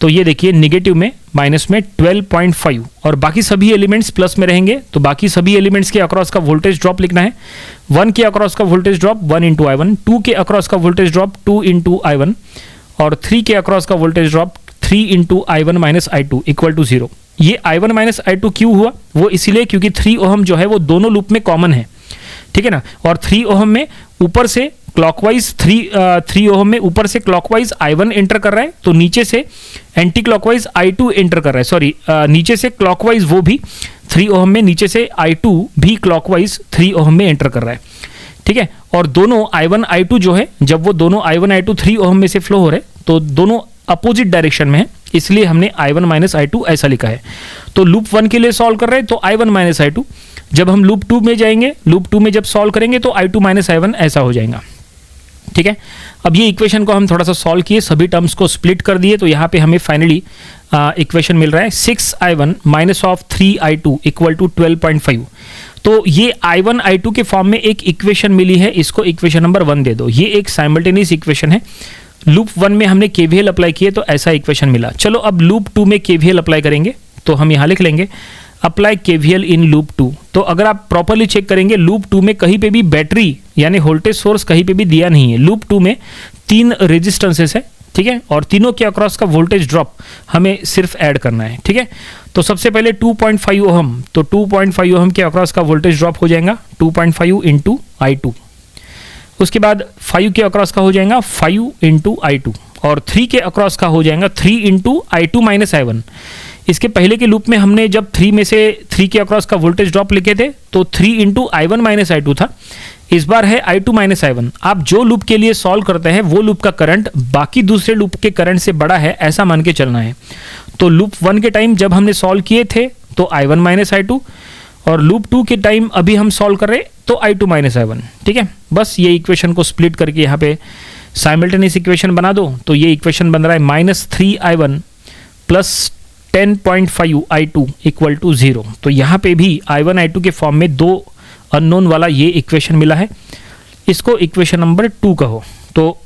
तो ये देखिए निगेटिव में माइनस में 12.5 और बाकी सभी एलिमेंट्स प्लस में रहेंगे। तो बाकी सभी एलिमेंट्स के अक्रॉस का वोल्टेज ड्रॉप लिखना है। 1 के अक्रॉस का वोल्टेज ड्रॉप 1 इंटू I1, 2 के अक्रॉस का वोल्टेज ड्रॉप 2 इंटू I1 और 3 के अक्रॉस का voltage drop 3 into I1 minus I2 equal to 0। ये I1 माइनस I2 क्यों हुआ, वो इसीलिए क्योंकि 3 ओहम जो है वो दोनों लूप में कॉमन है। ठीक है ना, और 3 ओहम में ऊपर से क्लॉकवाइज 3 ओहम में ऊपर से क्लॉकवाइज I1 एंटर कर रहा है, तो नीचे से एंटी क्लॉकवाइज I2 एंटर कर रहा है। सॉरी, नीचे से क्लॉकवाइज वो भी 3 ओहम में, नीचे से I2 भी क्लॉकवाइज 3 ओहम में एंटर कर रहा है। ठीक है, और दोनों I1 I2 जो है, जब वो दोनों I1 I2 3 ओहम में से फ्लो हो रहे तो दोनों अपोजिट डायरेक्शन में है, इसलिए हमने I1 माइनस I2 ऐसा लिखा है। तो लूप 1 के लिए सॉल्व कर रहे हैं तो I1 माइनस I2, जब हम लूप 2 में जाएंगे, लूप 2 में जब सॉल्व करेंगे तो I2 माइनस I1 ऐसा हो जाएगा। ठीक है, अब ये इक्वेशन को हम थोड़ा सा सॉल्व किए, सभी टर्म्स को स्प्लिट कर दिए, तो यहाँ पे हमें फाइनली इक्वेशन मिल रहा है 6I1 minus of 3I2 equal to 12.5। तो ये I1 I2 के फॉर्म में एक इक्वेशन मिली है, इसको इक्वेशन नंबर 1 दे दो। ये एक साइमल्टेनियस इक्वेशन है। लूप 1 में हमने KVL अप्लाई किए तो ऐसा इक्वेशन मिला। चलो अब लूप 2 में KVL अप्लाई करेंगे, तो हम यहाँ लिख लेंगे अप्लाई KVL इन लूप 2। तो अगर आप प्रॉपरली चेक करेंगे लूप 2 में कहीं पे भी बैटरी यानी वोल्टेज सोर्स कहीं पे भी दिया नहीं है। लूप 2 में 3 रेजिस्टेंसेस है। ठीक है, और तीनों के अक्रॉस का वोल्टेज ड्रॉप हमें सिर्फ ऐड करना है। ठीक है, तो सबसे पहले 2.5 ओहम, तो 2.5 ओहम के अक्रॉस का वोल्टेज ड्रॉप हो जाएगा 2.5 इंटू I2। उसके बाद 5 के अक्रॉस का हो जाएगा 5 इंटू I2 और 3 के अक्रॉस का हो जाएगा 3 इंटू I2 माइनस I1। इसके पहले के लूप में हमने जब 3 में से 3 के अक्रॉस का वोल्टेज ड्रॉप लिखे थे तो 3 इंटू I1 माइनस I2 था। इस बार है I2 माइनस I1। आप जो लूप के लिए सॉल्व करते हैं वो लूप का करंट बाकी दूसरे लूप के करंट से बड़ा है ऐसा मान के चलना है। तो लूप 1 के टाइम जब हमने सॉल्व किए थे तो I1 माइनस I2 और लूप 2 के टाइम अभी हम सॉल्व कर रहे तो I2 माइनस I1। ठीक है, बस ये इक्वेशन को स्प्लिट करके यहाँ पे साइमल्टेनियस इक्वेशन बना दो, तो ये इक्वेशन बन रहा है minus 3I1 plus 10.5 I2 equal to 0। तो यहाँ पे भी I1 I2 के फॉर्म में 2 अननोन वाला ये इक्वेशन मिला है, इसको इक्वेशन नंबर 2 कहो। तो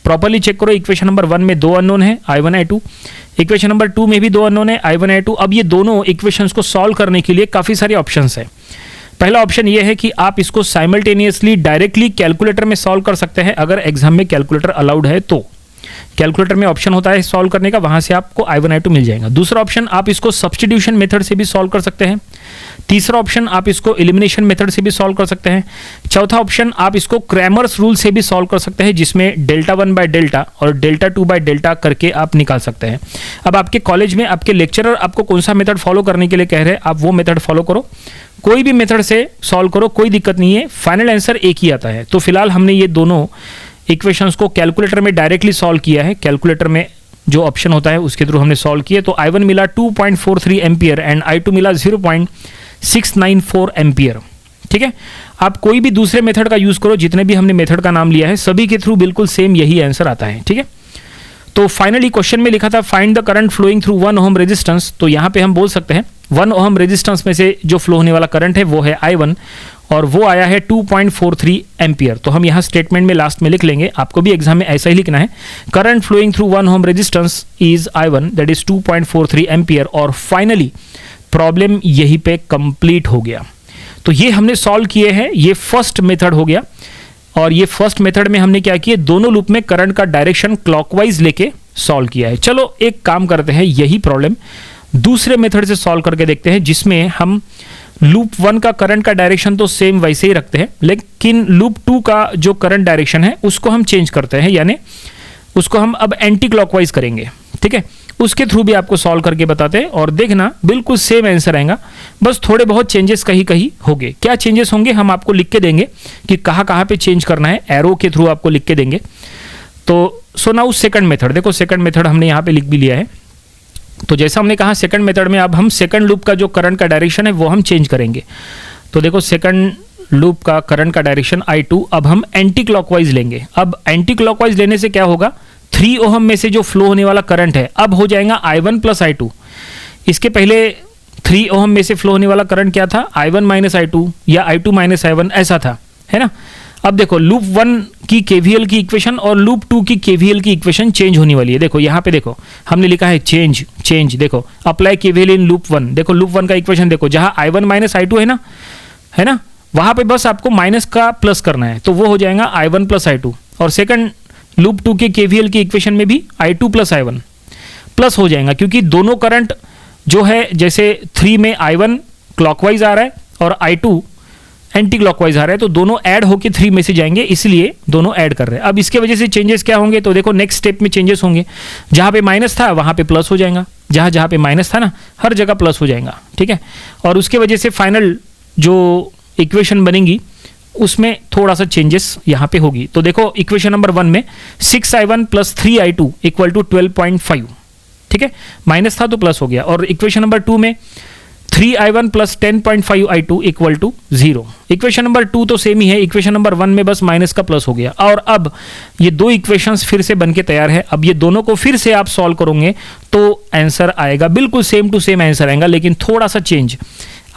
प्रॉपर्ली चेक करो, इक्वेशन नंबर 1 में 2 अननोन है I1 I2, इक्वेशन नंबर 2 में भी 2 अननोन है I1 I2। अब ये दोनों इक्वेशंस को सॉल्व करने के लिए काफ़ी सारे ऑप्शंस हैं। पहला ऑप्शन ये है कि आप इसको साइमल्टेनियसली डायरेक्टली कैलकुलेटर में सॉल्व कर सकते हैं, अगर एग्जाम में कैलकुलेटर अलाउड है तो, कैलकुलेटर में ऑप्शन होता है सॉल्व करने का, वहां से आपको I1 I2 मिल जाएगा। दूसरा ऑप्शन आप इसको सब्स्टिट्यूशन मेथड से भी सॉल्व कर सकते हैं। तीसरा ऑप्शन आप इसको एलिमिनेशन मेथड से भी सॉल्व कर सकते हैं। चौथा ऑप्शन आप इसको क्रैमर्स रूल से भी सॉल्व कर सकते हैं, जिसमें डेल्टा 1 बाय डेल्टा और डेल्टा 2 बाय डेल्टा करके आप निकाल सकते हैं। अब आपके कॉलेज में आपके लेक्चरर आपको कौन सा मेथड फॉलो करने के लिए कह रहे हैं, आप वो मेथड फॉलो करो, कोई भी मेथड से सॉल्व करो, कोई दिक्कत नहीं है, फाइनल आंसर एक ही आता है। तो फिलहाल हमने ये दोनों इक्वेशंस को कैलकुलेटर में डायरेक्टली सॉल्व किया है। कैलकुलेटर में जो ऑप्शन होता है उसके थ्रू हमने सॉल्व किया। तो I1 मिला 2.43 एम्पियर एंड I2 मिला 0.694 एम्पियर। ठीक है, आप कोई भी दूसरे मेथड का यूज करो, जितने भी हमने मेथड का नाम लिया है सभी के थ्रू बिल्कुल सेम यही आंसर आता है। ठीक है, तो फाइनली क्वेश्चन में लिखा था find the current flowing through 1 ohm resistance. तो यहाँ पे हम बोल सकते हैं 1 ओम रेजिस्टेंस में से जो फ्लो होने वाला करंट है वो है I1 और वो आया है 2.43 एम्पियर। तो हम यहाँ स्टेटमेंट में लास्ट में लिख लेंगे, आपको भी एग्जाम में ऐसा ही लिखना है, current flowing through 1 ohm resistance is I1 that is 2.43 ampere. और फाइनली प्रॉब्लम यहीं पे कंप्लीट हो गया। तो ये हमने सॉल्व किए हैं, ये फर्स्ट मेथड हो गया। और ये फर्स्ट मेथड में हमने क्या किया, दोनों लूप में करंट का डायरेक्शन क्लॉकवाइज लेके सॉल्व किया है। चलो एक काम करते हैं, यही प्रॉब्लम दूसरे मेथड से सॉल्व करके देखते हैं, जिसमें हम लूप 1 का करंट का डायरेक्शन तो सेम वैसे ही रखते हैं, लेकिन लूप 2 का जो करंट डायरेक्शन है उसको हम चेंज करते हैं, यानी उसको हम अब एंटी क्लॉकवाइज करेंगे। ठीक है, उसके थ्रू भी आपको सॉल्व करके बताते हैं और देखना बिल्कुल सेम आंसर आएगा, बस थोड़े बहुत चेंजेस कहीं कहीं होंगे। क्या चेंजेस होंगे हम आपको लिख के देंगे कि कहाँ कहाँ पे चेंज करना है, एरो के थ्रू आपको लिख के देंगे। तो सो नाउ सेकंड मेथड, देखो सेकंड मेथड हमने यहाँ पे लिख भी लिया है। तो जैसा हमने कहा सेकंड मेथड में अब हम सेकंड लूप का जो करंट का डायरेक्शन है वो हम चेंज करेंगे। तो देखो सेकंड लूप का करंट का डायरेक्शन I2 अब हम एंटी क्लॉकवाइज लेंगे। अब एंटी क्लॉकवाइज लेने से क्या होगा, 3 ओहम में से जो फ्लो होने वाला करंट है अब हो जाएगा I1 प्लस I2। इसके पहले 3 ओहम में से फ्लो होने वाला करंट क्या था, I1 माइनस I2 या I2 माइनस I1 ऐसा था, है ना। अब देखो लूप 1 की KVL की इक्वेशन और लूप 2 की KVL की इक्वेशन चेंज होने वाली है। देखो यहाँ पे देखो हमने लिखा है चेंज, देखो अप्लाई KVL इन लूप 1। देखो लूप 1 का इक्वेशन देखो, जहाँ I1 माइनस I2 है ना, वहां पे बस आपको माइनस का प्लस करना है, तो वो हो जाएगा I1 प्लस I2। और सेकंड लूप 2 के KVL की इक्वेशन में भी I2 प्लस I1 प्लस हो जाएगा, क्योंकि दोनों करंट जो है, जैसे 3 में I1 क्लॉकवाइज आ रहा है और I2 एंटी क्लॉकवाइज आ रहा है, तो दोनों ऐड होके 3 में से जाएंगे, इसलिए दोनों ऐड कर रहे हैं। अब इसके वजह से चेंजेस क्या होंगे, तो देखो नेक्स्ट स्टेप में चेंजेस होंगे, जहां पे माइनस था वहां पे प्लस हो जाएगा, जहां जहां पे माइनस था ना हर जगह प्लस हो जाएगा। ठीक है, और उसके वजह से फाइनल जो इक्वेशन बनेगी उसमें थोड़ा सा चेंजेस यहाँ पे होगी। तो देखो इक्वेशन नंबर 1 में 6I1 plus 3I2 equal to 12.5। ठीक है, माइनस था तो प्लस हो गया। और इक्वेशन नंबर 2 में 3I1 plus 10.5I2 equal to 0। Equation number 2 तो सेम ही है, इक्वेशन नंबर 1 में बस माइनस का प्लस हो गया। और अब ये दो इक्वेशंस फिर से बनके तैयार है। अब ये दोनों को फिर से आप सॉल्व करोगे तो आंसर आएगा, बिल्कुल सेम टू सेम आंसर आएगा, लेकिन थोड़ा सा चेंज।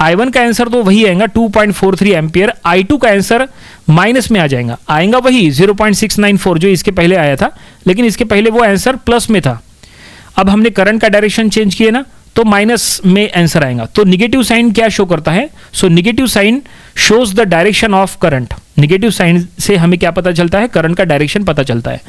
I1 का आंसर तो वही आएगा 2.43 एम्पियर, I2 का आंसर माइनस में आ जाएगा, आएगा वही 0.694 जो इसके पहले आया था, लेकिन इसके पहले वो आंसर प्लस में था। अब हमने करंट का डायरेक्शन चेंज किया ना, तो माइनस में आंसर आएगा। तो निगेटिव साइन क्या शो करता है, so negative sign shows the direction of current. Negative sign से हमें क्या पता चलता है, करंट का डायरेक्शन पता चलता है।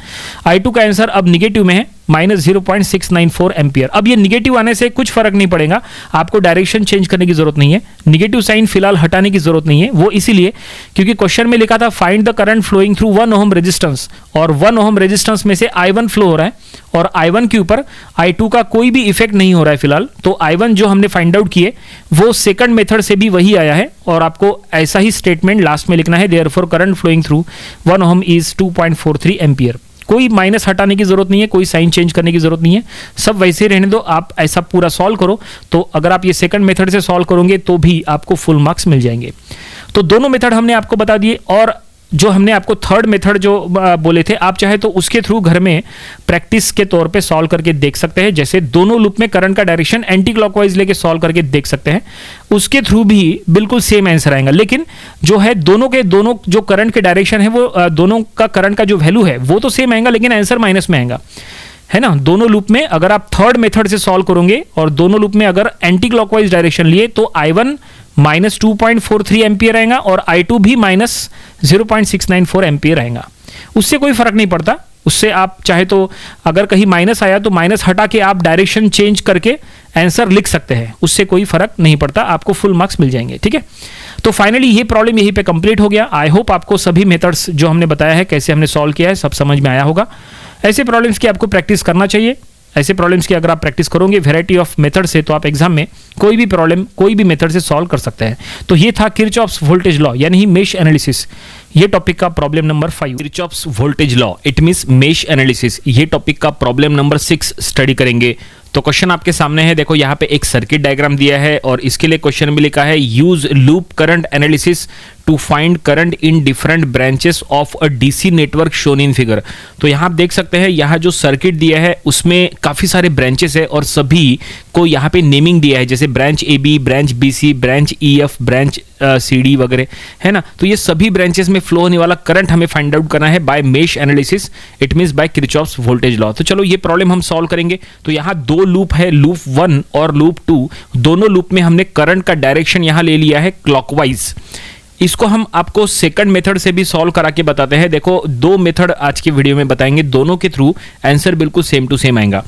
I2 का आंसर अब निगेटिव में है, माइनस 0.694 एम्पियर। अब ये निगेटिव आने से कुछ फर्क नहीं पड़ेगा, आपको डायरेक्शन चेंज करने की जरूरत नहीं है, निगेटिव साइन फिलहाल हटाने की जरूरत नहीं है। वो इसीलिए क्योंकि क्वेश्चन में लिखा था find the current flowing through 1 ohm resistance, और 1 ओम रेजिस्टेंस में से I1 फ्लो हो रहा है और I1 के ऊपर I2 का कोई भी इफेक्ट नहीं हो रहा है फिलहाल। तो I1 जो हमने फाइंड आउट किए वो सेकंड मेथड से भी वही आया है, और आपको ऐसा ही स्टेटमेंट लास्ट में लिखना है, therefore current flowing through 1 ohm is 2.43 ampere. कोई माइनस हटाने की जरूरत नहीं है, कोई साइन चेंज करने की जरूरत नहीं है, सब वैसे ही रहने दो। आप ऐसा पूरा सॉल्व करो, तो अगर आप ये सेकंड मेथड से सॉल्व करोगे तो भी आपको फुल मार्क्स मिल जाएंगे। तो दोनों मेथड हमने आपको बता दिए, और जो हमने आपको थर्ड मेथड जो बोले थे, आप चाहे तो उसके थ्रू घर में प्रैक्टिस के तौर पे सॉल्व करके देख सकते हैं। जैसे दोनों लूप में करंट का डायरेक्शन एंटी क्लॉकवाइज लेके सॉल्व करके देख सकते हैं, उसके थ्रू भी बिल्कुल सेम आंसर आएगा। लेकिन जो है दोनों जो करंट के डायरेक्शन है वो दोनों का करंट का जो वैल्यू है वो तो सेम आएगा, लेकिन आंसर माइनस में आएगा, है ना। दोनों लूप में अगर आप थर्ड मेथड से सॉल्व करोगे और दोनों लूप में अगर एंटी क्लॉकवाइज डायरेक्शन लिए तो I1 माइनस 2.43 एम्पियर आएगा और I2 भी माइनस 0.694 एम्पियर आएगा। उससे कोई फर्क नहीं पड़ता, उससे आप चाहे तो अगर कहीं माइनस आया तो माइनस हटा के आप डायरेक्शन चेंज करके आंसर लिख सकते हैं, उससे कोई फर्क नहीं पड़ता, आपको फुल मार्क्स मिल जाएंगे। ठीक है, तो फाइनली ये प्रॉब्लम यहीं पे कंप्लीट हो गया। आई होप आपको सभी मेथड्स जो हमने बताया है कैसे हमने सॉल्व किया है सब समझ में आया होगा। ऐसे प्रॉब्लम्स की आपको प्रैक्टिस करना चाहिए। ऐसे प्रॉब्लम्स की अगर आप प्रैक्टिस करोगे वैरायटी ऑफ मेथड से, तो आप एग्जाम में कोई भी प्रॉब्लम कोई भी मेथड से सॉल्व कर सकते हैं। तो ये था किरचॉफ्स वोल्टेज लॉ यानी मेश एनालिसिस, ये टॉपिक का problem number 5। Kirchhoff's voltage law it means mesh analysis, ये टॉपिक का प्रॉब्लम नंबर 6 स्टडी करेंगे। तो क्वेश्चन आपके सामने है, देखो यहाँ पे एक सर्किट डायग्राम दिया है और इसके लिए क्वेश्चन में लिखा है use loop current analysis to find current in different branches of a DC network shown in figure. तो यहाँ आप देख सकते हैं यहाँ जो सर्किट दिया है उसमें काफी सारे ब्रांचेस है और सभी को यहाँ पे नेमिंग दिया है, जैसे branch A B, branch B C, branch E F, branch C D वगैरह, है ना। तो ये सभी ब्रांचेस में फ्लो होने वाला करंट हमें फाइंड आउट करना है by mesh analysis, it means by Kirchhoff's voltage law. तो चलो ये प्रॉब्लम हम सॉल्व करेंगे। तो यहाँ दो लूप है, लूप 1 और लूप 2, दोनों लूप में हमने करंट का डायरेक्शन यहाँ ले लिया है क्लॉकवाइज। इसको हम आपको सेकंड मेथड से भी सॉल्व करा के बताते हैं। देखो दो मेथड आज की वीडियो में बताएंगे, दोनों के थ्रू आंसर बिल्कुल सेम टू सेम आएगा।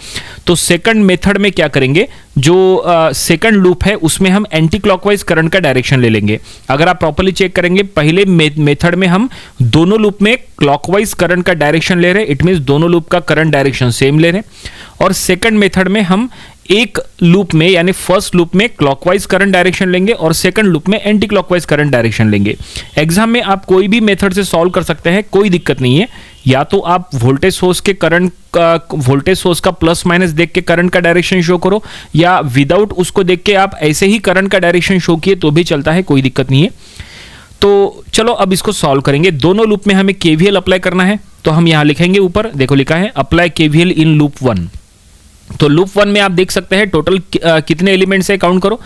तो सेकंड मेथड में क्या करेंगे, जो सेकंड लूप है उसमें हम एंटी क्लॉकवाइज करंट का डायरेक्शन ले लेंगे। अगर आप प्रॉपर्ली चेक करेंगे पहले मेथड में हम दोनों लूप में क्लॉकवाइज करंट का डायरेक्शन ले रहे हैं, इट मींस दोनों लूप का करंट डायरेक्शन सेम ले रहे हैं। और सेकंड मेथड में हम एक लूप में यानी फर्स्ट लूप में क्लॉकवाइज करंट डायरेक्शन लेंगे और सेकंड लूप में एंटी क्लॉकवाइज करंट डायरेक्शन लेंगे। एग्जाम में आप कोई भी मेथड से सॉल्व कर सकते हैं, कोई दिक्कत नहीं है। या तो आप वोल्टेज सोर्स के करंट का, वोल्टेज सोर्स का प्लस माइनस देख के करंट का डायरेक्शन शो करो, या विदाउट उसको देख के आप ऐसे ही करंट का डायरेक्शन शो किए तो भी चलता है, कोई दिक्कत नहीं है। तो चलो अब इसको सॉल्व करेंगे। दोनों लूप में हमें केवीएल अप्लाई करना है, तो हम यहां लिखेंगे, ऊपर देखो लिखा है अप्लाई केवीएल इन लूप 1। तो लूप 1 में आप देख सकते हैं टोटल कितने एलिमेंट्स है, काउंट करो।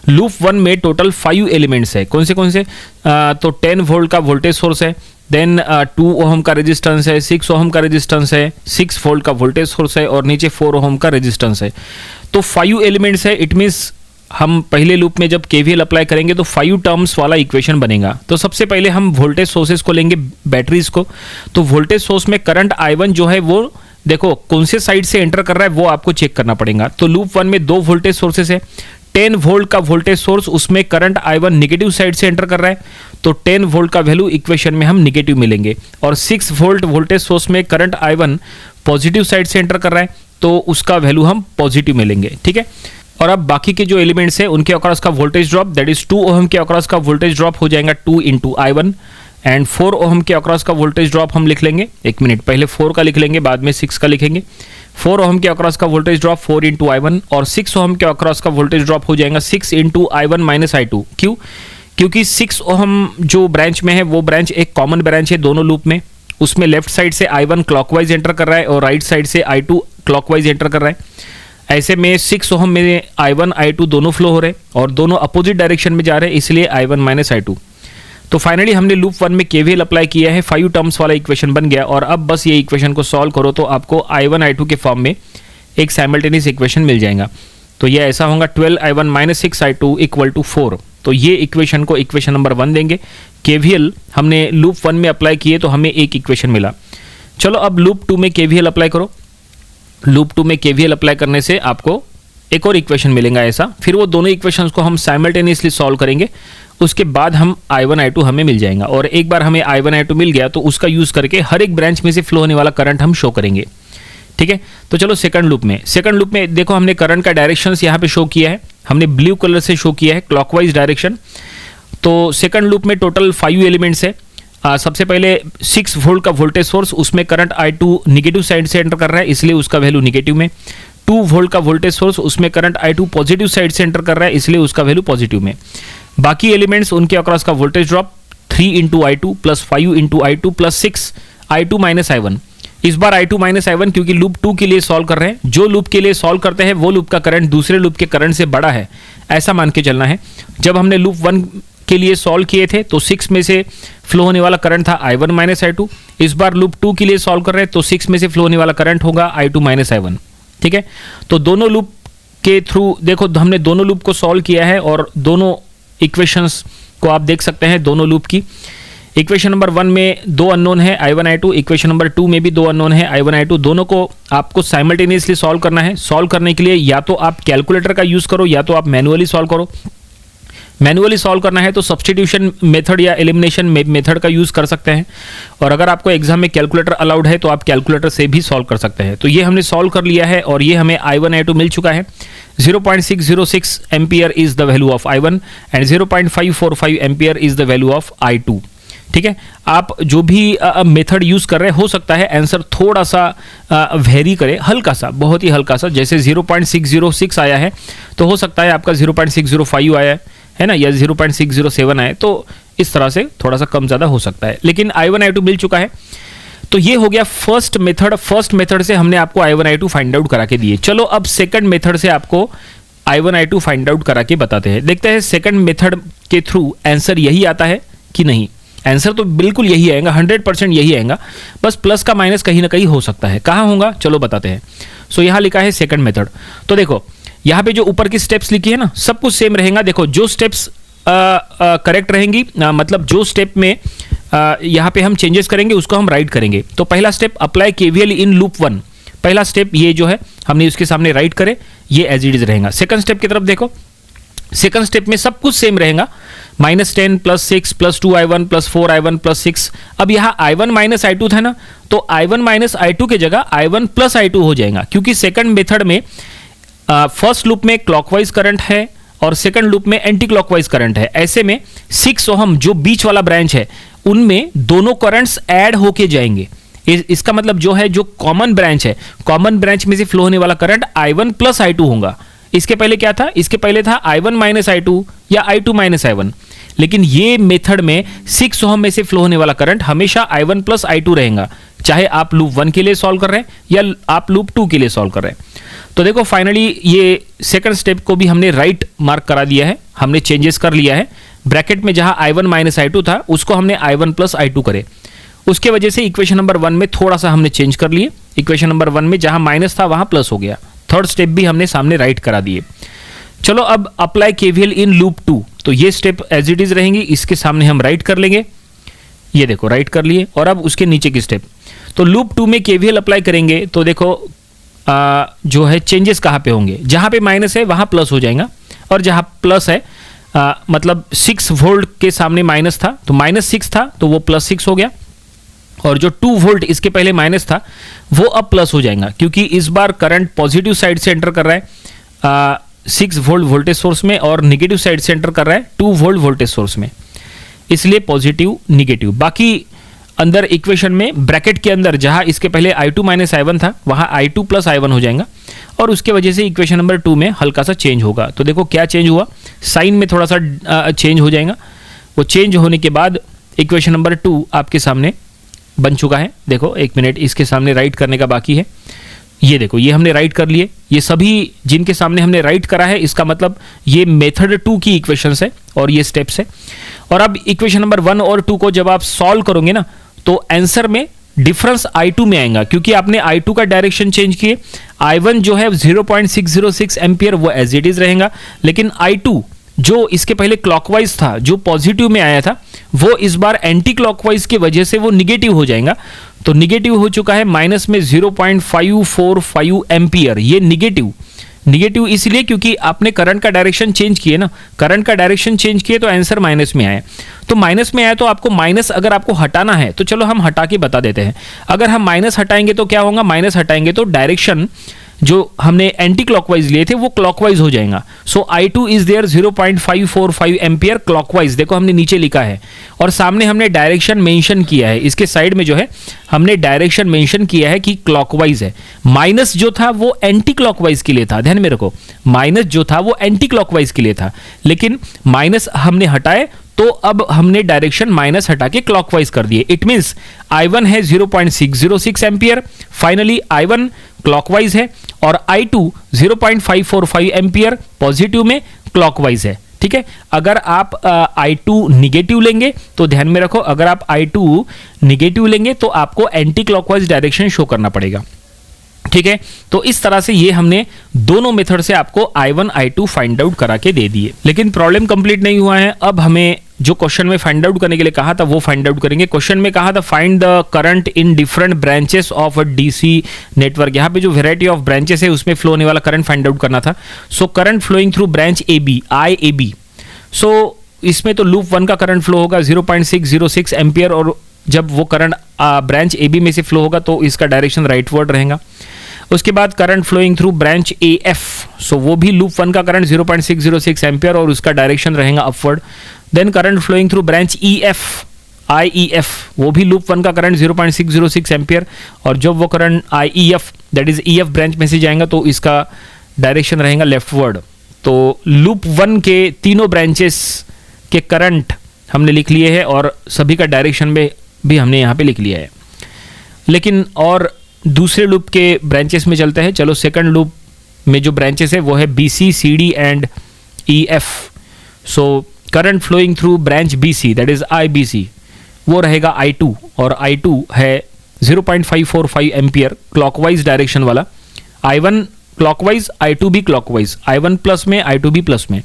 लूप 1 में टोटल 5 एलिमेंट्स है। कौन से? तो 10 वोल्ट का वोल्टेज सोर्स है, देन 2 ओहम का रेजिस्टेंस है, 6 ओहम का रेजिस्टेंस है, 6 वोल्ट का वोल्टेज सोर्स है और नीचे 4 ओहम का रेजिस्टेंस है। तो 5 एलिमेंट्स है, इट मीन्स हम पहले लूप में जब केवीएल अप्लाई करेंगे तो 5 टर्म्स वाला इक्वेशन बनेगा। तो सबसे पहले हम वोल्टेज सोर्सेज को लेंगे, बैटरीज को। तो वोल्टेज सोर्स में करंट I1 जो है वो देखो कौन से साइड से एंटर कर रहा है वो आपको चेक करना पड़ेगा। तो लूप 1 में 2 वोल्टेज सोर्सेस है। 10 वोल्ट का वोल्टेज सोर्स, उसमें करंट I1 नेगेटिव साइड से एंटर कर रहा है, तो 10 वोल्ट का वैल्यू इक्वेशन में हम नेगेटिव मिलेंगे। और 6 वोल्ट वोल्टेज सोर्स में करंट I1 पॉजिटिव साइड से एंटर कर रहा है, तो उसका वैल्यू हम पॉजिटिव मिलेंगे। ठीक है, और अब बाकी के जो एलिमेंट्स है उनके अक्रॉस का voltage drop, that is 2 ohm के अक्रॉस का वोल्टेज ड्रॉप हो जाएगा 2 इंटू I1, एंड 4 ओहम के अक्रॉस का वोल्टेज ड्रॉप हम लिख लेंगे, एक मिनट, पहले 4 का लिख लेंगे बाद में 6 का लिखेंगे। 4 ओहम के अक्रॉस का वोल्टेज ड्रॉप 4 इंटू I1, और 6 ओहम के अक्रॉस का वोल्टेज ड्रॉप हो जाएगा 6 इंटू I1 माइनस I2। क्यों? क्योंकि 6 ओहम जो ब्रांच में है वो ब्रांच एक कॉमन ब्रांच है दोनों लूप में, उसमें लेफ्ट साइड से I1 क्लॉकवाइज एंटर कर रहा है और राइट साइड से I2 क्लॉकवाइज एंटर कर रहा है। ऐसे में 6 ओहम में I1 I2 दोनों फ्लो हो रहे हैं और दोनों अपोजिट डायरेक्शन में जा रहे हैं, इसलिए I1 माइनस I2। तो फाइनली हमने लूप 1 में केवीएल अप्लाई किया है, 5 टर्म्स वाला इक्वेशन बन गया। और अब बस ये इक्वेशन को सॉल्व करो तो आपको I1 I2 के फॉर्म में एक साइमल्टेनियस इक्वेशन मिल जाएगा। तो ये ऐसा होगा 12 I1 minus 6 I2 equal to 4। तो ये इक्वेशन को इक्वेशन नंबर 1 देंगे। केवीएल हमने लूप 1 में अप्लाई किए तो हमें एक इक्वेशन मिला। चलो अब लूप 2 में केवीएल अप्लाई करो। लूप 2 में केवीएल अप्लाई करने से आपको एक और इक्वेशन मिलेगा ऐसा, फिर वो दोनों इक्वेशंस को हम साइमल्टेनियसली सॉल्व करेंगे, उसके बाद हम I1 I2 हमें मिल जाएगा। और एक बार हमें I1 I2 मिल गया तो उसका यूज करके हर एक ब्रांच में से फ्लो होने वाला करंट हम शो करेंगे। ठीक है, तो चलो सेकंड लूप में देखो हमने करंट का डायरेक्शंस यहाँ पे शो किया है, हमने ब्लू कलर से शो किया है क्लॉकवाइज डायरेक्शन। तो सेकंड लूप में टोटल 5 एलिमेंट्स है। सबसे पहले 6 वोल्ट का वोल्टेज सोर्स, उसमें करंट I2 नेगेटिव साइड से एंटर कर रहा है, इसलिए उसका वैल्यू नेगेटिव में। 2 वोल्ट का वोल्टेज सोर्स, उसमें करंट I2 पॉजिटिव साइड से एंटर कर रहा है, इसलिए उसका वैल्यू पॉजिटिव में। बाकी एलिमेंट्स उनके अक्रॉस का voltage drop 3 into I2 plus 5 into I2 plus 6 I2 minus I1। इस बार I2 माइनस I1 क्योंकि लूप 2 के लिए सॉल्व कर रहे हैं, जो लूप के लिए सॉल्व करते हैं वो लूप का करंट दूसरे लूप के करंट से बड़ा है, ऐसा मान के चलना है। जब हमने लूप 1 के लिए सॉल्व किए थे तो 6 में से फ्लो होने वाला करंट था I1 माइनस I2। इस बार लूप 2 के लिए सॉल्व कर रहे हैं तो 6 में से फ्लो होने वाला करंट होगा I2 माइनस I1। ठीक है, तो दोनों लूप के थ्रू देखो हमने दोनों लूप को सॉल्व किया है और दोनों इक्वेशंस को आप देख सकते हैं दोनों लूप की। इक्वेशन नंबर 1 में दो अननोन है I1 I2, इक्वेशन नंबर 2 में भी दो अननोन है I1 I2, दोनों को आपको साइमल्टेनियसली सॉल्व करना है। सॉल्व करने के लिए या तो आप कैलकुलेटर का यूज करो या तो आप मैनुअली सॉल्व करो। मैनुअली सॉल्व करना है तो सब्स्टिट्यूशन मेथड या एलिमिनेशन मेथड का यूज कर सकते हैं, और अगर आपको एग्जाम में कैलकुलेटर अलाउड है तो आप कैलकुलेटर से भी सॉल्व कर सकते हैं। तो ये हमने सॉल्व कर लिया है और ये हमें I1 I2 मिल चुका है। 0.606 ampere is the value of I1 and 0.545 ampere is the value of I2। ठीक है, आप जो भी मेथड यूज कर रहे हैं, हो सकता है आंसर थोड़ा सा वेरी करे, हल्का सा, बहुत ही हल्का सा, जैसे 0.606 आया है तो हो सकता है आपका 0.605 आया है ना, या 0.607 आए, तो इस तरह से थोड़ा सा कम ज़्यादा हो सकता है, लेकिन I1 I2 मिल चुका है। तो ये हो गया फर्स्ट मेथड। फर्स्ट मेथड से हमने आपको I1 I2 फाइंड आउट करा के दिए। चलो अब सेकंड मेथड से आपको I1 I2 फाइंड आउट करा के बताते हैं। देखते हैं सेकंड मेथड के थ्रू आंसर यही आता है कि नहीं। आंसर तो बिल्कुल यही आएगा, 100% यही आएगा, बस प्लस का माइनस कहीं ना कहीं हो सकता है। कहाँ होगा चलो बताते हैं। सो यहाँ लिखा है सेकंड मेथड। तो देखो यहाँ पे जो ऊपर की स्टेप्स लिखी है ना, सब कुछ सेम रहेगा। देखो जो स्टेप्स करेक्ट रहेंगी, मतलब जो स्टेप में यहाँ पे हम चेंजेस करेंगे उसको हम राइट करेंगे। तो पहला step apply KVL in loop 1, पहला स्टेप ये जो है हमने उसके सामने राइट करे, ये एज इट इज रहेगा। सेकंड स्टेप की तरफ देखो, सेकंड स्टेप में सब कुछ सेम रहेगा, -10 + 6 + 2I1 + 4I1 + 6। अब यहाँ I1 - I2 था ना, तो I1 - I2 की जगह I1 + I2 हो जाएगा, क्योंकि सेकंड मेथड में फर्स्ट लूप में क्लॉकवाइज करंट है और सेकंड लूप में एंटी क्लॉकवाइज करंट है। ऐसे में 6 ओहम जो बीच वाला ब्रांच है उनमें दोनों करंट्स ऐड होके जाएंगे। इसका मतलब जो है, जो कॉमन ब्रांच है, कॉमन ब्रांच में से फ्लो होने वाला करंट I1 + I2 होगा। इसके पहले क्या था, इसके पहले था I1 - I2 या I2 - I1, लेकिन ये मेथड में 6 ओहम में से फ्लो होने वाला करंट हमेशा I1 + I2 रहेगा, चाहे आप लूप 1 के लिए सॉल्व कर रहे हैं या आप लूप 2 के लिए सॉल्व कर रहे हैं। तो देखो फाइनली ये सेकंड स्टेप को भी हमने राइट मार्क करा दिया है, हमने चेंजेस कर लिया है। ब्रैकेट में जहां I1 - I2 था उसको हमने I1 + I2 करे, उसके वजह से इक्वेशन नंबर 1 में थोड़ा सा हमने चेंज कर लिए। इक्वेशन नंबर 1 में जहां माइनस था वहां प्लस हो गया। थर्ड स्टेप भी हमने सामने राइट करा दिए। चलो अब अप्लाई केवीएल इन लूप 2, तो ये स्टेप एज इट इज रहेंगी, इसके सामने हम राइट कर लेंगे। ये देखो राइट कर लिए, और अब उसके नीचे की स्टेप, तो लूप 2 में केवीएल अप्लाई करेंगे तो देखो जो है चेंजेस कहाँ पे होंगे, जहां पे माइनस है वहां प्लस हो जाएगा, और जहां प्लस है मतलब 6 वोल्ट के सामने माइनस था तो -6 था तो वो +6 हो गया, और जो 2 वोल्ट इसके पहले माइनस था वो अब प्लस हो जाएगा, क्योंकि इस बार करंट पॉजिटिव साइड से एंटर कर रहा है 6 वोल्ट वोल्टेज सोर्स में, और निगेटिव साइड से एंटर कर रहा है 2 वोल्ट वोल्टेज सोर्स में, इसलिए पॉजिटिव निगेटिव। बाकी अंदर इक्वेशन में ब्रैकेट के अंदर जहां इसके पहले I2 - I1 था वहां I2 + I1 हो जाएगा, और उसके वजह से इक्वेशन नंबर 2 में हल्का सा चेंज होगा। तो देखो क्या चेंज हुआ, साइन में थोड़ा सा चेंज हो जाएगा। वो चेंज होने के बाद इक्वेशन नंबर 2 आपके सामने बन चुका है। देखो एक मिनट, इसके सामने राइट करने का बाकी है। ये देखो ये हमने राइट कर लिए, ये सभी जिनके सामने हमने राइट करा है इसका मतलब ये मेथड 2 की इक्वेशंस है और ये स्टेप्स है। और अब इक्वेशन नंबर 1 और 2 को जब आप सॉल्व करोगे ना, तो आंसर में डिफरेंस I2 में आएगा, क्योंकि आपने I2 का डायरेक्शन चेंज किए। I1 जो है 0.606 एम्पियर वो एज इट इज रहेगा, लेकिन I2 जो इसके पहले क्लॉकवाइज था, जो पॉजिटिव में आया था, वो इस बार एंटी क्लॉकवाइज की वजह से वो निगेटिव हो जाएगा। तो निगेटिव हो चुका है माइनस में 0.545 एम्पियर। ये निगेटिव इसलिए क्योंकि आपने करंट का डायरेक्शन चेंज किए ना, करंट का डायरेक्शन चेंज किए तो आंसर माइनस में आया। तो माइनस में आया तो आपको माइनस अगर आपको हटाना है तो चलो हम हटा के बता देते हैं। अगर हम माइनस हटाएंगे तो क्या होगा, माइनस हटाएंगे तो डायरेक्शन जो हमने एंटी क्लॉकवाइज लिए थे वो क्लॉकवाइज हो जाएगा। So I2 is there 0.545 ampere clockwise. देखो हमने नीचे लिखा है और सामने हमने डायरेक्शन मेंशन किया है, इसके साइड में जो है हमने डायरेक्शन मेंशन किया है कि क्लॉकवाइज है। माइनस जो था वो एंटी क्लॉकवाइज के लिए था, ध्यान में रखो, माइनस जो था वो एंटी क्लॉकवाइज के लिए था, लेकिन माइनस हमने हटाए तो अब हमने डायरेक्शन माइनस हटा के क्लॉकवाइज कर दिए। इट मींस I1 है 0.606 एम्पियर, फाइनली I1 क्लॉकवाइज है और I2 0.545 एम्पियर पॉजिटिव में क्लॉकवाइज है। ठीक है, अगर आप I2 निगेटिव लेंगे तो ध्यान में रखो, अगर आप I2 निगेटिव लेंगे तो आपको एंटी क्लॉकवाइज डायरेक्शन शो करना पड़ेगा। ठीक है, तो इस तरह से ये हमने दोनों मेथड से आपको I1 I2 फाइंड आउट करा के दे दिए। लेकिन प्रॉब्लम कंप्लीट नहीं हुआ है, अब हमें जो क्वेश्चन में फाइंड आउट करने के लिए कहा था वो फाइंड आउट करेंगे। क्वेश्चन में कहा था find the current in different branches of a DC network. यहाँ पे जो वेराइटी ऑफ ब्रांचेस है उसमें फ्लो होने वाला करंट फाइंड आउट करना था। So current flowing through branch A B, I A B. So इसमें तो लूप 1 का करंट फ्लो होगा 0.606 एम्पियर, और जब वो करंट ब्रांच ए बी में से फ्लो होगा तो इसका डायरेक्शन राइटवर्ड रहेगा। उसके बाद current flowing through branch A F, so वो भी लूप 1 का करंट 0.606 एम्पियर और उसका डायरेक्शन रहेगा upward. Then current flowing through branch E F, I E F, वो भी लूप 1 का करंट 0.606 एम्पियर, और जब वो current I E F that is E F branch में से जाएगा तो इसका डायरेक्शन रहेगा लेफ्टवर्ड। तो लूप 1 के तीनों ब्रांचेस के करंट हमने लिख लिए हैं और सभी का डायरेक्शन में भी हमने यहाँ पे लिख लिया है। लेकिन और दूसरे लूप के ब्रांचेस में चलते हैं। चलो सेकंड लूप में जो ब्रांचेस है वो है B C, C D and E F. So current flowing through branch B C that is I B C, वो रहेगा I2, और I2 है 0.545 एम्पियर क्लॉकवाइज डायरेक्शन वाला। I1 क्लॉकवाइज, I2 भी क्लॉकवाइज, I1 प्लस में, I2 भी plus में,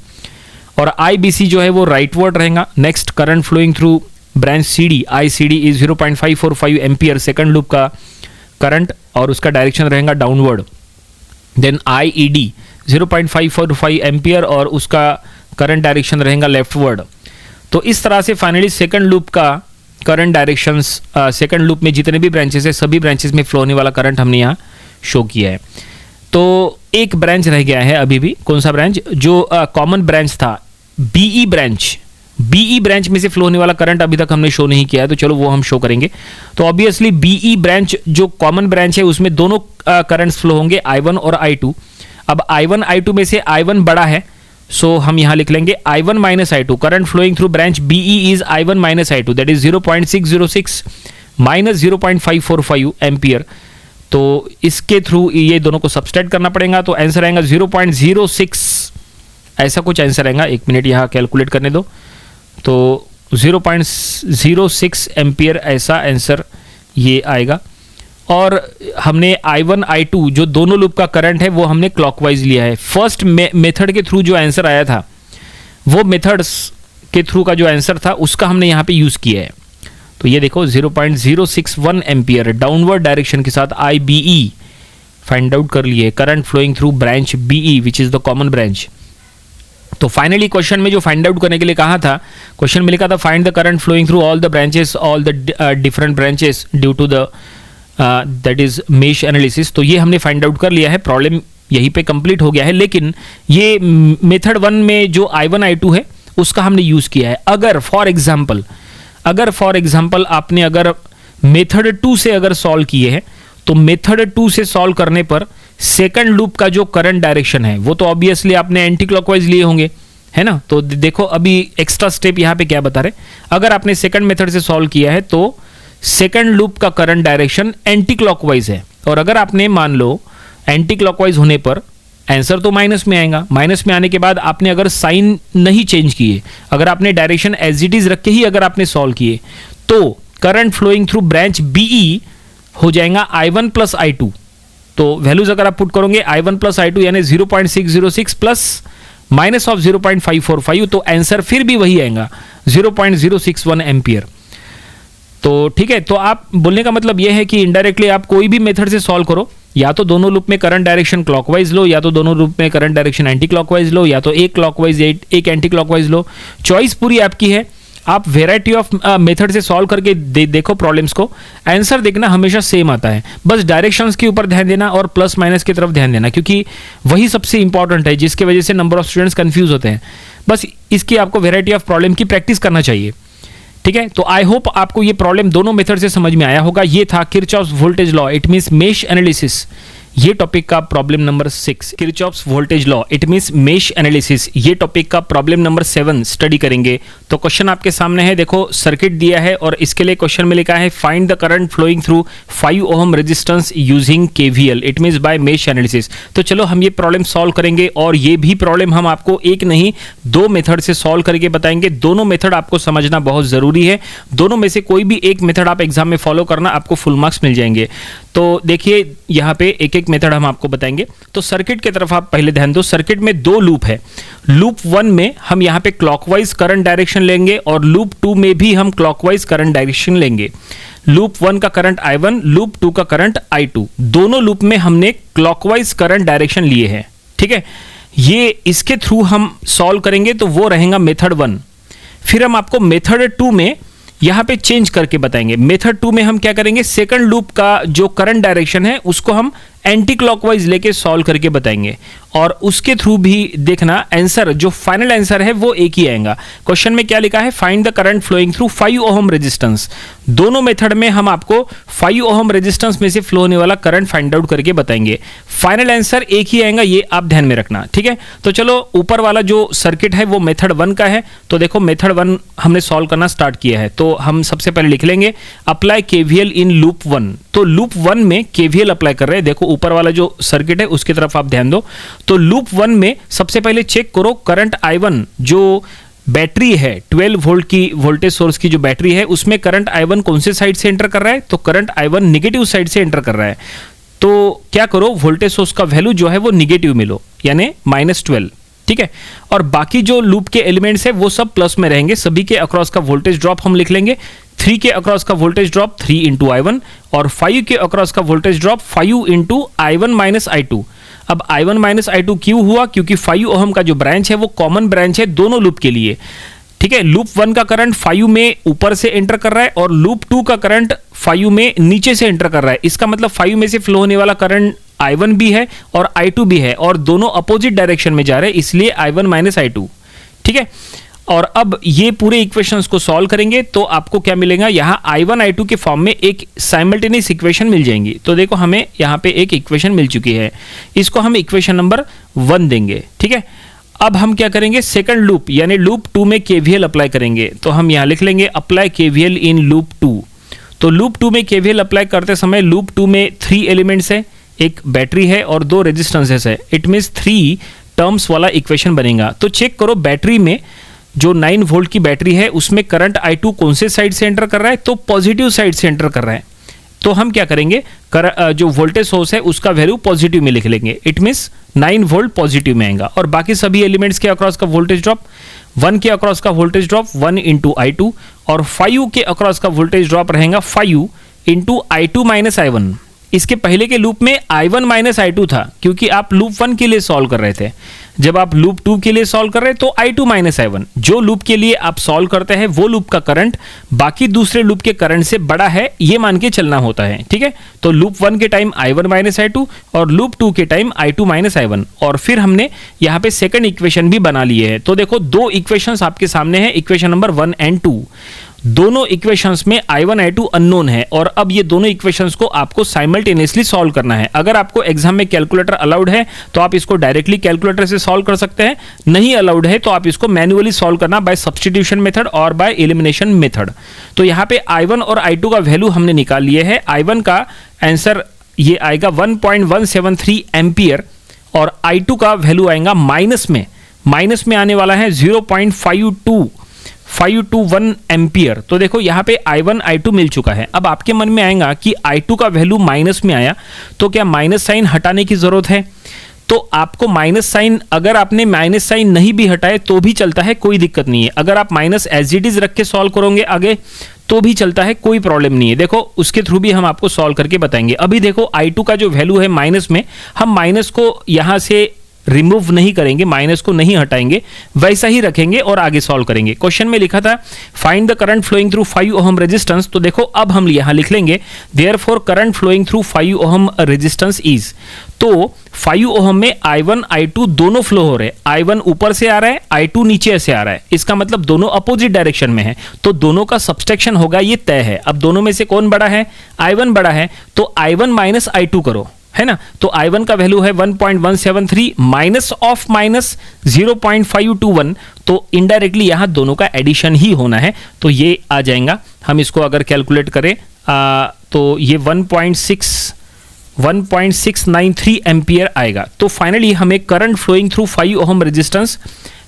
और IBC जो है वो राइटवर्ड रहेगा। Next current flowing through branch CD, ICD is 0.545 ampere second loop का करंट, और उसका डायरेक्शन रहेगा डाउनवर्ड। देन IED 0.545 एम्पियर और उसका करंट डायरेक्शन रहेगा लेफ्टवर्ड। तो इस तरह से फाइनली सेकंड लूप का करंट डायरेक्शंस, सेकंड लूप में जितने भी ब्रांचेस है सभी ब्रांचेस में फ्लो होने वाला करंट हमने यहाँ शो किया है। तो एक ब्रांच रह गया है अभी भी, कौन सा ब्रांच, जो कॉमन ब्रांच था बीई ब्रांच। बीई ब्रांच में से फ्लो होने वाला करंट अभी तक हमने शो नहीं किया है, तो चलो वो हम शो करेंगे। तो ऑब्वियसली बीई ब्रांच जो कॉमन ब्रांच है उसमें दोनों करंट्स फ्लो होंगे, I1 और I2। अब I1 I2 में से I1 बड़ा है, सो हम यहां लिख लेंगे I1 minus I2। Current flowing through branch BE is I1 minus I2 that is 0.606 minus 0.545 ampere. तो इसके थ्रू ये दोनों को सब्सट्रैक्ट करना पड़ेगा, तो आंसर आएगा 0.06, ऐसा कुछ आंसर आएगा। एक मिनट यहाँ कैलकुलेट करने दो। तो 0.06 एम्पियर ऐसा आंसर ये आएगा। और हमने I1 I2 जो दोनों लूप का करंट है वो हमने क्लॉकवाइज लिया है। फर्स्ट मेथड के थ्रू जो आंसर आया था वो मेथड्स के थ्रू का जो आंसर था उसका हमने यहाँ पे यूज़ किया है। तो ये देखो 0.061 एम्पियर डाउनवर्ड डायरेक्शन के साथ IBE फाइंड आउट कर लिए, current flowing through branch BE which is the common branch. तो फाइनली क्वेश्चन में जो फाइंड आउट करने के लिए कहा था, क्वेश्चन में लिखा था find the current flowing through all the branches, all the different branches due to the that is mesh analysis. तो ये हमने फाइंड आउट कर लिया है, प्रॉब्लम यहीं पे कंप्लीट हो गया है। लेकिन ये मेथड 1 में जो I1 I2 है उसका हमने यूज़ किया है। अगर फॉर एग्जाम्पल आपने अगर मेथड 2 से अगर सॉल्व किए हैं तो मेथड 2 से सॉल्व करने पर सेकंड लूप का जो करंट डायरेक्शन है वो तो ऑब्वियसली आपने एंटी क्लॉकवाइज लिए होंगे, है ना। तो देखो अभी एक्स्ट्रा स्टेप यहाँ पे क्या बता रहे, अगर आपने सेकंड मेथड से सॉल्व किया है तो सेकंड लूप का करंट डायरेक्शन एंटी क्लॉकवाइज है, और अगर आपने मान लो एंटी क्लॉकवाइज होने पर आंसर तो माइनस में आएगा। माइनस में आने के बाद आपने अगर साइन नहीं चेंज किए, अगर आपने डायरेक्शन एज इट इज रख के ही अगर आपने सॉल्व किए तो current flowing through branch BE हो जाएगा I1 प्लस I2। तो वैल्यूज अगर आप पुट करोगे I1 प्लस I2 यानी 0.606 प्लस माइनस ऑफ 0.545, तो आंसर फिर भी वही आएगा 0.061 एम्पियर। तो ठीक है, तो आप बोलने का मतलब यह है कि इनडायरेक्टली आप कोई भी मेथड से सॉल्व करो, या तो दोनों लूप में करंट डायरेक्शन क्लॉकवाइज लो, या तो दोनों लूप में करंट डायरेक्शन एंटी क्लॉकवाइज लो, या तो एक क्लॉकवाइज एक एंटी क्लॉकवाइज लो। चॉइस पूरी आपकी है, आप वेराइटी ऑफ मेथड से सॉल्व करके देखो प्रॉब्लम्स को, आंसर देखना हमेशा सेम आता है। बस डायरेक्शंस के ऊपर ध्यान देना और प्लस माइनस की तरफ ध्यान देना, क्योंकि वही सबसे इंपॉर्टेंट है जिसकी वजह से नंबर ऑफ स्टूडेंट्स कंफ्यूज होते हैं। बस इसकी आपको वेराइटी ऑफ प्रॉब्लम की प्रैक्टिस करना चाहिए, ठीक है। तो आई होप आपको ये प्रॉब्लम दोनों मेथड से समझ में आया होगा। ये था Kirchhoff's voltage law, it means mesh analysis, ये टॉपिक का problem number 6। Kirchhoff's voltage law it means mesh analysis, ये टॉपिक का प्रॉब्लम नंबर 7 स्टडी करेंगे। तो क्वेश्चन आपके सामने है, देखो सर्किट दिया है और इसके लिए क्वेश्चन में लिखा है find the current flowing through 5 ohm resistance using KVL, it means by mesh analysis. तो चलो हम ये प्रॉब्लम सॉल्व करेंगे, और ये भी प्रॉब्लम हम आपको एक नहीं 2 मेथड से सॉल्व करके बताएंगे। दोनों मेथड आपको समझना बहुत जरूरी है, दोनों में से कोई भी एक मेथड आप एग्जाम में फॉलो करना, आपको फुल मार्क्स मिल जाएंगे। तो देखिए यहाँ पे एक एक मेथड हम आपको बताएंगे। तो सर्किट की तरफ आप पहले ध्यान दो। सर्किट में दो लूप है। लूप 1 में हम यहाँ पे क्लॉकवाइज करंट डायरेक्शन लेंगे और लूप 2 में भी हम क्लॉकवाइज करंट डायरेक्शन लेंगे। लूप 1 का करंट I1, लूप 2 का करंट I2, दोनों लूप में हमने क्लॉकवाइज करंट डायरेक्शन लिए हैं। ठीक है, ये इसके थ्रू हम सॉल्व करेंगे तो वो रहेगा मेथड 1। फिर हम आपको मेथड 2 में यहाँ पे चेंज करके बताएंगे। मेथड 2 में हम क्या करेंगे, सेकंड लूप का जो करंट डायरेक्शन है उसको हम एंटी क्लॉकवाइज लेके सॉल्व करके बताएंगे और उसके थ्रू भी देखना आंसर, जो फाइनल आंसर है वो एक ही आएगा। क्वेश्चन में क्या लिखा है, find the current flowing through 5 ohm resistance. दोनों मेथड में हम आपको 5 ओम रेजिस्टेंस में से फ्लो होने वाला करंट फाइंड आउट करके बताएंगे। फाइनल आंसर एक ही आएगा, ये आप ध्यान में रखना। ठीक है, तो चलो ऊपर वाला जो सर्किट है वो मेथड 1 का है। तो देखो मेथड 1 हमने सॉल्व करना स्टार्ट किया है। तो हम सबसे पहले लिख लेंगे अप्लाई केवीएल इन लूप 1। तो लूप 1 में केवीएल अप्लाई कर रहे हैं। देखो ऊपर वाला जो सर्किट है उसकी तरफ आप ध्यान दो। तो लूप 1 में सबसे पहले चेक करो करंट I1 जो बैटरी है 12 वोल्ट की वोल्टेज सोर्स की जो बैटरी है उसमें करंट I1 कौन से साइड से एंटर कर रहा है, तो करंट I1 निगेटिव साइड से एंटर कर रहा है। तो क्या करो, वोल्टेज सोर्स का वैल्यू जो है वो निगेटिव में लो, यानी -12। ठीक है, और बाकी जो लूप के एलिमेंट्स है वो सब प्लस में रहेंगे। सभी के अक्रॉस का वोल्टेज ड्रॉप हम लिख लेंगे। 3 के अक्रॉस का वोल्टेज ड्रॉप 3 इंटू I1 और 5 के अक्रॉस का voltage drop 5 into I1 minus I2। अब I1 माइनस I2 क्यों हुआ, क्योंकि 5 ओहम का जो ब्रांच है वो कॉमन ब्रांच है दोनों लूप के लिए। ठीक है, लूप 1 का करंट 5 में ऊपर से एंटर कर रहा है और लूप 2 का करंट 5 में नीचे से एंटर कर रहा है। इसका मतलब 5 में से फ्लो होने वाला करंट I1 भी है और I2 भी है और दोनों अपोजिट डायरेक्शन में जा रहे हैं, इसलिए I1 माइनस I2। ठीक है, और अब ये पूरे इक्वेशंस को सॉल्व करेंगे तो आपको क्या मिलेगा, यहाँ I1 I2 के फॉर्म में एक साइमल्टेनियस इक्वेशन मिल जाएंगी। तो देखो हमें यहाँ पे एक इक्वेशन मिल चुकी है, इसको हम इक्वेशन नंबर 1 देंगे। ठीक है, अब हम क्या करेंगे, सेकंड लूप यानी लूप 2 में केवीएल अप्लाई करेंगे। तो हम यहाँ लिख लेंगे अप्लाई केवीएल इन लूप 2। तो लूप 2 में केवीएल अप्लाई करते समय लूप 2 में 3 एलिमेंट्स है, एक बैटरी है और 2 रेजिस्टेंसेस है। इट मीन्स 3 टर्म्स वाला इक्वेशन बनेगा। तो चेक करो बैटरी में जो 9 वोल्ट की बैटरी है उसमें करंट I2 कौन से साइड से एंटर कर रहा है, तो पॉजिटिव साइड से एंटर कर रहा है। तो हम क्या करेंगे, जो वोल्टेज सोर्स है उसका वैल्यू पॉजिटिव में लिख लेंगे। इट मीन्स 9 वोल्ट पॉजिटिव में आएगा और बाकी सभी एलिमेंट्स के अक्रॉस का वोल्टेज ड्रॉप 1 के अक्रॉस का वोल्टेज ड्रॉप 1 इंटू I2 और 5 के अक्रॉस का वोल्टेज ड्रॉप रहेगा 5 इंटू I2 माइनस I1। इसके पहले के लूप में I1 माइनस I2 था क्योंकि आप लूप 1 के लिए सॉल्व कर रहे थे। जब आप लूप 2 के लिए सॉल्व कर रहे हैं तो I2 माइनस I1, जो लूप के लिए आप सॉल्व करते हैं वो लूप का करंट बाकी दूसरे लूप के करंट से बड़ा है, ये मान के चलना होता है। ठीक है, तो लूप 1 के टाइम I1 माइनस I2 और लूप 2 के टाइम I2 माइनस I1। और फिर हमने यहाँ पे सेकंड इक्वेशन भी बना लिए है। तो देखो 2 इक्वेशंस आपके सामने है, इक्वेशन नंबर 1 एंड 2। दोनों इक्वेशंस में I1 I2 अननोन है और अब ये दोनों इक्वेशंस को आपको साइमल्टेनियसली सॉल्व करना है। अगर आपको एग्जाम में कैलकुलेटर अलाउड है तो आप इसको डायरेक्टली कैलकुलेटर से सॉल्व कर सकते हैं, नहीं अलाउड है तो आप इसको मैन्युअली सॉल्व करना बाय सब्स्टिट्यूशन मेथड और बाय एलिमिनेशन मेथड। तो यहाँ पे I1 और I2 का वैल्यू हमने निकाल लिए है। I1 का आंसर ये आएगा 1.173 एम्पियर और I2 का वैल्यू आएगा माइनस में आने वाला है 0.521 एम्पियर। तो देखो यहाँ पे I1 I2 मिल चुका है। अब आपके मन में आएगा कि I2 का वैल्यू माइनस में आया तो क्या माइनस साइन हटाने की जरूरत है, तो आपको माइनस साइन, अगर आपने माइनस साइन नहीं भी हटाए तो भी चलता है, कोई दिक्कत नहीं है। अगर आप माइनस एज इट इज रख के सॉल्व करोगे आगे तो भी चलता है, कोई प्रॉब्लम नहीं है। देखो उसके थ्रू भी हम आपको सॉल्व करके बताएंगे। अभी देखो I2 का जो वैल्यू है माइनस में, हम माइनस को यहाँ से रिमूव नहीं करेंगे, माइनस को नहीं हटाएंगे, वैसा ही रखेंगे और आगे सॉल्व करेंगे। क्वेश्चन में लिखा था find the current flowing through 5 ohm resistance. तो देखो अब हम यहाँ लिख लेंगे therefore current flowing through 5 ohm resistance is. तो 5 ओहम में I1 I2 दोनों फ्लो हो रहे हैं। I1 ऊपर से आ रहा है, I2 नीचे से आ रहा है, इसका मतलब दोनों अपोजिट डायरेक्शन में है, तो दोनों का सब्सट्रैक्शन होगा, ये तय है। अब दोनों में से कौन बड़ा है, I1 बड़ा है, तो I1 माइनस I2 करो, है ना। तो I1 का वैल्यू है 1.173 माइनस ऑफ माइनस 0.521, तो इनडायरेक्टली यहां दोनों का एडिशन ही होना है, तो ये आ जाएगा। हम इसको अगर कैलकुलेट करें तो ये 1.693 एम्पियर आएगा। तो फाइनली हमें current flowing through 5 ohm resistance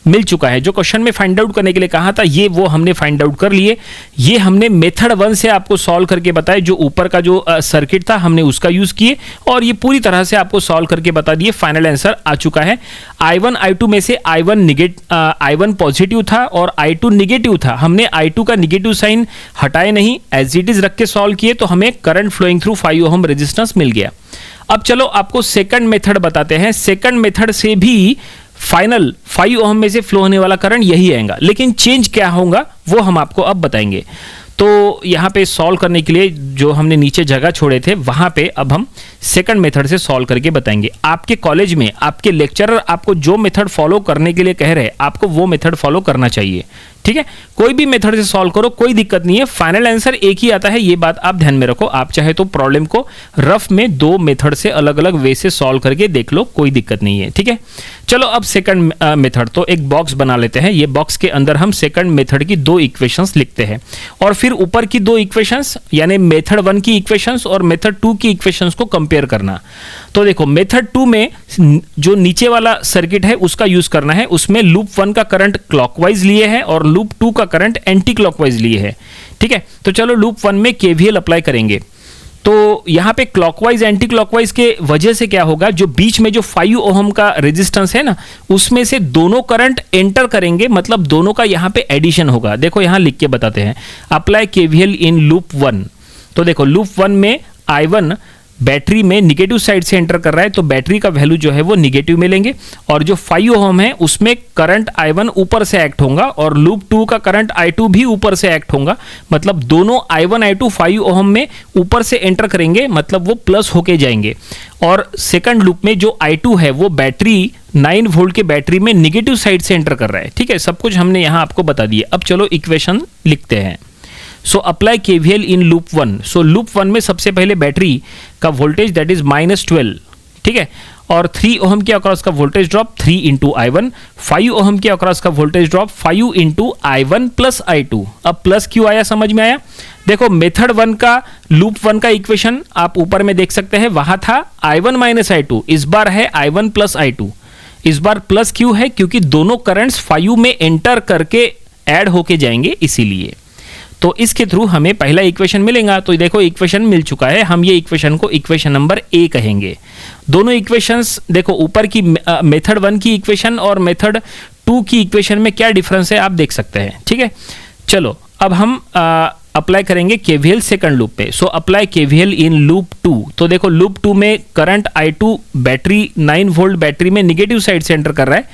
मिल चुका है। जो क्वेश्चन में फाइंड आउट करने के लिए कहा था ये वो हमने फाइंड आउट कर लिए। ये हमने मेथड 1 से आपको सॉल्व करके बताया, जो ऊपर का जो सर्किट था हमने उसका यूज किए और ये पूरी तरह से आपको सॉल्व करके बता दिए। फाइनल आंसर आ चुका है। I1 I2 में से I1 पॉजिटिव था और I2 निगेटिव था। हमने I2 का निगेटिव साइन हटाए नहीं, एज इट इज रख के सॉल्व किए तो हमें current flowing through 5 ohm resistance मिल गया। अब चलो आपको सेकंड मेथड बताते हैं। सेकंड मेथड से भी फाइनल 5 ओम में से फ्लो होने वाला करंट यही आएगा, लेकिन चेंज क्या होगा वो हम आपको अब बताएंगे। तो यहाँ पे सॉल्व करने के लिए जो हमने नीचे जगह छोड़े थे वहाँ पे अब हम सेकंड मेथड से सॉल्व करके बताएंगे। आपके कॉलेज में आपके लेक्चरर आपको जो मेथड फॉलो करने के लिए कह रहे हैं आपको वो मेथड फॉलो करना चाहिए, ठीक है। कोई भी मेथड से सॉल्व करो, कोई दिक्कत नहीं है, फाइनल आंसर एक ही आता है, ये बात आप ध्यान में रखो। आप चाहे तो प्रॉब्लम को रफ में 2 मेथड से अलग अलग वे से सॉल्व करके देख लो, कोई दिक्कत नहीं है, ठीक है। चलो अब सेकंड मेथड, तो एक बॉक्स बना लेते हैं। ये बॉक्स के अंदर हम सेकंड मेथड की 2 इक्वेशंस लिखते हैं और फिर ऊपर की 2 इक्वेशंस यानी मेथड 1 की इक्वेशंस और मेथड 2 की इक्वेशंस को कंपेयर करना। तो देखो मेथड 2 में जो नीचे वाला सर्किट है उसका यूज करना है। उसमें लूप 1 का करंट क्लॉकवाइज लिए है और लूप 2 का करंट एंटी क्लॉकवाइज लिए है, ठीक है। तो चलो लूप 1 में केवीएल अप्लाई करेंगे। तो यहां पे क्लॉकवाइज एंटी क्लॉकवाइज के वजह से क्या होगा, जो बीच में जो 5 ओम का रेजिस्टेंस है ना उसमें से दोनों करंट एंटर करेंगे, मतलब दोनों का यहां पे एडिशन होगा। देखो यहां लिख के बताते हैं, अप्लाई केवीएल इन लूप 1। तो देखो लूप 1 में I1 बैटरी में निगेटिव साइड से एंटर कर रहा है तो बैटरी का वैल्यू जो है वो निगेटिव में लेंगे और जो 5 ओम है उसमें करंट I1 ऊपर से एक्ट होगा और लूप 2 का करंट I2 भी ऊपर से एक्ट होगा, मतलब दोनों I1 I2 5 ओम में ऊपर से एंटर करेंगे, मतलब वो प्लस होके जाएंगे। और सेकंड लूप में जो I2 है वो बैटरी 9 वोल्ट के बैटरी में निगेटिव साइड से एंटर कर रहा है, ठीक है। सब कुछ हमने यहां आपको बता दिया। अब चलो इक्वेशन लिखते हैं। So apply KVL in loop 1। So loop 1 में सबसे पहले बैटरी का वोल्टेज दैट इज -12, ठीक है, और 3 ओम के अक्रॉस का वोल्टेज ड्रॉप 3 इंटू I1, 5 ओम के अक्रॉस का voltage drop 5 into I1 plus I2। अब प्लस क्यों आया समझ में आया? देखो मेथड 1 का लूप 1 का इक्वेशन आप ऊपर में देख सकते हैं, वहां था I1 माइनस I2, इस बार है I1 प्लस I2। इस बार प्लस क्यों है? क्योंकि दोनों करंट्स 5 में एंटर करके ऐड होके जाएंगे इसीलिए। तो इसके थ्रू हमें पहला इक्वेशन मिलेगा। तो देखो इक्वेशन मिल चुका है, हम ये इक्वेशन को इक्वेशन नंबर ए कहेंगे। दोनों इक्वेशंस देखो ऊपर की मेथड 1 की इक्वेशन और मेथड 2 की इक्वेशन में क्या डिफरेंस है आप देख सकते हैं, ठीक है। चलो अब हम अप्लाई करेंगे केवीएल सेकंड लूप पे। So apply KVL in loop 2। तो देखो लूप 2 में current I2 battery 9 volt battery में निगेटिव साइड से एंटर कर रहा है,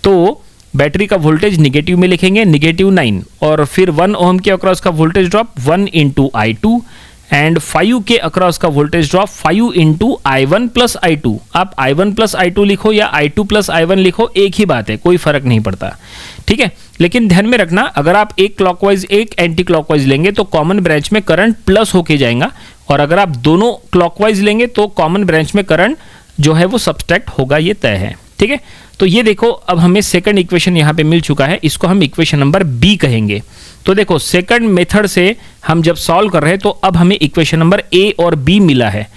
तो बैटरी का वोल्टेज निगेटिव में लिखेंगे, -9, और फिर 1 ओम के अक्रॉस का voltage drop 1 into I2 and 5 के अक्रॉस का voltage drop 5 into I1 plus I2। आप I1 प्लस I2 लिखो या I2 प्लस I1 लिखो, एक ही बात है, कोई फर्क नहीं पड़ता, ठीक है। लेकिन ध्यान में रखना अगर आप एक क्लॉकवाइज एक एंटी क्लॉकवाइज लेंगे तो कॉमन ब्रांच में करंट प्लस होके जाएगा, और अगर आप दोनों क्लॉकवाइज लेंगे तो कॉमन ब्रांच में करंट जो है वो सब्सट्रैक्ट होगा, ये तय है, ठीक है। तो ये देखो अब हमें सेकंड इक्वेशन यहाँ पे मिल चुका है, इसको हम इक्वेशन नंबर बी कहेंगे। तो देखो सेकंड मेथड से हम जब सॉल्व कर रहे हैं तो अब हमें इक्वेशन नंबर ए और बी मिला है।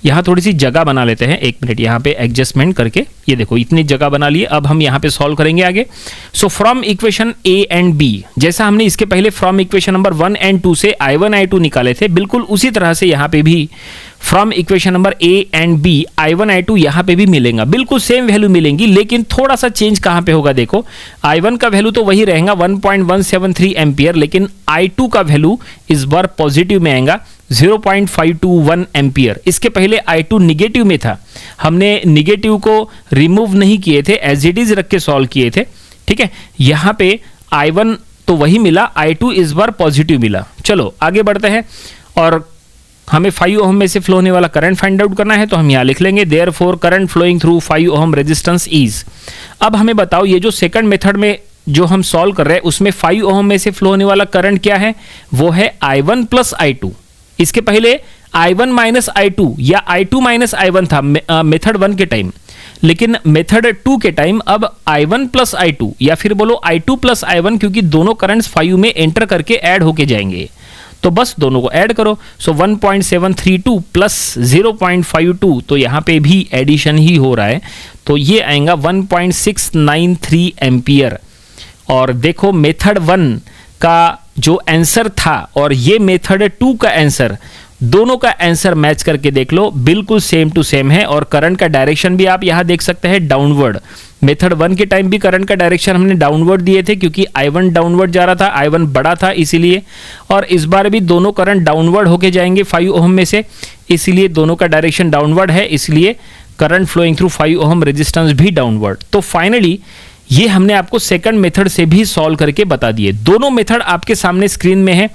यहाँ थोड़ी सी जगह बना लेते हैं, 1 मिनट यहाँ पे एडजस्टमेंट करके, ये देखो इतनी जगह बना लिए। अब हम यहाँ पे सॉल्व करेंगे आगे। So from equation A and B, जैसा हमने इसके पहले फ्रॉम इक्वेशन नंबर 1 एंड 2 से I1 I2 निकाले थे, बिल्कुल उसी तरह से यहाँ पे भी from equation number A and B I1 I2 यहाँ पे भी मिलेगा, बिल्कुल सेम वैल्यू मिलेंगी, लेकिन थोड़ा सा चेंज कहाँ पे होगा। देखो I1 का वैल्यू तो वही रहेगा 1.173 एम्पियर, लेकिन I2 का वैल्यू इस बार पॉजिटिव में आएगा 0.521 एम्पियर। इसके पहले I2 निगेटिव में था, हमने निगेटिव को रिमूव नहीं किए थे, एज इट इज रख के सॉल्व किए थे, ठीक है। यहाँ पे I1 तो वही मिला, I2 इस बार पॉजिटिव मिला। चलो आगे बढ़ते हैं और हमें 5 ओम में से फ्लो होने वाला करंट फाइंड आउट करना है, तो हम यहाँ लिख लेंगे therefore current flowing through 5 ohm resistance is. अब हमें बताओ ये जो सेकंड मेथड में जो हम सॉल्व कर रहे हैं उसमें 5 ओम में से फ्लो होने वाला करंट क्या है, वो है I1 प्लस I2। इसके पहले I1 माइनस I2 या I2 माइनस I1 था मेथड 1 के टाइम, लेकिन मेथड 2 के टाइम अब I1 प्लस I2 या फिर बोलो I2 प्लस I1, क्योंकि दोनों करंट्स 5 में एंटर करके ऐड होके जाएंगे, तो बस दोनों को ऐड करो। सो 1.732 प्लस 0.52, तो यहाँ पे भी एडिशन ही हो रहा है, तो ये आएगा 1.693 एम्पियर, और देखो मेथड 1 का जो आंसर था और ये मेथड 2 का आंसर, दोनों का आंसर मैच करके देख लो, बिल्कुल सेम टू सेम है। और करंट का डायरेक्शन भी आप यहां देख सकते हैं डाउनवर्ड। मेथड 1 के टाइम भी करंट का डायरेक्शन हमने डाउनवर्ड दिए थे क्योंकि I1 डाउनवर्ड जा रहा था, I1 बड़ा था इसीलिए। और इस बार भी दोनों करंट डाउनवर्ड होके जाएंगे 5 ओम में से, इसलिए दोनों का डायरेक्शन डाउनवर्ड है, इसलिए current flowing through 5 ohm resistance भी डाउनवर्ड। तो फाइनली ये हमने आपको सेकंड मेथड से भी सॉल्व करके बता दिए। दोनों मेथड आपके सामने स्क्रीन में है,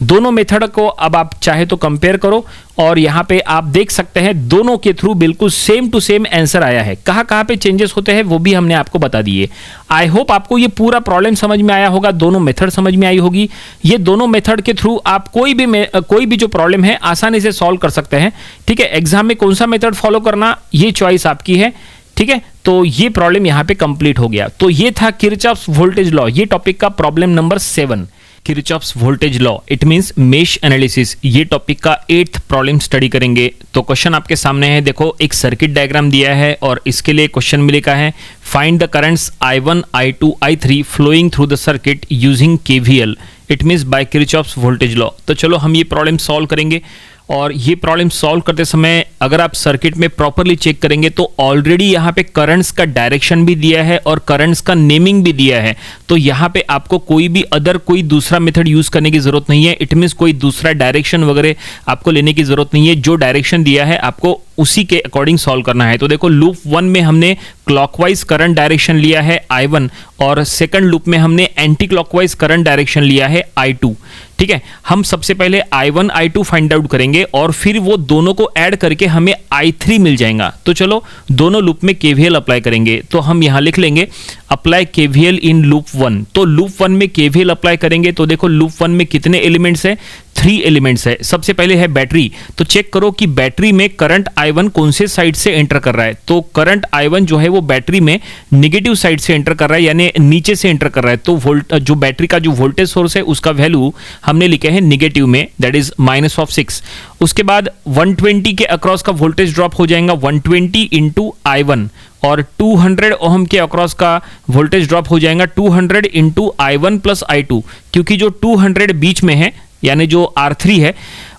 दोनों मेथड को अब आप चाहे तो कंपेयर करो और यहां पे आप देख सकते हैं दोनों के थ्रू बिल्कुल सेम टू सेम आंसर आया है। कहां पे चेंजेस होते हैं वो भी हमने आपको बता दिए। आई होप आपको ये पूरा प्रॉब्लम समझ में आया होगा, दोनों मेथड समझ में आई होगी। ये दोनों मेथड के थ्रू आप कोई भी जो प्रॉब्लम है आसानी से सॉल्व कर सकते हैं। ठीक है, एग्जाम में कौन सा मेथड फॉलो करना ये चॉइस आपकी है। ठीक है, तो ये प्रॉब्लम यहां पे कंप्लीट हो गया। तो ये था किरचॉफ्स वोल्टेज लॉ, ये टॉपिक का problem number 7, Kirchhoff's voltage law it means mesh analysis. ये टॉपिक का 8th प्रॉब्लम स्टडी करेंगे। तो क्वेश्चन आपके सामने है, देखो एक सर्किट डायग्राम दिया है और इसके लिए क्वेश्चन में लिखा है find the currents I1, I2, I3 flowing through the circuit using KVL it means by Kirchhoff's voltage law. तो चलो हम ये प्रॉब्लम सॉल्व करेंगे। और ये प्रॉब्लम सॉल्व करते समय अगर आप सर्किट में प्रॉपरली चेक करेंगे तो ऑलरेडी यहाँ पे करंट्स का डायरेक्शन भी दिया है और करंट्स का नेमिंग भी दिया है। तो यहाँ पे आपको कोई दूसरा मेथड यूज करने की जरूरत नहीं है। इट मींस कोई दूसरा डायरेक्शन वगैरह आपको लेने की जरूरत नहीं है। जो डायरेक्शन दिया है आपको उसी के अकॉर्डिंग सॉल्व करना है। तो देखो लूप 1 में हमने क्लॉकवाइज करंट डायरेक्शन लिया है I1 और सेकंड लूप में हमने एंटी क्लॉकवाइज करंट डायरेक्शन लिया है I2। ठीक है, हम सबसे पहले I1 I2 फाइंड आउट करेंगे और फिर वो दोनों को ऐड करके हमें I3 मिल जाएगा। तो चलो दोनों लूप में KVL अप्लाई करेंगे। तो हम यहां लिख लेंगे अप्लाई KVL इन लूप 1। तो लूप 1 में KVL अप्लाई करेंगे तो देखो लूप 1 में कितने एलिमेंट्स है, 3 एलिमेंट्स है। सबसे पहले है बैटरी, तो चेक करो कि बैटरी में करंट I1 कौन से साइड से एंटर कर रहा है। तो करंट I1 जो है वो बैटरी में नेगेटिव साइड से एंटर कर रहा है, यानी नीचे से एंटर कर रहा है। तो जो बैटरी का जो वोल्टेज सोर्स है उसका वैल्यू हमने लिखे हैं नेगेटिव में, दैट इज -6। उसके बाद 120 के अक्रॉस का वोल्टेज ड्रॉप हो जाएगा 120 इंटू I1 और 200 ओम के अक्रॉस का वोल्टेज ड्रॉप हो जाएगा 200 इंटू I1 प्लस I2। क्योंकि जो 200 बीच में है यानी जो R3 है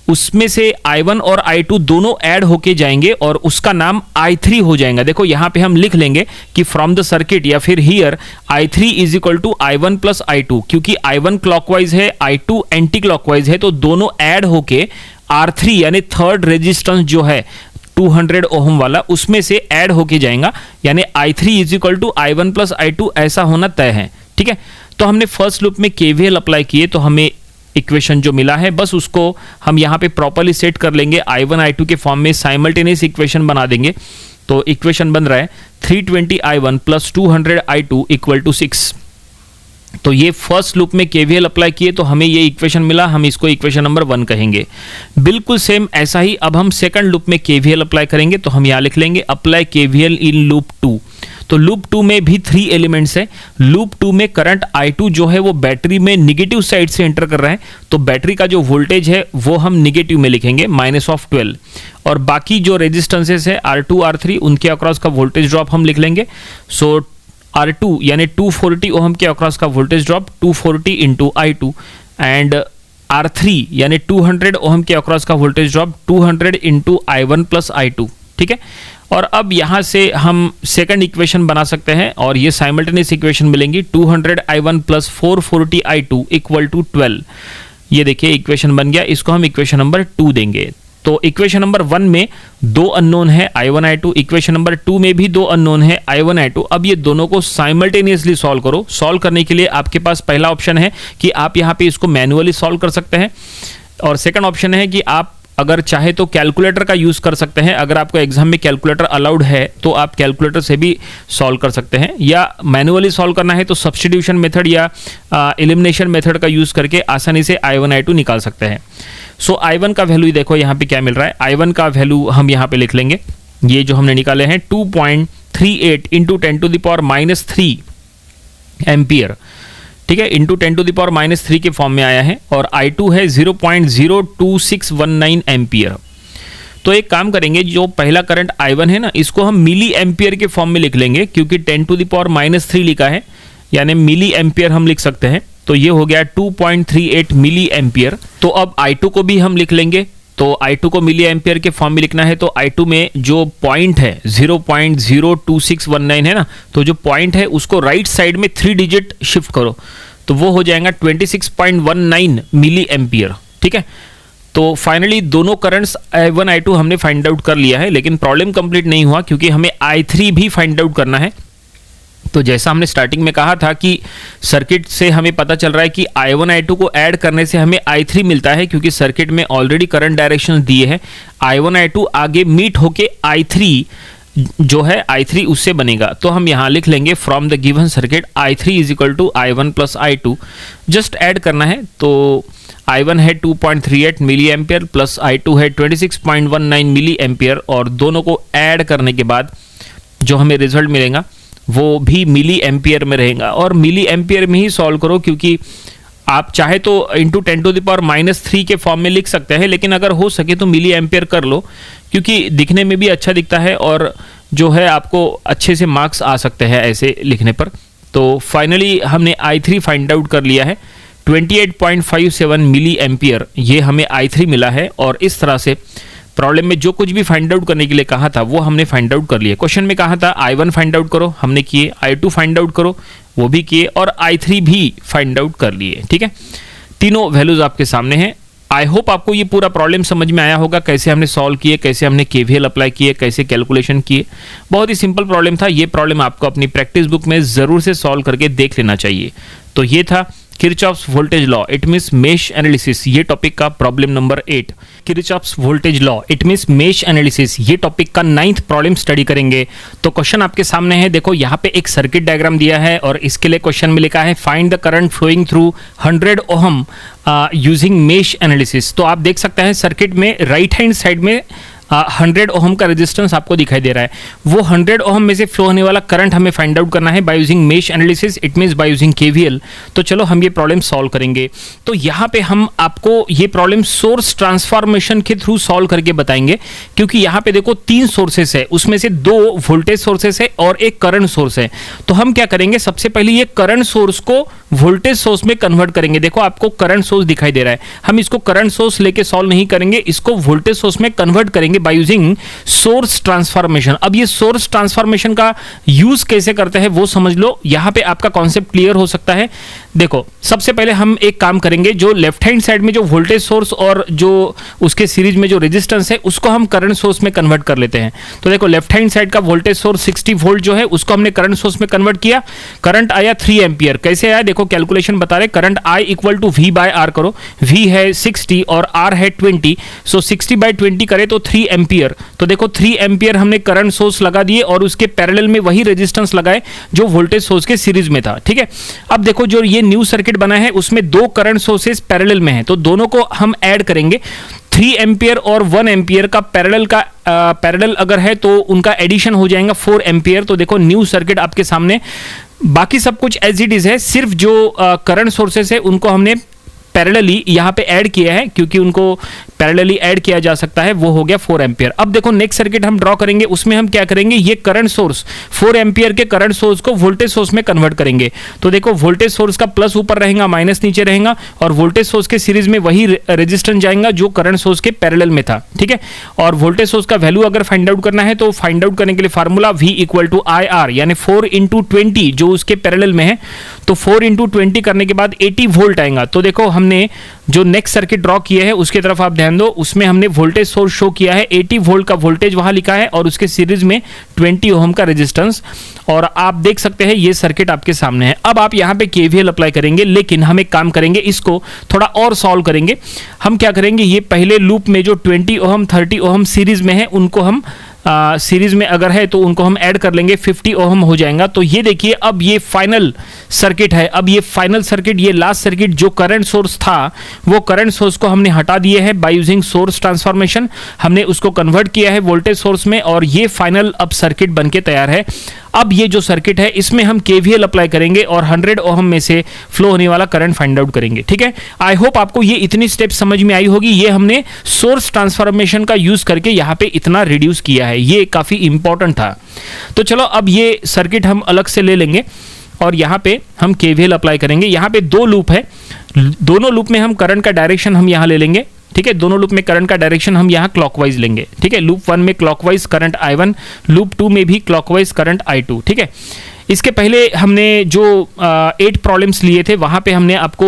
उसमें से I1 और I2 दोनों ऐड होके जाएंगे और उसका नाम I3 हो जाएगा। देखो यहां पे हम लिख लेंगे कि फ्रॉम द सर्किट या फिर here I3 is equal to I1 plus I2। क्योंकि I1 क्लॉकवाइज है, I2 एंटी क्लॉकवाइज है, तो दोनों ऐड होके R3 यानी थर्ड रेजिस्टेंस जो है 200 ओम वाला उसमें से ऐड होके जाएगा, यानी I3 is equal to I1 plus I2 ऐसा होना तय है। ठीक है, तो हमने फर्स्ट लूप में KVL अप्लाई किए तो हमें इक्वेशन जो मिला है बस उसको हम यहां पे प्रॉपर्ली सेट कर लेंगे। I1 I2 के फॉर्म में साइमल्टेनियस इक्वेशन बना देंगे। तो इक्वेशन बन रहा है 320 I1 plus 200 I2 equal to 6। तो ये फर्स्ट लूप में KVL अप्लाई किए तो हमें ये इक्वेशन मिला, हम इसको इक्वेशन नंबर 1 कहेंगे। बिल्कुल सेम ऐसा ही अब हम सेकंड लूप में KVL अप्लाई करेंगे। तो हम यहां लिख लेंगे अप्लाई KVL इन लूप 2। तो लूप 2 में भी 3 एलिमेंट्स है। लूप 2 में करंट I2 जो है वो बैटरी में निगेटिव साइड से एंटर कर रहा है, तो बैटरी का जो वोल्टेज है वो हम निगेटिव में लिखेंगे -12। और बाकी जो रेजिस्टेंसेस है R2 R3 उनके अक्रॉस का वोल्टेज ड्रॉप हम लिख लेंगे। सो R2 यानी 240 ओम के अक्रॉस का voltage drop 240 into I2 and R3 यानी 200 ओम के अक्रॉस का voltage drop 200 into I1 plus I2। ठीक है, और अब यहां से हम सेकंड इक्वेशन बना सकते हैं और ये साइमल्टेनियस इक्वेशन मिलेंगी 200 I1 plus 440 I2 equal to 12। ये देखिए इक्वेशन बन गया, इसको हम इक्वेशन नंबर 2 देंगे। तो इक्वेशन नंबर 1 में 2 अननोन है I1 I2, इक्वेशन नंबर 2 में भी 2 अननोन है I1 I2। अब ये दोनों को साइमल्टेनियसली सॉल्व करो। सॉल्व करने के लिए आपके पास पहला ऑप्शन है कि आप यहाँ पे इसको मैन्युअली सॉल्व कर सकते हैं और सेकंड ऑप्शन है कि आप अगर चाहे तो कैलकुलेटर का यूज कर सकते हैं। अगर आपको एग्जाम में कैलकुलेटर अलाउड है तो आप कैलकुलेटर से भी सॉल्व कर सकते हैं, या मैन्युअली सॉल्व करना है तो सब्स्टिट्यूशन मेथड या एलिमिनेशन मेथड का यूज करके आसानी से I1 I2 निकाल सकते हैं। सो I1 का वैल्यू देखो यहाँ पे क्या मिल रहा है। I1 का वैल्यू हम यहाँ पे लिख लेंगे, ये जो हमने निकाले हैं 2.38 इंटू 10⁻³ एम्पियर। ठीक है, इंटू 10⁻³ के फॉर्म में आया है और I2 है 0.02619 एम्पियर। तो एक काम करेंगे, जो पहला करंट I1 है ना इसको हम मिली एम्पियर के फॉर्म में लिख लेंगे क्योंकि 10⁻³ लिखा है यानी मिली एम्पियर हम लिख सकते हैं। तो ये हो गया 2.38 मिली एम्पियर। तो अब I2 को भी हम लिख लेंगे। तो I2 को मिली एम्पियर के फॉर्म में लिखना है तो I2 में जो पॉइंट है 0.02619 है ना, तो जो पॉइंट है उसको राइट साइड में 3 डिजिट शिफ्ट करो तो वो हो जाएगा 26.19 मिली एम्पियर। ठीक है, तो फाइनली दोनों करंट्स I1 I2 हमने फाइंड आउट कर लिया है, लेकिन प्रॉब्लम कंप्लीट नहीं हुआ क्योंकि हमें I3 भी फाइंड आउट करना है। तो जैसा हमने स्टार्टिंग में कहा था कि सर्किट से हमें पता चल रहा है कि I1 I2 को ऐड करने से हमें I3 मिलता है, क्योंकि सर्किट में ऑलरेडी करंट डायरेक्शन दिए हैं। I1 I2 आगे मीट होके I3 जो है I3 उससे बनेगा। तो हम यहाँ लिख लेंगे from the given circuit I3 is equal to I1 plus I2। Just add करना है तो I1 है 2.38 मिली एम्पियर प्लस I2 है 26.19 मिली एम्पियर, और दोनों को ऐड करने के बाद जो हमें रिजल्ट मिलेगा वो भी मिली एम्पियर में रहेगा। और मिली एम्पियर में ही सॉल्व करो, क्योंकि आप चाहे तो इंटू 10⁻³ के फॉर्म में लिख सकते हैं, लेकिन अगर हो सके तो मिली एम्पियर कर लो, क्योंकि दिखने में भी अच्छा दिखता है और जो है आपको अच्छे से मार्क्स आ सकते हैं ऐसे लिखने पर। तो फाइनली हमने I3 फाइंड आउट कर लिया है 28.57 मिली एम्पियर, ये हमें I3 मिला है। और इस तरह से प्रॉब्लम में जो कुछ भी फाइंड आउट करने के लिए कहा था वो हमने फाइंड आउट कर लिया। क्वेश्चन में कहा था I1 फाइंड आउट करो, हमने किए, I2 फाइंड आउट करो, वो भी किए, और I3 भी फाइंड आउट कर लिए। ठीक है, तीनों वैल्यूज आपके सामने हैं। आई होप आपको ये पूरा प्रॉब्लम समझ में आया होगा, कैसे हमने सॉल्व किए, कैसे हमने KVL अप्लाई किए, कैसे कैलकुलेशन किए। बहुत ही सिंपल प्रॉब्लम था। ये प्रॉब्लम आपको अपनी प्रैक्टिस बुक में जरूर से सॉल्व करके देख लेना चाहिए। तो ये था Kirchhoff's voltage law, it means mesh analysis, ये टॉपिक का problem number 8। Kirchhoff's voltage law, it means mesh analysis, ये टॉपिक का 9th प्रॉब्लम स्टडी करेंगे। तो क्वेश्चन आपके सामने है, देखो यहाँ पे एक सर्किट डायग्राम दिया है और इसके लिए क्वेश्चन में लिखा है find the current flowing through 100 ohm using mesh analysis. तो आप देख सकते हैं सर्किट में राइट हैंड साइड में 100 ओहम का रेजिस्टेंस आपको दिखाई दे रहा है। वो 100 ओहम में से फ्लो होने वाला करंट हमें फाइंड आउट करना है by using mesh analysis, it means bye using KVL। तो चलो हम ये प्रॉब्लम सॉल्व करेंगे। तो यहाँ पे हम आपको ये प्रॉब्लम सोर्स ट्रांसफॉर्मेशन के थ्रू सॉल्व करके बताएंगे, क्योंकि यहाँ पे देखो 3 सोर्सेस है, उसमें से 2 वोल्टेज सोर्सेस है और एक करंट सोर्स है। तो हम क्या करेंगे, सबसे पहले ये करंट सोर्स को वोल्टेज सोर्स में कन्वर्ट करेंगे। देखो आपको करंट सोर्स दिखाई दे रहा है, हम इसको करंट सोर्स लेके सॉल्व नहीं करेंगे, इसको वोल्टेज सोर्स में कन्वर्ट करेंगे बाय यूजिंग सोर्स ट्रांसफॉर्मेशन। अब ये सोर्स ट्रांसफॉर्मेशन का यूज कैसे करते हैं वो समझ लो, यहां पे आपका कॉन्सेप्ट क्लियर हो सकता है। देखो सबसे पहले हम एक काम करेंगे, जो लेफ्ट हैंड साइड में जो वोल्टेज सोर्स और जो उसके सीरीज में जो रेजिस्टेंस है उसको हम करंट सोर्स में कन्वर्ट कर लेते हैं। तो देखो लेफ्ट हैंड साइड का वोल्टेज सोर्स 60 वोल्ट जो है उसको हमने करंट सोर्स में कन्वर्ट किया, करंट आया 3 एम्पियर। कैसे आया देखो, कैलकुलेशन बता रहे, current I equal to V/R करो, V है 60 और R है 20, सो 60/20 करे तो 3 एम्पियर। तो देखो 3 एम्पियर हमने करंट सोर्स लगा दिए और उसके पैरेलल में वही रेजिस्टेंस लगाए जो वोल्टेज सोर्स के सीरीज में था। ठीक है, अब देखो जो ये न्यू सर्किट बना है उसमें 2 करंट सोर्सेस पैरेलल में हैं, तो दोनों को हम ऐड करेंगे। 3 एम्पियर और 1 एम्पियर का पैरेलल अगर है तो उनका एडिशन हो जाएगा 4 एम्पियर। तो देखो न्यू सर्किट आपके सामने, बाकी सब कुछ एज इट इज है, सिर्फ जो करंट सोर्सेस है उनको हमने पैरेलली यहाँ पे ऐड किया है, क्योंकि उनको पैरेलली ऐड किया जा सकता है, वो हो गया 4 एम्पियर। अब देखो नेक्स्ट सर्किट हम ड्रॉ करेंगे, उसमें हम क्या करेंगे, ये करंट सोर्स 4 एम्पियर के करंट सोर्स को वोल्टेज सोर्स में कन्वर्ट करेंगे। तो देखो वोल्टेज सोर्स का प्लस ऊपर रहेगा, माइनस नीचे रहेगा, और वोल्टेज सोर्स के सीरीज में वही रेजिस्टेंस जाएगा जो करंट सोर्स के पैरेलल में था। ठीक है, और वोल्टेज सोर्स का वैल्यू अगर फाइंड आउट करना है तो फाइंड आउट करने के लिए formula V equal to IR, यानी 4 × 20 जो उसके पैरेलल में है। तो 4 × 20 करने के बाद 80 वोल्ट आएगा। तो देखो हमने जो नेक्स्ट सर्किट ड्रॉ किया है उसकी तरफ आप ध्यान दो, उसमें हमने वोल्टेज सोर्स शो किया है, 80 वोल्ट का वोल्टेज वहां लिखा है और उसके सीरीज में 20 ओम का रेजिस्टेंस, और आप देख सकते हैं ये सर्किट आपके सामने है। अब आप यहां पे KVL अप्लाई करेंगे, लेकिन हम एक काम करेंगे, इसको थोड़ा और सॉल्व करेंगे। हम क्या करेंगे, ये पहले लूप में जो 20 ओम 30 ओम सीरीज में है उनको हम सीरीज में अगर है तो उनको हम ऐड कर लेंगे, 50 ओम हो जाएगा। तो ये देखिए अब ये फाइनल सर्किट है। अब ये फाइनल सर्किट, ये लास्ट सर्किट जो करंट सोर्स था वो करंट सोर्स को हमने हटा दिए है बाय यूजिंग सोर्स ट्रांसफॉर्मेशन, हमने उसको कन्वर्ट किया है वोल्टेज सोर्स में, और ये फाइनल अब सर्किट बनके तैयार है। अब ये जो सर्किट है इसमें हम KVL अप्लाई करेंगे और 100 ओम में से फ्लो होने वाला करंट फाइंड आउट करेंगे। ठीक है, आई होप आपको ये इतनी स्टेप समझ में आई होगी। ये हमने सोर्स ट्रांसफॉर्मेशन का यूज करके यहाँ पे इतना रिड्यूस किया है, ये काफी इंपॉर्टेंट था। तो चलो अब ये सर्किट हम अलग से ले लेंगे और यहाँ पे हम केवीएल अप्लाई करेंगे। यहाँ पे दो लूप है, दोनों लूप में हम करंट का डायरेक्शन हम यहाँ ले लेंगे, ठीक है। दोनों लूप में करंट का डायरेक्शन हम यहाँ क्लॉकवाइज लेंगे, ठीक है। लूप 1 में क्लॉकवाइज करंट I1, लूप 2 में भी क्लॉकवाइज करंट I2, ठीक है। इसके पहले हमने जो 8 प्रॉब्लम्स लिए थे वहाँ पे हमने आपको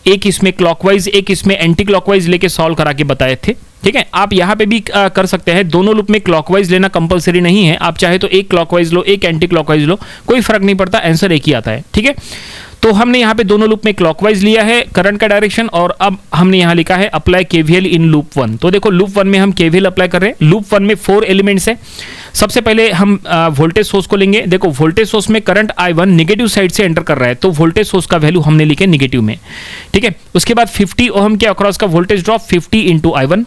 एक इसमें क्लॉकवाइज एक इसमें एंटी क्लॉकवाइज लेके सॉल्व करा के बताए थे, ठीक है। आप यहाँ पे भी कर सकते हैं, दोनों लूप में क्लॉकवाइज लेना कंपलसरी नहीं है, आप चाहे तो एक क्लॉकवाइज लो एक एंटी क्लॉकवाइज लो, कोई फर्क नहीं पड़ता, आंसर एक ही आता है, ठीक है। तो हमने यहाँ पे दोनों लूप में क्लॉकवाइज लिया है करंट का डायरेक्शन, और अब हमने यहाँ लिखा है अप्लाई केवीएल इन लूप 1। तो देखो लूप 1 में हम केवीएल अप्लाई कर रहे हैं। लूप 1 में 4 एलिमेंट्स है। सबसे पहले हम वोल्टेज सोर्स को लेंगे। देखो वोल्टेज सोर्स में करंट I1 निगेटिव साइड से एंटर कर रहा है, तो वोल्टेज सोर्स का वैल्यू हमने लिखे निगेटिव में, ठीक है। उसके बाद 50 ओहम के अक्रॉस का voltage drop 50 into I1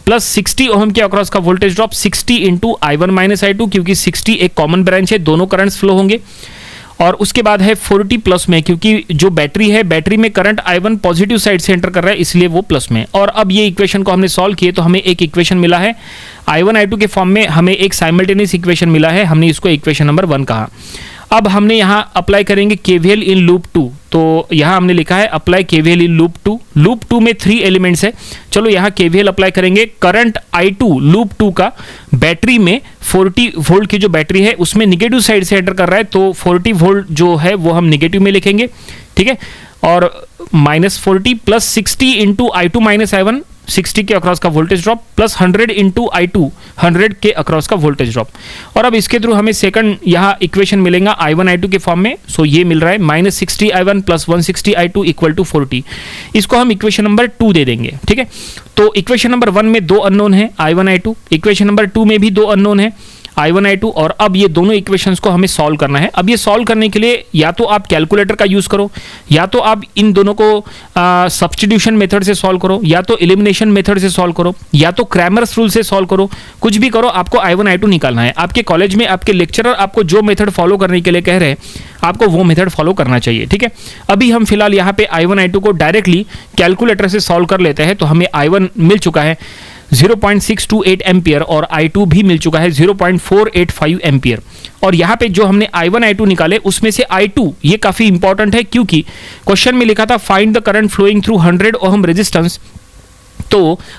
plus 60 ohm के अक्रॉस का voltage drop 60 into I1 minus I2, क्योंकि 60 एक कॉमन ब्रांच है, दोनों करंट्स फ्लो होंगे। और उसके बाद है 40 प्लस में, क्योंकि जो बैटरी है बैटरी में करंट I1 पॉजिटिव साइड से एंटर कर रहा है, इसलिए वो प्लस में। और अब ये इक्वेशन को हमने सॉल्व किए तो हमें एक इक्वेशन मिला है I1 I2 के फॉर्म में, हमें एक साइमल्टेनियस इक्वेशन मिला है, हमने इसको इक्वेशन नंबर 1 कहा। अब हमने यहाँ अप्लाई करेंगे केवीएल इन लूप 2। तो यहाँ हमने लिखा है apply KVL in loop 2। Loop 2 में 3 एलिमेंट्स है। चलो यहाँ केवीएल अप्लाई करेंगे। करंट I2 लूप 2 का बैटरी में 40 वोल्ट की जो बैटरी है उसमें निगेटिव साइड से एंटर कर रहा है, तो 40 वोल्ट जो है वो हम निगेटिव में लिखेंगे, ठीक है। और -40 plus 60 into I2 minus I1, 60 के अक्रॉस का voltage drop plus 100 into I2, 100 के अक्रॉस का वोल्टेज ड्रॉप। और अब इसके थ्रू हमें सेकंड यहाँ इक्वेशन मिलेगा I1 I2 के फॉर्म में। सो ये मिल रहा है -60 I1 plus 160 I2 equal to 40। इसको हम इक्वेशन नंबर 2 दे देंगे, ठीक है। तो इक्वेशन नंबर 1 में 2 अननोन है I1 I2, इक्वेशन नंबर 2 में भी 2 अननोन है I1 I2। और अब ये दोनों इक्वेशंस को हमें सॉल्व करना है। अब ये सॉल्व करने के लिए या तो आप कैलकुलेटर का यूज करो, या तो आप इन दोनों को सब्स्टिट्यूशन मेथड से सॉल्व करो, या तो एलिमिनेशन मेथड से सॉल्व करो, या तो क्रैमर्स रूल से सॉल्व करो, कुछ भी करो, आपको I1 I2 निकालना है। आपके कॉलेज में आपके लेक्चरर आपको जो मेथड फॉलो करने के लिए कह रहे हैं आपको वो मेथड फॉलो करना चाहिए, ठीक है। अभी हम फिलहाल यहाँ पे I1 I2 को डायरेक्टली कैलकुलेटर से सॉल्व कर लेते हैं। तो हमें I1 मिल चुका है 0.628 एम्पियर और I2 भी मिल चुका है 0.485 एम्पियर। और यहाँ पे जो हमने I1 I2 निकाले उसमें से I2 ये काफ़ी इंपॉर्टेंट है, क्योंकि क्वेश्चन में लिखा था find the current flowing through 100 ohm resistance. तो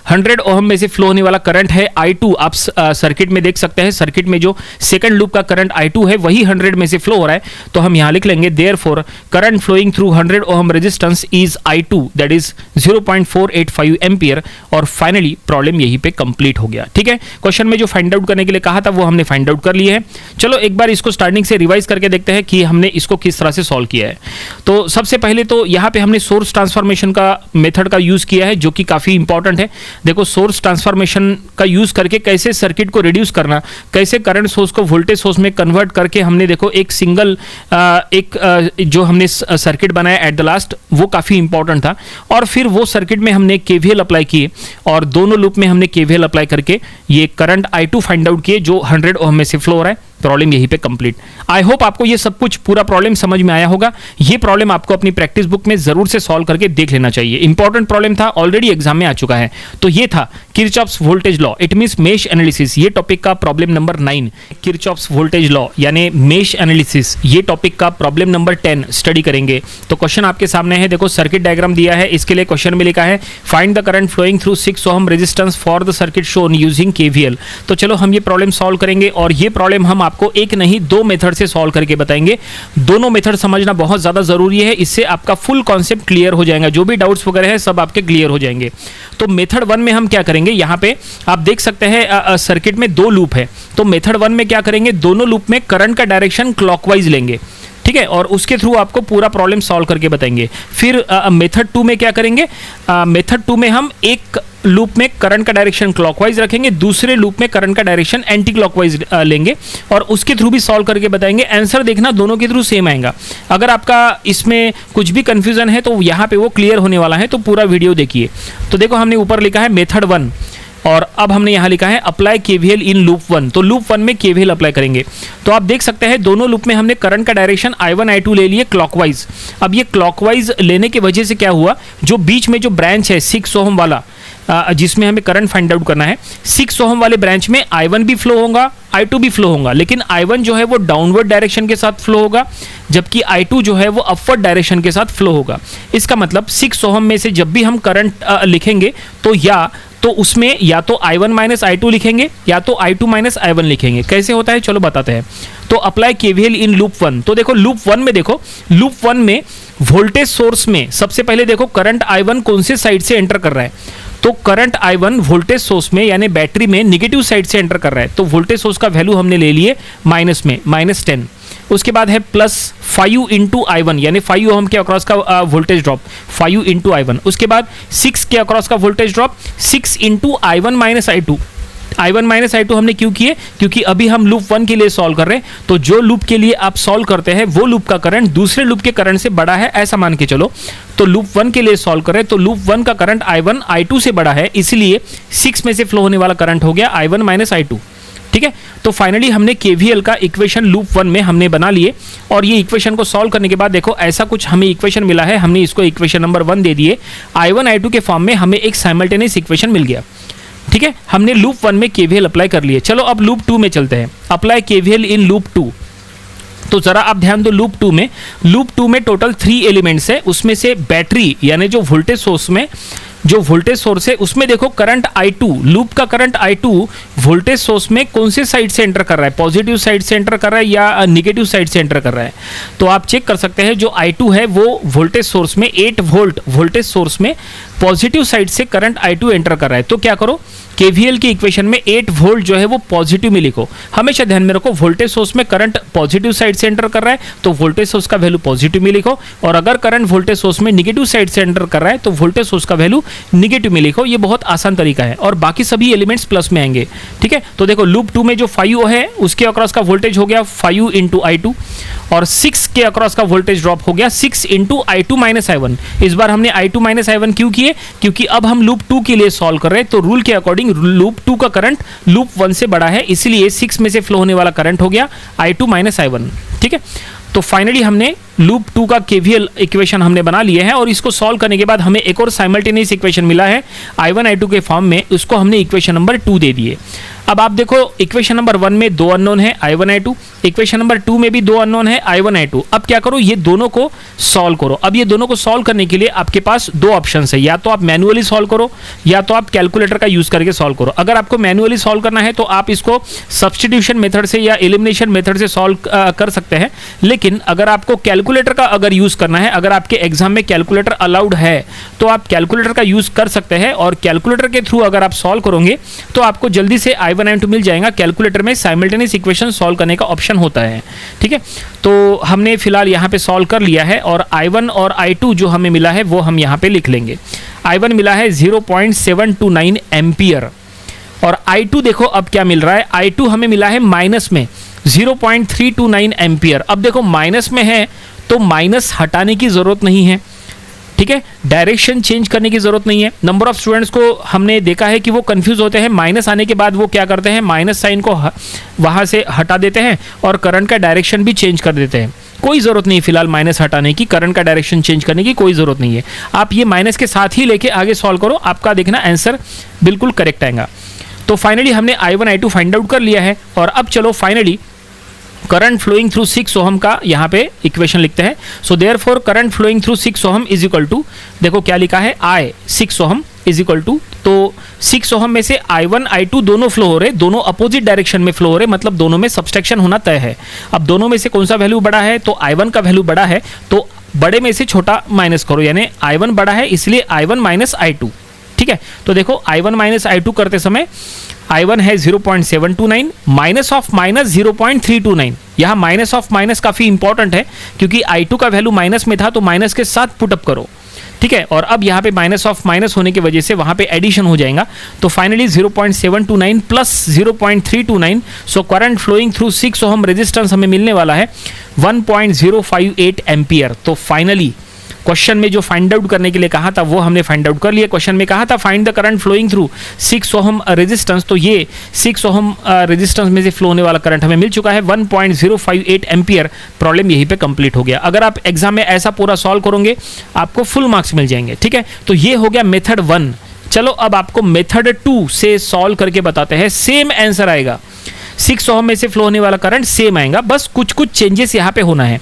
100 ओहम में से फ्लो होने वाला करंट है I2। आप सर्किट में देख सकते हैं, सर्किट में जो सेकंड लूप का करंट I2 है वही 100 में से फ्लो हो रहा है। तो हम यहाँ लिख लेंगे therefore current flowing through 100 ohm resistance is I2 that is 0.485 ampere. और फाइनली प्रॉब्लम यहीं पे कंप्लीट हो गया, ठीक है। क्वेश्चन में जो फाइंड आउट करने के लिए कहा था वो हमने फाइंड आउट कर लिया है। चलो एक बार इसको स्टार्टिंग से रिवाइज करके देखते हैं कि हमने इसको किस तरह से सॉल्व किया है। तो सबसे पहले तो यहाँ पे हमने सोर्स ट्रांसफॉर्मेशन का मेथड का यूज किया है, जो कि काफी इंपॉर्टेंट है। देखो सोर्स ट्रांसफॉर्मेशन का यूज करके कैसे सर्किट को रिड्यूस करना, कैसे करंट सोर्स को वोल्टेज सोर्स में कन्वर्ट करके हमने देखो एक सिंगल जो हमने सर्किट बनाया एट द लास्ट वो काफी इंपॉर्टेंट था। और फिर वो सर्किट में हमने केवीएल अप्लाई किए और दोनों लूप में हमने केवीएल अप्लाई करके ये करंट I2 फाइंड आउट किए जो 100 ओम में से फ्लो हो रहा है। प्रॉब्लम यहीं पे कंप्लीट। आई होप आपको ये सब कुछ पूरा प्रॉब्लम समझ में आया होगा। ये प्रॉब्लम आपको अपनी प्रैक्टिस बुक में जरूर से सॉल्व करके देख लेना चाहिए। इंपॉर्टेंट प्रॉब्लम था, ऑलरेडी एग्जाम में आ चुका है। तो ये था Kirchhoff's voltage law, it means mesh analysis. ये टॉपिक का problem number 9 Kirchhoff's voltage law यानी मेश एनालिसिस, ये टॉपिक का प्रॉब्लम नंबर 10 स्टडी करेंगे। तो क्वेश्चन आपके सामने है, देखो सर्किट डायग्राम दिया है, इसके लिए क्वेश्चन में लिखा है find the current flowing through 6 ohm resistance for the circuit shown using KVL. तो चलो हम ये प्रॉब्लम सॉल्व करेंगे और ये प्रॉब्लम हम आपको एक नहीं 2 मेथड से सॉल्व करके बताएंगे। दोनों मेथड समझना बहुत ज्यादा जरूरी है, इससे आपका फुल कॉन्सेप्ट क्लियर हो जाएगा। जो भी डाउट्स वगैरह है सब आपके क्लियर हो जाएंगे। तो मेथड 1 में हम क्या करेंगे, यहाँ पे आप देख सकते हैं सर्किट में 2 लूप है। तो मेथड 1 में क्या करेंगे, दोनों लूप में करंट का डायरेक्शन क्लॉकवाइज लेंगे, ठीक है, और उसके थ्रू आपको पूरा प्रॉब्लम सॉल्व करके बताएंगे। फिर मेथड 2 में क्या करेंगे, मेथड 2 में हम एक लूप में करंट का डायरेक्शन क्लॉकवाइज रखेंगे, दूसरे लूप में करंट का डायरेक्शन एंटी क्लॉकवाइज लेंगे और उसके थ्रू भी सॉल्व करके बताएंगे। आंसर देखना दोनों के थ्रू सेम आएगा। अगर आपका इसमें कुछ भी कंफ्यूजन है तो यहाँ पे वो क्लियर होने वाला है, तो पूरा वीडियो देखिए। तो देखो हमने ऊपर लिखा है मेथड 1 और अब हमने यहाँ लिखा है अप्लाई केवीएल इन लूप 1। तो लूप 1 में केवीएल अप्लाई करेंगे। तो आप देख सकते हैं दोनों लूप में हमने करंट का डायरेक्शन I1 I2 ले लिए क्लॉकवाइज। अब ये क्लॉकवाइज लेने की वजह से क्या हुआ, जो बीच में जो ब्रांच है 6 ओम वाला जिसमें हमें करंट फाइंड आउट करना है, 6 ओम वाले ब्रांच में I1 भी फ्लो होगा I2 भी फ्लो होगा, लेकिन I1 जो है वो डाउनवर्ड डायरेक्शन के साथ फ्लो होगा, जबकि I2 जो है वो अपवर्ड डायरेक्शन के साथ फ्लो होगा। इसका मतलब 6 ओहम में से जब भी हम करंट लिखेंगे तो उसमें या तो I1 माइनस I2 लिखेंगे या तो I2 माइनस I1 लिखेंगे। कैसे होता है चलो बताते हैं। तो अप्लाई KVL इन लूप 1। तो देखो लूप 1 में वोल्टेज सोर्स में सबसे पहले देखो करंट I1 कौन से साइड से एंटर कर रहा है। तो करंट I1 वोल्टेज सोर्स में यानी बैटरी में निगेटिव साइड से एंटर कर रहा है। तो वोल्टेज सोर्स का वैल्यू हमने ले लिए माइनस में, -10। उसके बाद है +5 इंटू I1 यानी 5 ओहम के अक्रॉस का वोल्टेज ड्रॉप, 5 इंटू I1। उसके बाद 6 के अक्रॉस का voltage drop, 6 into I1 minus I2। I1 minus I2 हमने क्यों किए? क्योंकि अभी हम लूप 1 के लिए सॉल्व कर रहे हैं। तो जो लूप के लिए आप सॉल्व करते हैं वो लूप का करंट दूसरे लूप के करंट से बड़ा है, ऐसा मान के चलो। तो लूप 1 के लिए सॉल्व कर रहे हैं तो लूप 1 का करंट I1 I2 से बड़ा है, इसलिए 6 में से फ्लो होने वाला करंट हो गया I1 माइनस I2। ठीक है, तो फाइनली हमने KVL का इक्वेशन लूप 1 में हमने बना लिए, और ये इक्वेशन को सॉल्व करने के बाद देखो ऐसा कुछ हमें इक्वेशन मिला है। हमने इसको इक्वेशन नंबर 1 दे दिए। I1 I2 के फॉर्म में हमें एक साइमल्टेनियस इक्वेशन मिल गया। ठीक है, हमने लूप 1 में KVL अप्लाई कर लिए। चलो अब लूप 2 में चलते हैं। Apply KVL in loop 2। तो जरा आप ध्यान दो, लूप 2 में टोटल 3 एलिमेंट्स है। उसमें से बैटरी यानी जो वोल्टेज सोर्स है उसमें देखो करंट I2, लूप का करंट I2 वोल्टेज सोर्स में कौन से साइड से एंटर कर रहा है, पॉजिटिव साइड से एंटर कर रहा है या निगेटिव साइड से एंटर कर रहा है। तो आप चेक कर सकते हैं जो I2 है वो वोल्टेज सोर्स में 8 वोल्ट वोल्टेज सोर्स में पॉजिटिव साइड से करंट I2 एंटर कर रहा है। तो क्या करो, KVL की इक्वेशन में 8 वोल्ट जो है वो पॉजिटिव में लिखो। हमेशा ध्यान में रखो, वोल्टेज सोर्स में करंट पॉजिटिव साइड से एंटर कर रहा है तो वोल्टेज सोर्स का वैल्यू पॉजिटिव में लिखो, और अगर करंट वोल्टेज सोर्स में निगेटिव साइड से एंटर कर रहा है तो वोल्टेज सोर्स का वैल्यू निगेटिव में लिखो। ये बहुत आसान तरीका है, और बाकी सभी एलिमेंट्स प्लस में आएंगे। ठीक है, तो देखो लूप 2 में जो 5 है उसके अक्रॉस का वोल्टेज हो गया 5 इंटू I2, और 6 के अक्रॉस का वोल्टेज ड्रॉप हो गया 6 इंटू I2 माइनस I1। इस बार हमने I2 माइनस I1 क्यों किए? क्योंकि अब हम लूप 2 के लिए सॉल्व कर रहे हैं, तो रूल के अकॉर्डिंग लूप 2 का करंट लूप 1 से बड़ा है, इसलिए 6 में से फ्लो होने वाला करंट हो गया I2 माइनस I1। ठीक है, तो फाइनली हमने लूप 2 का KVL इक्वेशन हमने बना लिए हैं, और इसको सॉल्व करने के बाद हमें एक और साइमल्टेनियस इक्वेशन मिला है I1 I2 के फॉर्म में, उसको हमने इक्वेशन नंबर 2 दे दिए। अब आप देखो इक्वेशन नंबर 1 में 2 अननोन है I1 I2, इक्वेशन नंबर 2 में भी 2 अननोन है I1 I2। अब क्या करो, ये दोनों को सॉल्व करो। अब ये दोनों को सॉल्व करने के लिए आपके पास 2 ऑप्शंस है, या तो आप मैन्युअली सॉल्व करो या तो आप कैलकुलेटर का यूज करके सॉल्व करो। अगर आपको मैन्युअली सॉल्व करना है तो आप इसको सब्स्टिट्यूशन मेथड से या एलिमिनेशन मेथड से सॉल्व कर सकते हैं, लेकिन अगर आपको कैलकुलेटर का अगर यूज करना है, अगर आपके एग्जाम में कैलकुलेटर अलाउड है तो आप कैलकुलेटर का यूज कर सकते हैं, और कैलकुलेटर के थ्रू अगर आप सॉल्व करोगे तो आपको जल्दी से I1 I2 मिल जाएगा। कैलकुलेटर में साइमल्टेनियस इक्वेशन सॉल्व करने का ऑप्शन होता है। ठीक है, तो हमने फिलहाल यहाँ पे सॉल्व कर लिया है, और I1 और I2 जो हमें मिला है वो हम यहाँ पे लिख लेंगे। I1 मिला है 0.729 एम्पियर, और I2 देखो अब क्या मिल रहा है, I2 हमें मिला है माइनस में 0.329 एम्पियर। अब देखो माइनस में है तो माइनस हटाने की जरूरत नहीं है। ठीक है, डायरेक्शन चेंज करने की जरूरत नहीं है। नंबर ऑफ स्टूडेंट्स को हमने देखा है कि वो कंफ्यूज होते हैं, माइनस आने के बाद वो क्या करते हैं, माइनस साइन को वहां से हटा देते हैं और करंट का डायरेक्शन भी चेंज कर देते हैं। कोई ज़रूरत नहीं फिलहाल माइनस हटाने की, करंट का डायरेक्शन चेंज करने की कोई ज़रूरत नहीं है। आप ये माइनस के साथ ही लेके आगे सॉल्व करो, आपका देखना आंसर बिल्कुल करेक्ट आएगा। तो फाइनली हमने I1 I2 फाइंड आउट कर लिया है, और अब चलो finally current flowing through 6 ohm का यहाँ पे इक्वेशन लिखते हैं। So therefore current flowing through 6 ohm is equal to, देखो क्या लिखा है, I 6 ohm is equal to, तो 6 ओहम में से I1 I2 दोनों फ्लो हो रहे, दोनों अपोजिट डायरेक्शन में फ्लो हो रहे, मतलब दोनों में सब्सट्रैक्शन होना तय है। अब दोनों में से कौन सा वैल्यू बड़ा है, तो I1 का वैल्यू बड़ा है, तो बड़े में से छोटा माइनस करो, यानी I1 बड़ा है इसलिए I1 माइनस I2। ठीक है, तो देखो I1 माइनस I2 करते समय I1 है 0.729 माइनस ऑफ माइनस 0.329। यहाँ माइनस ऑफ माइनस काफ़ी इंपॉर्टेंट है, क्योंकि I2 का वैल्यू माइनस में था तो माइनस के साथ पुटअप करो। ठीक है, और अब यहाँ पे माइनस ऑफ माइनस होने की वजह से वहाँ पे एडिशन हो जाएगा, तो finally 0.729 plus 0.329, so current flowing through 6 ohm resistance हमें मिलने वाला है 1.058 एम्पियर। तो फाइनली क्वेश्चन में जो फाइंड आउट करने के लिए कहा था वो हमने फाइंड आउट कर लिया। क्वेश्चन में कहा था find the current flowing through 6 ohm resistance, तो ये 6 ओहम रेजिस्टेंस में से फ्लो होने वाला करंट हमें मिल चुका है 1.058 एम्पियर। प्रॉब्लम यहीं पे कंप्लीट हो गया। अगर आप एग्जाम में ऐसा पूरा सॉल्व करोगे आपको फुल मार्क्स मिल जाएंगे। ठीक है, तो ये हो गया मेथड 1। चलो अब आपको मेथड 2 से सॉल्व करके बताते हैं, सेम आंसर आएगा। 6 ओम में से फ्लो होने वाला करंट सेम आएगा, बस कुछ कुछ चेंजेस यहाँ पे होना है।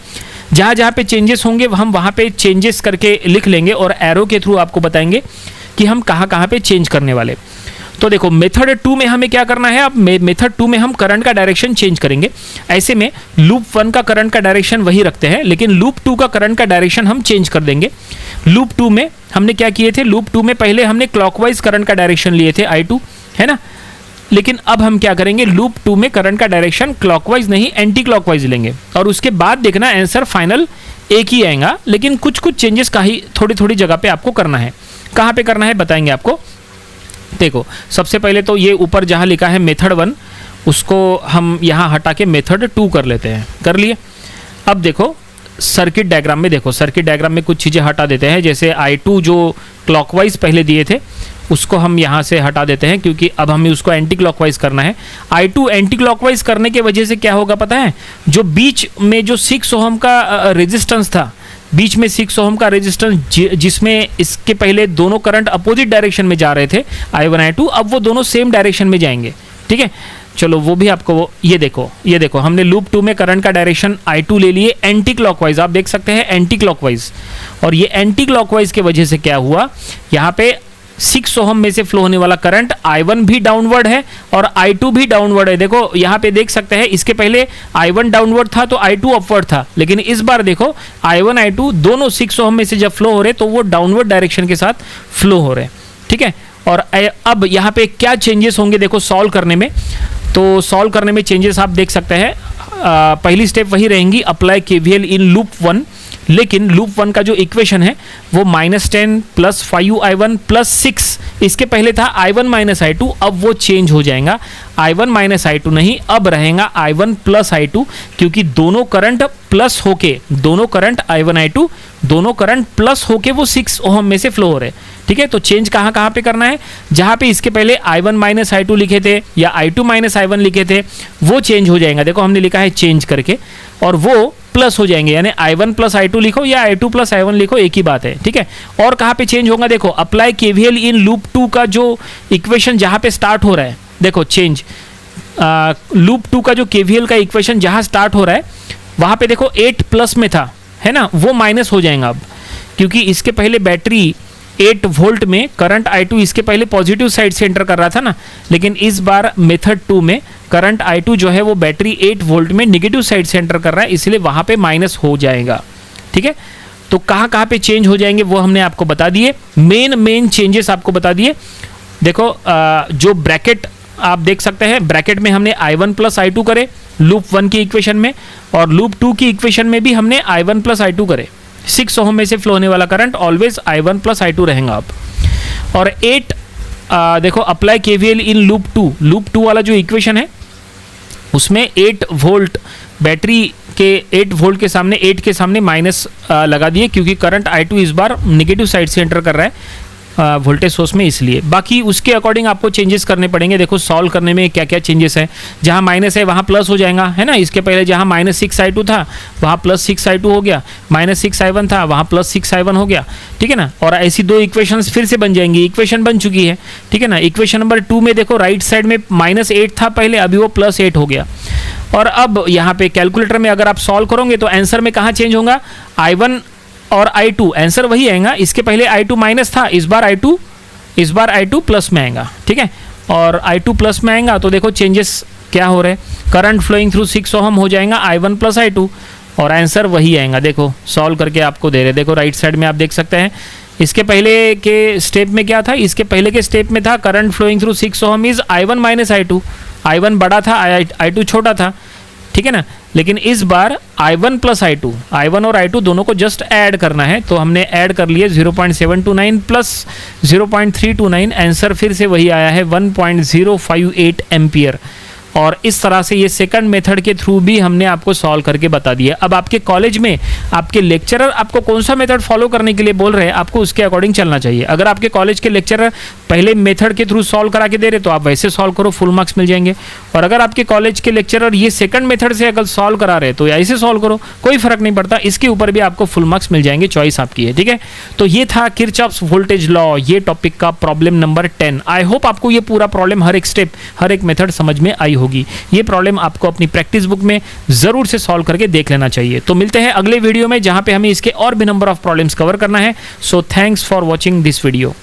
जहाँ जहाँ पे चेंजेस होंगे हम वहाँ पे चेंजेस करके लिख लेंगे और एरो के थ्रू आपको बताएंगे कि हम कहाँ कहाँ पे चेंज करने वाले। तो देखो मेथड 2 में हमें क्या करना है, अब मेथड 2 में हम करंट का डायरेक्शन चेंज करेंगे। ऐसे में लूप 1 का करंट का डायरेक्शन वही रखते हैं, लेकिन लूप 2 का करंट का डायरेक्शन हम चेंज कर देंगे। लूप 2 में हमने क्या किए थे, लूप 2 में पहले हमने क्लॉकवाइज करंट का डायरेक्शन लिए थे I2, है ना, लेकिन अब हम क्या करेंगे, लूप 2 में करंट का डायरेक्शन क्लॉकवाइज नहीं एंटी क्लॉकवाइज लेंगे और उसके बाद देखना आंसर फाइनल एक ही आएगा, लेकिन कुछ कुछ चेंजेस का ही थोड़ी थोड़ी जगह पे आपको करना है। कहाँ पे करना है बताएंगे आपको। देखो सबसे पहले तो ये ऊपर जहाँ लिखा है मेथड 1 उसको हम यहाँ हटा के मेथड 2 कर लेते हैं, कर लिए। अब देखो सर्किट डायग्राम में, देखो सर्किट डायग्राम में कुछ चीज़ें हटा देते हैं, जैसे I2 जो क्लॉकवाइज पहले दिए थे उसको हम यहाँ से हटा देते हैं, क्योंकि अब हमें उसको एंटी क्लॉकवाइज करना है। I2 एंटी क्लॉकवाइज करने की वजह से क्या होगा पता है, जो बीच में जो 6 ओम का रेजिस्टेंस था, बीच में 6 ओम का रेजिस्टेंस जिसमें इसके पहले दोनों करंट अपोजिट डायरेक्शन में जा रहे थे I1 I2, अब वो दोनों सेम डायरेक्शन में जाएंगे। ठीक है, चलो वो भी आपको ये देखो हमने लूप 2 में करंट का डायरेक्शन I2 ले लिए एंटी क्लॉकवाइज, आप देख सकते हैं एंटी क्लॉकवाइज। और ये एंटी क्लॉकवाइज की वजह से क्या हुआ, यहाँ पे 6 ओम में से फ्लो होने वाला करंट I1 भी डाउनवर्ड है और I2 भी डाउनवर्ड है। देखो यहाँ पे देख सकते हैं, इसके पहले I1 डाउनवर्ड था तो I2 अपवर्ड था, लेकिन इस बार देखो I1 I2 दोनों 6 ओम में से जब फ्लो हो रहे तो वो डाउनवर्ड डायरेक्शन के साथ फ्लो हो रहे। ठीक है, और अब यहाँ पे क्या चेंजेस होंगे देखो सॉल्व करने में, तो सॉल्व करने में चेंजेस आप देख सकते हैं। पहली स्टेप वही रहेंगी, अप्लाई KVL इन लूप 1, लेकिन लूप 1 का जो इक्वेशन है वो -10 + 5I1 + 6, इसके पहले था I1 - I2, अब वो चेंज हो जाएगा, I1 - I2 नहीं, अब रहेगा I1 + I2, क्योंकि दोनों करंट प्लस होके, दोनों करंट I1 I2 दोनों करंट प्लस होके वो 6 ओम में से फ्लो हो रहे। ठीक है, तो चेंज कहाँ कहाँ पे करना है, जहाँ पे इसके पहले I1 - I2 लिखे थे या I2 - I1 लिखे थे वो चेंज हो जाएगा। देखो हमने लिखा है चेंज करके, और वो प्लस हो जाएंगे, यानी I1 + I2 लिखो या I2 + I1 लिखो, एक ही बात है। ठीक है, और कहाँ पे चेंज होगा, देखो अप्लाई KVL इन लूप 2 का जो इक्वेशन जहाँ पे स्टार्ट हो रहा है, देखो चेंज लूप 2 का जो KVL का इक्वेशन जहाँ स्टार्ट हो रहा है वहाँ पे देखो 8 प्लस में था, है ना, वो माइनस हो जाएगा अब, क्योंकि इसके पहले बैटरी 8 वोल्ट में करंट I2 इसके पहले पॉजिटिव साइड से एंटर कर रहा था ना, लेकिन इस बार मेथड 2 में करंट I2 जो है वो बैटरी 8 वोल्ट में नेगेटिव साइड से एंटर कर रहा है, इसलिए वहाँ पे माइनस हो जाएगा। ठीक है, तो कहाँ कहाँ पे चेंज हो जाएंगे वो हमने आपको बता दिए, मेन चेंजेस आपको बता दिए। देखो जो ब्रैकेट आप देख सकते हैं, ब्रैकेट में हमने I1 + I2 करे लूप 1 की इक्वेशन में, और लूप 2 की इक्वेशन में भी हमने I1 + I2 करे। 6 ओम में से फ्लो होने वाला करंट ऑलवेज I1 + I2 रहेगा अब। और 8 देखो apply KVL in loop 2, loop 2 वाला जो इक्वेशन है उसमें 8 वोल्ट बैटरी के 8 वोल्ट के सामने 8 के सामने माइनस लगा दिए, क्योंकि करंट I2 इस बार नेगेटिव साइड से एंटर कर रहा है वोल्टेज सोर्स में, इसलिए बाकी उसके अकॉर्डिंग आपको चेंजेस करने पड़ेंगे। देखो सॉल्व करने में क्या क्या चेंजेस है, जहाँ माइनस है वहाँ प्लस हो जाएगा, है ना, इसके पहले जहाँ -6 I2 था वहाँ +6 I2 हो गया, -6 I1 था वहाँ +6 I1 हो गया। ठीक है ना, और ऐसी दो इक्वेशंस फिर से बन जाएंगी, इक्वेशन बन चुकी है। ठीक है ना, इक्वेशन नंबर 2 में देखो राइट साइड में -8 था पहले, अभी वो +8 हो गया। और अब यहाँ पे कैलकुलेटर में अगर आप सॉल्व करोगे तो आंसर में कहाँ चेंज होगा, I1 और I2 आंसर वही आएगा, इसके पहले I2 माइनस था, इस बार I2 प्लस में आएगा। ठीक है, और I2 प्लस में आएगा तो देखो चेंजेस क्या हो रहे हैं, करंट फ्लोइंग थ्रू 6 ओम हो जाएगा I1 + I2, और आंसर वही आएगा। देखो सॉल्व करके आपको दे रहे, देखो राइट साइड में आप देख सकते हैं, इसके पहले के स्टेप में क्या था, इसके पहले के स्टेप में था current flowing through 6 ohm is I1 - I2, I1 बड़ा था I2 छोटा था। ठीक है ना, लेकिन इस बार I1 + I2, I1 और I2 दोनों को जस्ट ऐड करना है, तो हमने ऐड कर लिए 0.729 + 0.329, आंसर फिर से वही आया है 1.058 एम्पियर। और इस तरह से ये सेकंड मेथड के थ्रू भी हमने आपको सॉल्व करके बता दिया। अब आपके कॉलेज में आपके लेक्चरर आपको कौन सा मेथड फॉलो करने के लिए बोल रहे हैं, आपको उसके अकॉर्डिंग चलना चाहिए। अगर आपके कॉलेज के लेक्चरर पहले मेथड के थ्रू सॉल्व करा के दे रहे तो आप वैसे सॉल्व करो, फुल मार्क्स मिल जाएंगे। और अगर आपके कॉलेज के लेक्चरर ये सेकंड मेथड से अगर सॉल्व करा रहे तो ऐसे सॉल्व करो, कोई फर्क नहीं पड़ता, इसके ऊपर भी आपको फुल मार्क्स मिल जाएंगे, चॉइस आपकी है। ठीक है, तो ये था किरचॉफ्स वोल्टेज लॉ, ये टॉपिक का प्रॉब्लम नंबर 10। आई होप आपको ये पूरा प्रॉब्लम हर एक स्टेप हर एक मेथड समझ में आई होगी। होगी। ये प्रॉब्लम आपको अपनी प्रैक्टिस बुक में ज़रूर से सॉल्व करके देख लेना चाहिए। तो मिलते हैं अगले वीडियो में, जहाँ पे हमें इसके और भी नंबर ऑफ प्रॉब्लम्स कवर करना है। So thanks for watching this video.